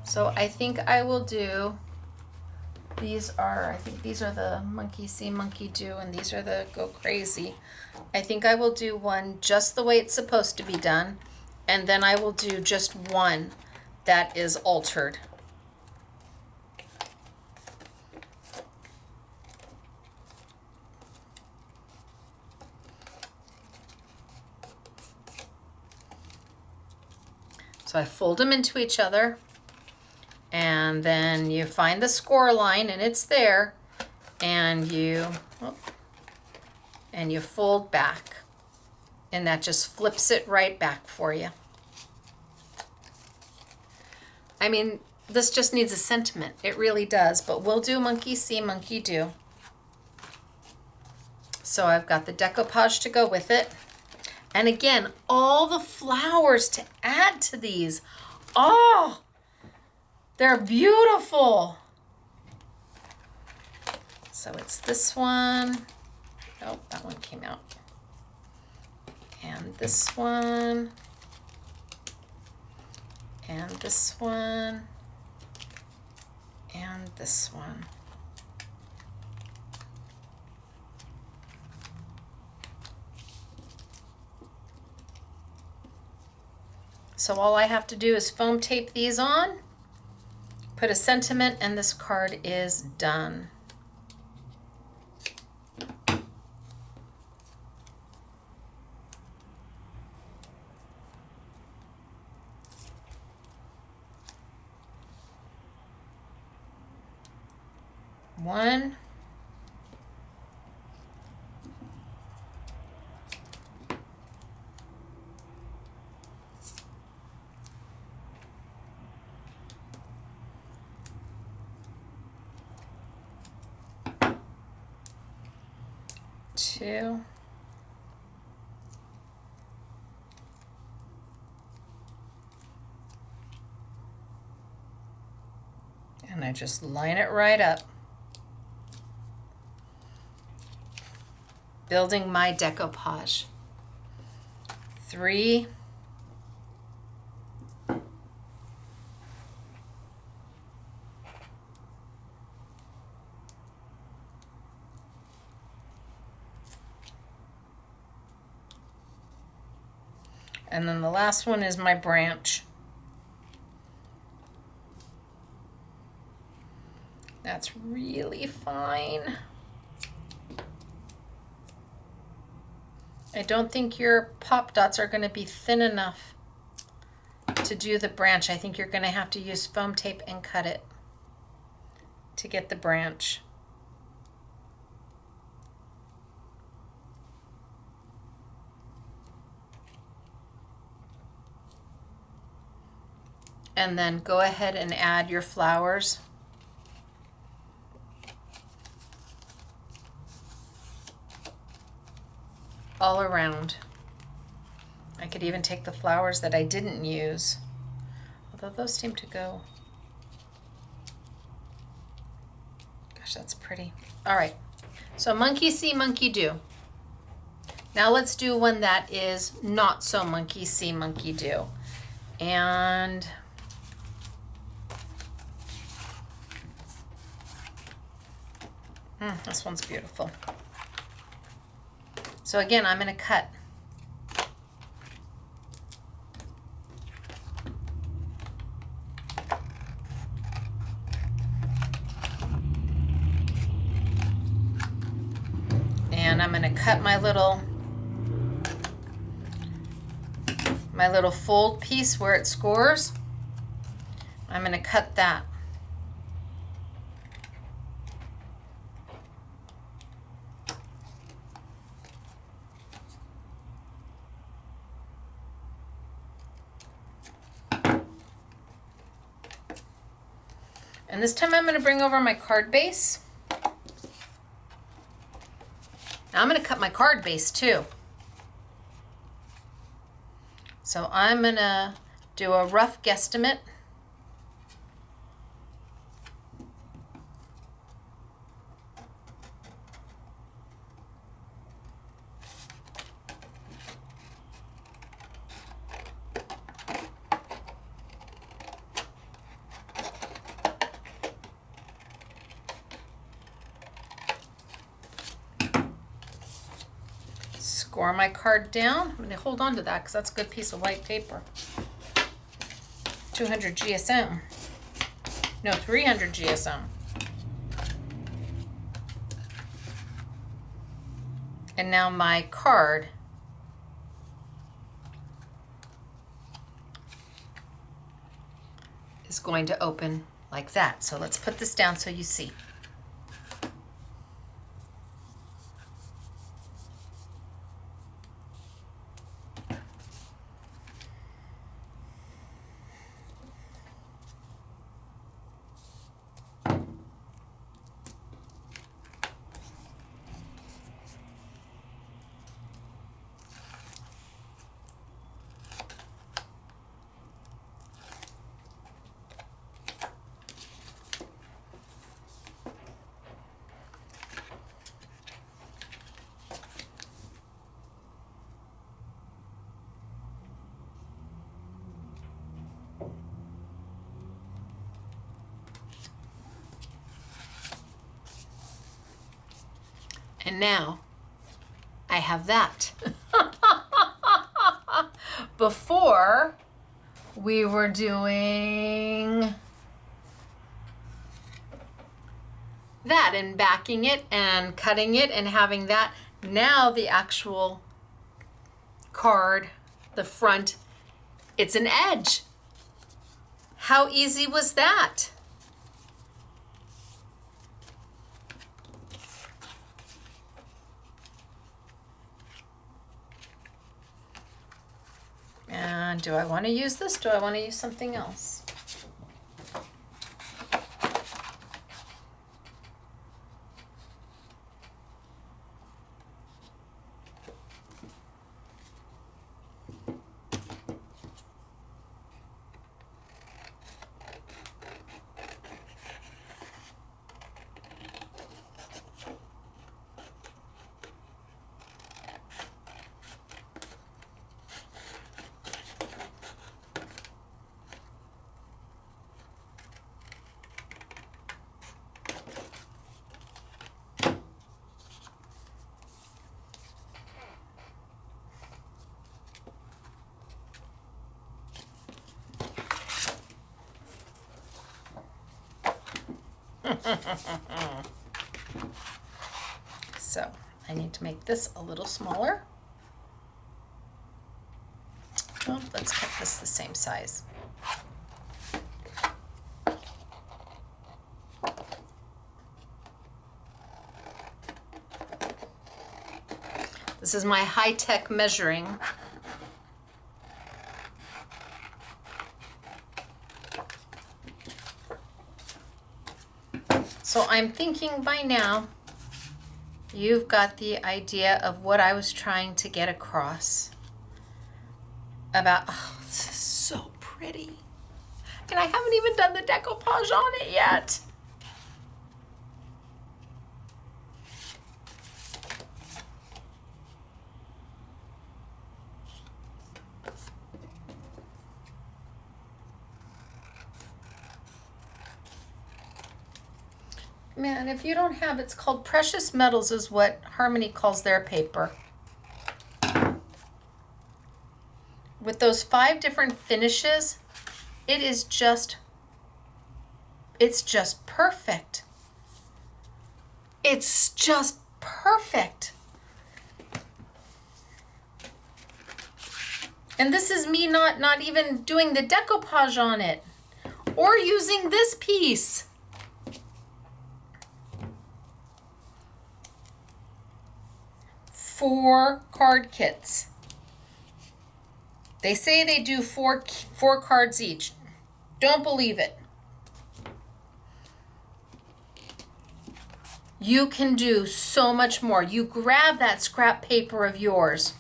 So I think I will do, I think these are the monkey see, monkey do, and these are the go crazy. I think I will do one just the way it's supposed to be done, and then I will do just one that is altered. So I fold them into each other, and then you find the score line, and it's there, and you fold back, and that just flips it right back for you. I mean, this just needs a sentiment. It really does, but we'll do monkey see, monkey do. So I've got the decoupage to go with it. And again, all the flowers to add to these. Oh, they're beautiful. So it's this one. Oh, that one came out. And this one. And this one. And this one. So all I have to do is foam tape these on, put a sentiment, and this card is done. One. Two. And I just line it right up. Building my decoupage. 3. And then the last one is my branch. That's really fine. I don't think your pop dots are going to be thin enough to do the branch. I think you're going to have to use foam tape and cut it to get the branch. And then go ahead and add your flowers. All around. I could even take the flowers that I didn't use, although those seem to go. Gosh, that's pretty. All right, so monkey see, monkey do. Now let's do one that is not so monkey see, monkey do. And this one's beautiful. So again, I'm going to cut. And I'm going to cut my little fold piece where it scores. I'm going to cut that. And this time I'm going to bring over my card base. Now I'm going to cut my card base too. So I'm going to do a rough guesstimate. Score my card down. I'm going to hold on to that because that's a good piece of white paper. 200 GSM. No, 300 GSM. And now my card is going to open like that. So let's put this down so you see. And now I have that. Before we were doing that and backing it and cutting it and having that. Now the actual card, the front, it's an edge. How easy was that? And do I want to use this? Do I want to use something else? So I need to make this a little smaller. Well, let's cut this the same size. This is my high-tech measuring. So I'm thinking by now you've got the idea of what I was trying to get across about, oh, this is so pretty. And I haven't even done the decoupage on it yet. Man, if you don't have, it's called precious metals is what Harmony calls their paper. With those 5 different finishes, it's just perfect. It's just perfect. And this is me not even doing the decoupage on it or using this piece. Four card kits. They say they do four cards each. Don't believe it. You can do so much more. You grab that scrap paper of yours.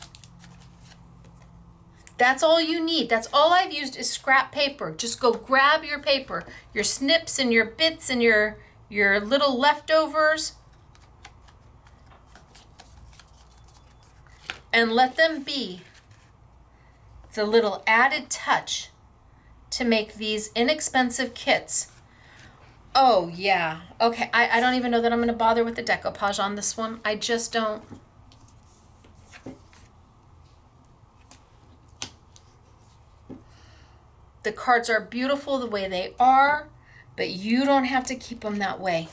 That's all you need. That's all I've used is scrap paper. Just go grab your paper, your snips and your bits and your little leftovers. And let them be the little added touch to make these inexpensive kits. Oh yeah, okay, I don't even know that I'm gonna bother with the decoupage on this one. I just don't. The cards are beautiful the way they are, but you don't have to keep them that way.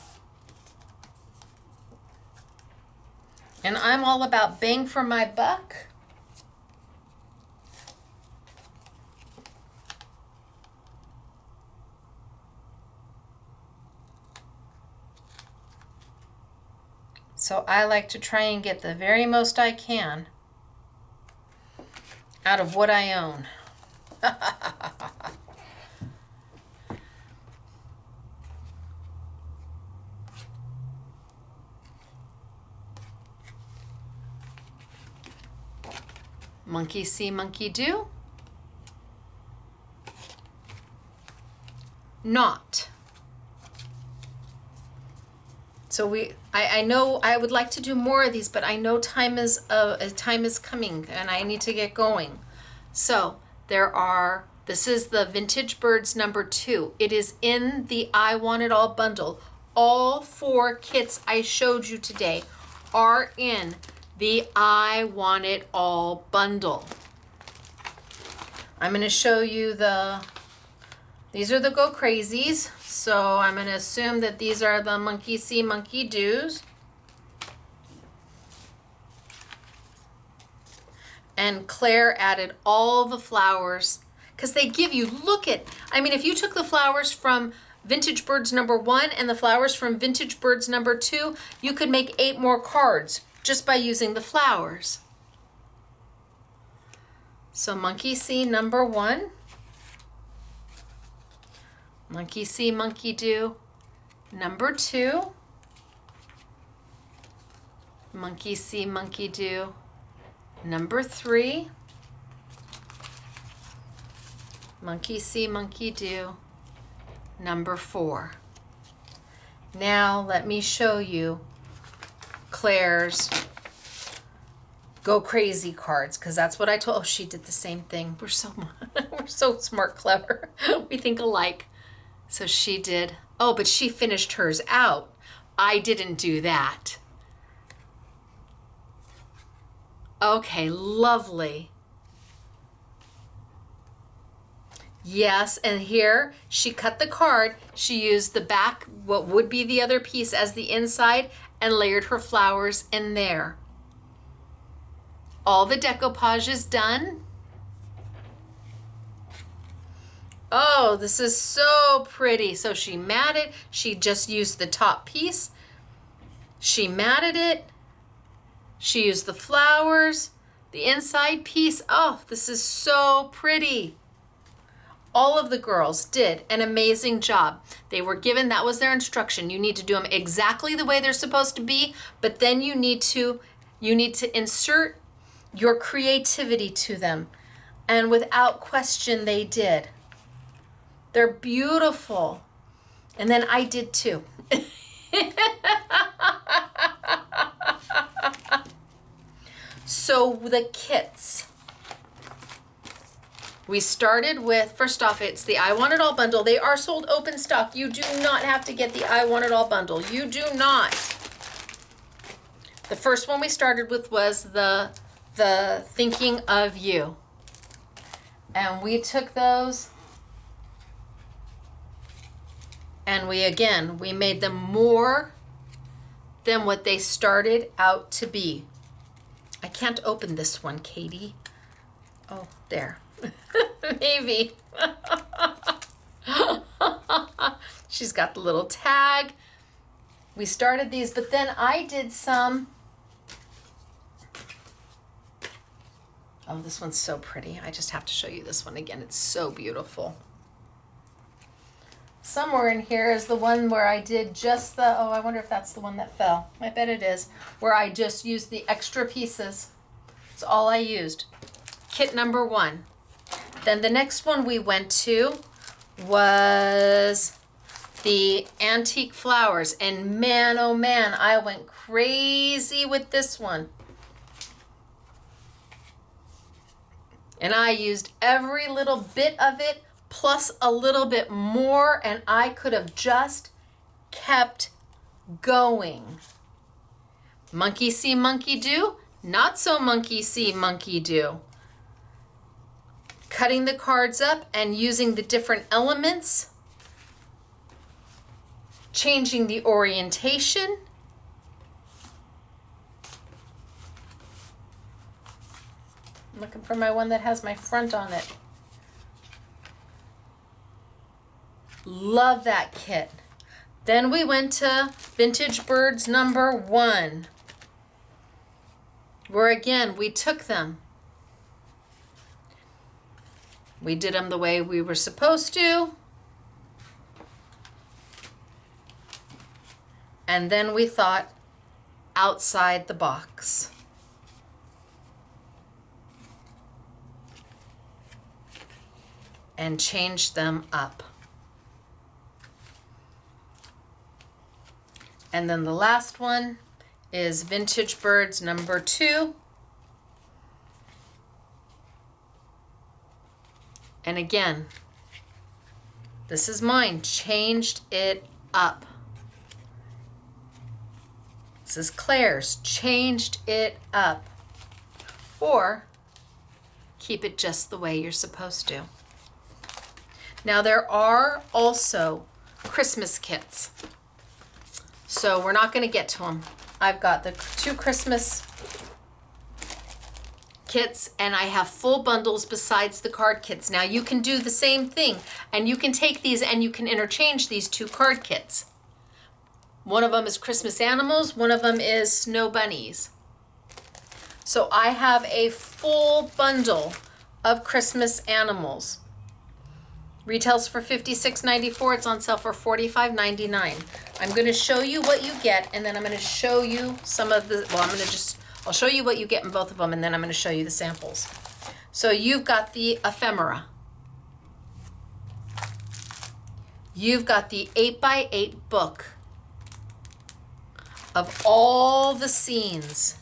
And I'm all about bang for my buck. So I like to try and get the very most I can out of what I own. Monkey see, monkey do. Not. So I know I would like to do more of these, but I know time is coming and I need to get going. So this is the Vintage Birds number 2. It is in the I Want It All bundle. All 4 kits I showed you today are in the I Want It All bundle. I'm going to show you these are the Go Crazies. So I'm going to assume that these are the Monkey See, Monkey Do's. And Claire added all the flowers because they give you, I mean, if you took the flowers from Vintage Birds number 1 and the flowers from Vintage Birds number 2, you could make 8 more cards just by using the flowers. So Monkey See number 1, Monkey See, Monkey Do number 2, Monkey See, Monkey Do number 3, Monkey See, Monkey Do number 4. Now let me show you Claire's Go Crazy cards, because that's what I told. Oh, she did the same thing. We're so smart, clever. We think alike. So she did. Oh, but she finished hers out. I didn't do that. Okay, lovely. Yes, and here she cut the card. She used the back, what would be the other piece, as the inside, and layered her flowers in there. All the decoupage is done. Oh, this is so pretty. So she matted, she just used the top piece. She matted it. She used the flowers, the inside piece. Oh, this is so pretty. All of the girls did an amazing job. They were given, that was their instruction. You need to do them exactly the way they're supposed to be, but then you need to insert your creativity to them. And without question, they did. They're beautiful. And then I did too. So the kits. We started with, first off, it's the I Want It All bundle. They are sold open stock. You do not have to get the I Want It All bundle. You do not. The first one we started with was the Thinking of You. And we took those and we made them more than what they started out to be. I can't open this one, Katie. Oh, there. Maybe. She's got the little tag. We started these, but then I did some. Oh, this one's so pretty. I just have to show you this one again. It's so beautiful. Somewhere in here is the one where I did just the, oh, I wonder if that's the one that fell. I bet it is. Where I just used the extra pieces. It's all I used. Kit number 1. Then the next one we went to was the antique flowers. And man, oh man, I went crazy with this one. And I used every little bit of it plus a little bit more, and I could have just kept going. Monkey see, monkey do. Not so monkey see, monkey do. Cutting the cards up and using the different elements. Changing the orientation. I'm looking for my one that has my front on it. Love that kit. Then we went to Vintage Birds number 1. Where again, we took them. We did them the way we were supposed to. And then we thought outside the box. And changed them up. And then the last one is Vintage Birds number 2. And again, this is mine, changed it up. This is Claire's. Changed it up. Or keep it just the way you're supposed to. Now there are also Christmas kits. So we're not going to get to them. I've got the 2 Christmas kits and I have full bundles besides the card kits. Now you can do the same thing and you can take these and you can interchange these 2 card kits. One of them is Christmas animals, one of them is snow bunnies. So I have a full bundle of Christmas animals. Retails for $56.94. It's on sale for $45.99. I'm going to show you what you get, and then I'm going to show you some of the, well, I'll show you what you get in both of them, and then I'm going to show you the samples. So you've got the ephemera. You've got the 8x8 book of all the scenes.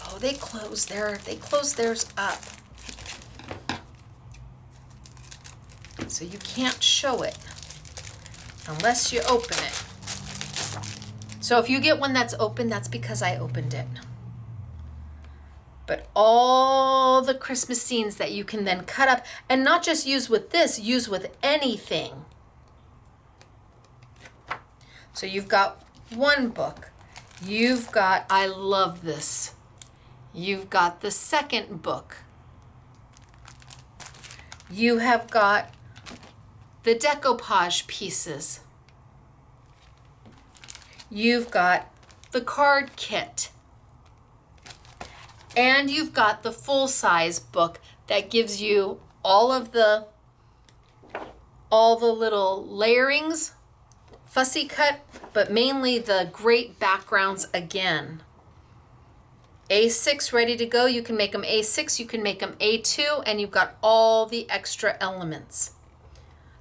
Oh, they closed theirs up. So you can't show it unless you open it. So if you get one that's open, that's because I opened it. But all the Christmas scenes that you can then cut up and not just use with this, use with anything. So you've got one book. You've got, I love this. You've got the second book. You have got the decoupage pieces. You've got the card kit. And you've got the full-size book that gives you all the little layerings, fussy cut, but mainly the great backgrounds again. A6 ready to go. You can make them A6, you can make them A2, and you've got all the extra elements.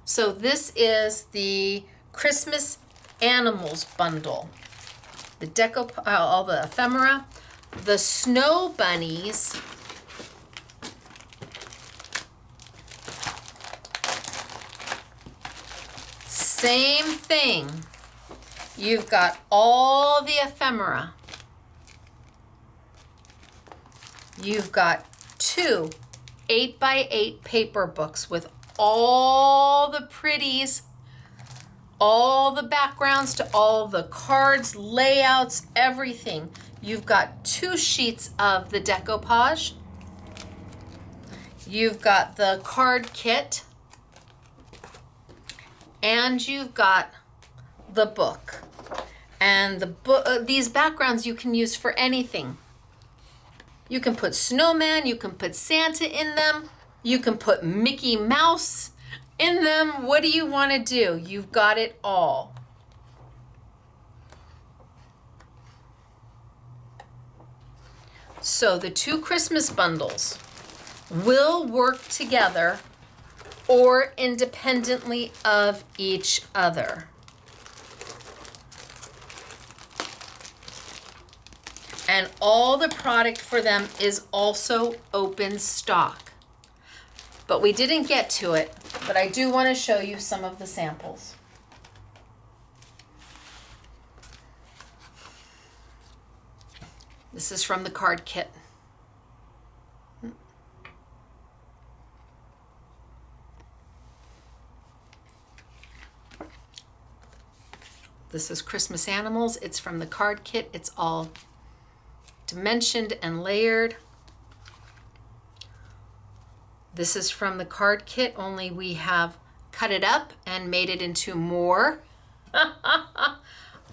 So this is the Christmas Animals bundle. The all the ephemera, the snow bunnies, same thing. You've got all the ephemera. You've got 2 8x8 paper books with all the pretties, all the backgrounds to all the cards, layouts, everything. You've got 2 sheets of the decoupage. You've got the card kit. And you've got the book. And the book, these backgrounds you can use for anything. You can put snowman, you can put Santa in them, you can put Mickey Mouse in them. What do you want to do? You've got it all. So the 2 Christmas bundles will work together or independently of each other. And all the product for them is also open stock. But we didn't get to it, but I do want to show you some of the samples. This is from the card kit. This is Christmas Animals. It's from the card kit. It's all dimensioned and layered. This is from the card kit, only we have cut it up and made it into more.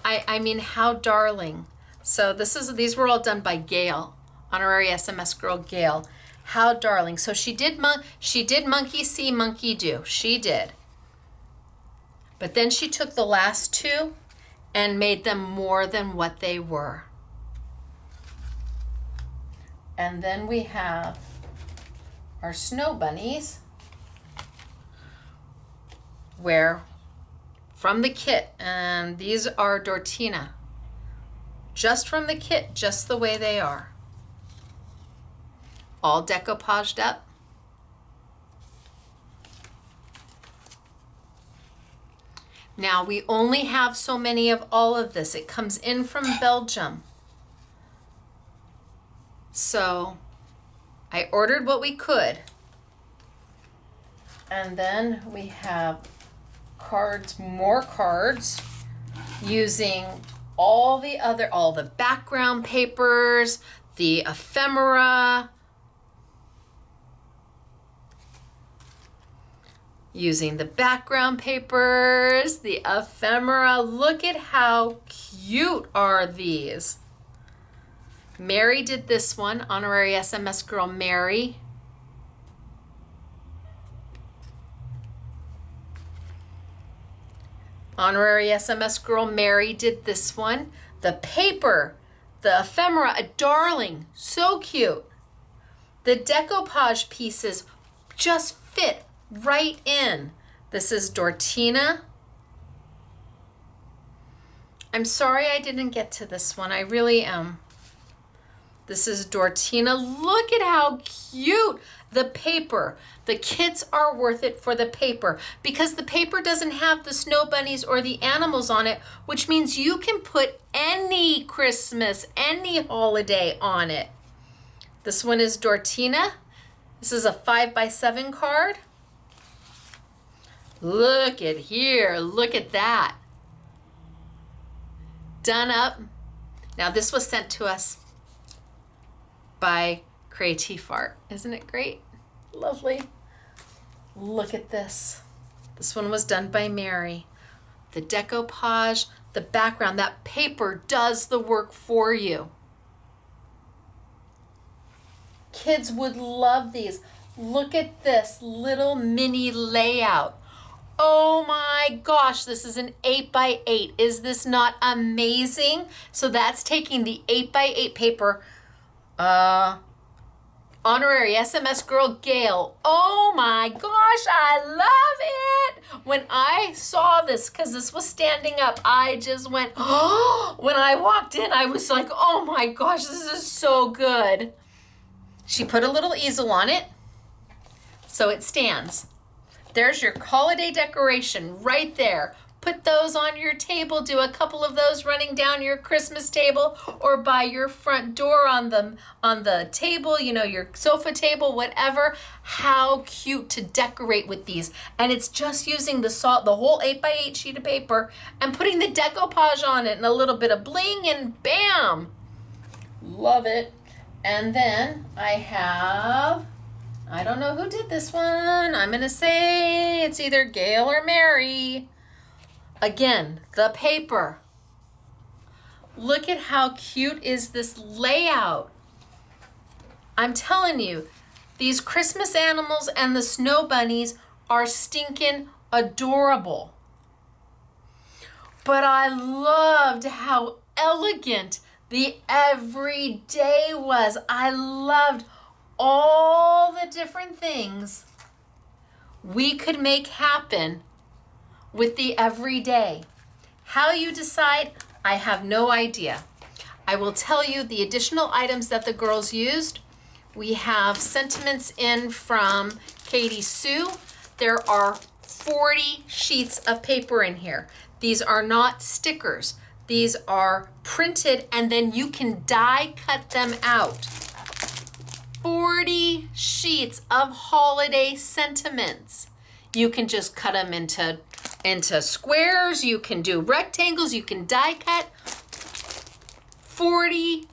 I mean, how darling. So these were all done by Gail, honorary SMS girl Gail. How darling. So she did monkey see, monkey do. She did. But then she took the last 2 and made them more than what they were. And then we have our snow bunnies, where from the kit, and these are Dortina, just from the kit, just the way they are. All decoupaged up. Now we only have so many of all of this. It comes in from Belgium. So I ordered what we could. And then we have cards, more cards, using all the background papers, the ephemera, using the background papers, the ephemera. Look at how cute are these. Mary did this one, honorary SMS girl Mary. Honorary SMS girl Mary did this one. The paper, the ephemera, a darling, so cute. The decoupage pieces just fit right in. This is Dortina. I'm sorry I didn't get to this one. I really am. This is Dortina. Look at how cute the paper. The kids are worth it for the paper because the paper doesn't have the snow bunnies or the animals on it, which means you can put any Christmas, any holiday on it. This one is Dortina. This is a 5x7 card. Look at here. Look at that. Done up. Now this was sent to us by Creative Art. Isn't it great? Lovely. Look at this. This one was done by Mary. The decoupage, the background, that paper does the work for you. Kids would love these. Look at this little mini layout. Oh my gosh, this is an 8x8. Is this not amazing? So that's taking the 8x8 paper. Honorary SMS girl Gail. Oh my gosh, I love it. When I saw this, because this was standing up, I just went, oh, when I walked in, I was like, oh my gosh, this is so good. She put a little easel on it, so it stands. There's your holiday decoration right there. Put those on your table. Do a couple of those running down your Christmas table or by your front door on the table, you know, your sofa table, whatever. How cute to decorate with these. And it's just using the whole 8x8 sheet of paper and putting the decoupage on it and a little bit of bling and bam. Love it. And then I don't know who did this one. I'm going to say it's either Gail or Mary. Again, the paper. Look at how cute is this layout. I'm telling you, these Christmas animals and the snow bunnies are stinking adorable. But I loved how elegant the everyday was. I loved all the different things we could make happen with the everyday. How you decide, I have no idea. I will tell you the additional items that the girls used. We have sentiments in from Katie Sue. There are 40 sheets of paper in here. These are not stickers. These are printed and then you can die cut them out. 40 sheets of holiday sentiments. You can just cut them into squares, you can do rectangles, you can die cut. 40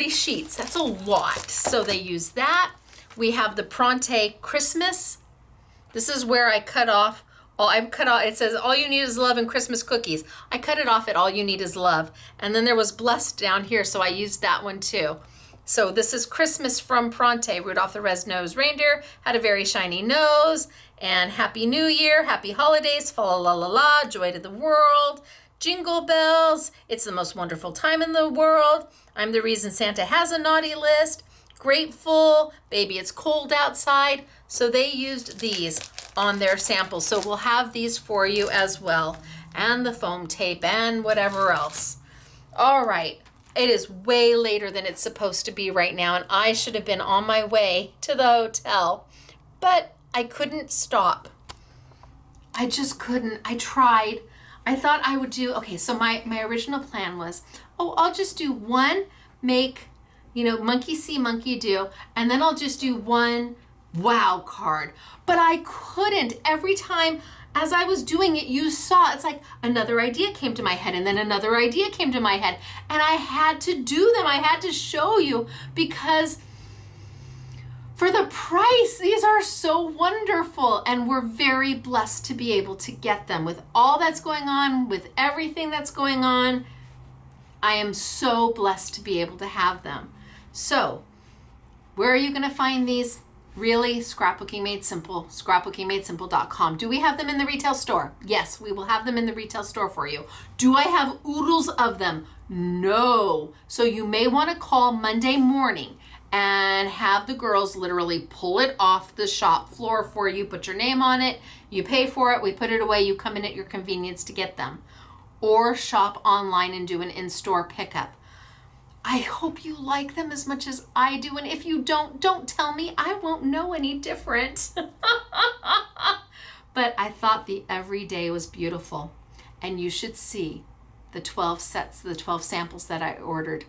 sheets, that's a lot. So they use that. We have the Pronte Christmas. This is where I cut off, it says all you need is love and Christmas cookies. I cut it off at all you need is love. And then there was blessed down here, so I used that one too. So this is Christmas from Pronte. Rudolph the Red-Nosed Reindeer had a very shiny nose. And Happy New Year, Happy Holidays, fa la la la, joy to the world, jingle bells, it's the most wonderful time in the world, I'm the reason Santa has a naughty list, grateful, baby it's cold outside. So they used these on their samples. So we'll have these for you as well. And the foam tape and whatever else. All right. It is way later than it's supposed to be right now, and I should have been on my way to the hotel, but I couldn't stop. I just couldn't. I tried. I thought I would do, okay, so my original plan was, oh, I'll just do one make, monkey see, monkey do, and then I'll just do one wow card. But I couldn't. Every time as I was doing it, you saw, it's like another idea came to my head, and then another idea came to my head, and I had to do them. I had to show you, because for the price, these are so wonderful, and we're very blessed to be able to get them. With all that's going on, with everything that's going on, I am so blessed to be able to have them. So, where are you going to find these? Really, Scrapbooking Made Simple, scrapbookingmadesimple.com. Do we have them in the retail store? Yes, we will have them in the retail store for you. Do I have oodles of them? No. So you may want to call Monday morning and have the girls literally pull it off the shop floor for you, put your name on it, you pay for it, we put it away, you come in at your convenience to get them. Or shop online and do an in-store pickup. I hope you like them as much as I do, and if you don't tell me. I won't know any different. But I thought the everyday was beautiful, and you should see the 12 sets, the 12 samples that I ordered.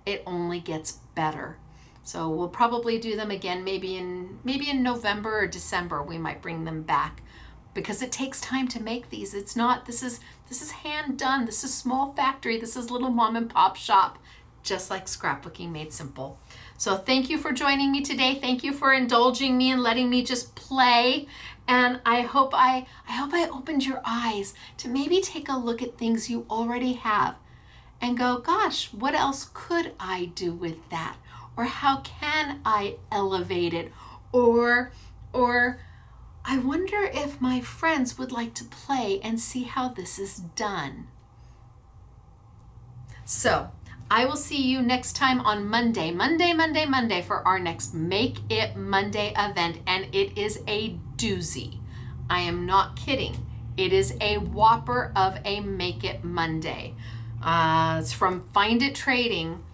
It only gets better. So we'll probably do them again, maybe in November or December. We might bring them back, because it takes time to make these. It's not, this is hand done. This is small factory. This is little mom and pop shop, just like Scrapbooking Made Simple. So thank you for joining me today. Thank you for indulging me and letting me just play. And I hope I opened your eyes to maybe take a look at things you already have and go, gosh, what else could I do with that? Or how can I elevate it? Or I wonder if my friends would like to play and see how this is done. So I will see you next time on Monday for our next Make It Monday event. And it is a doozy. I am not kidding. It is a whopper of a Make It Monday. It's from Find It Trading,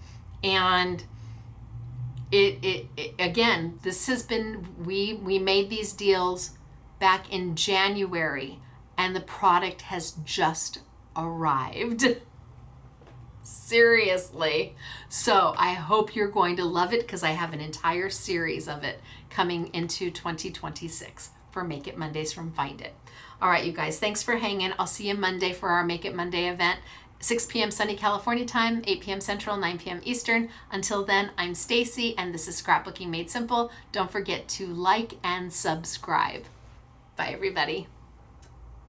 and it again, this has been, we made these deals back in January, and the product has just arrived. Seriously. So I hope you're going to love it, because I have an entire series of it coming into 2026 for Make It Mondays from Find It. All right, you guys, thanks for hanging. I'll see you Monday for our Make It Monday event. 6 p.m. sunny California time, 8 p.m. Central, 9 p.m. Eastern. Until then, I'm Stacey, and this is Scrapbooking Made Simple. Don't forget to like and subscribe. Bye, everybody.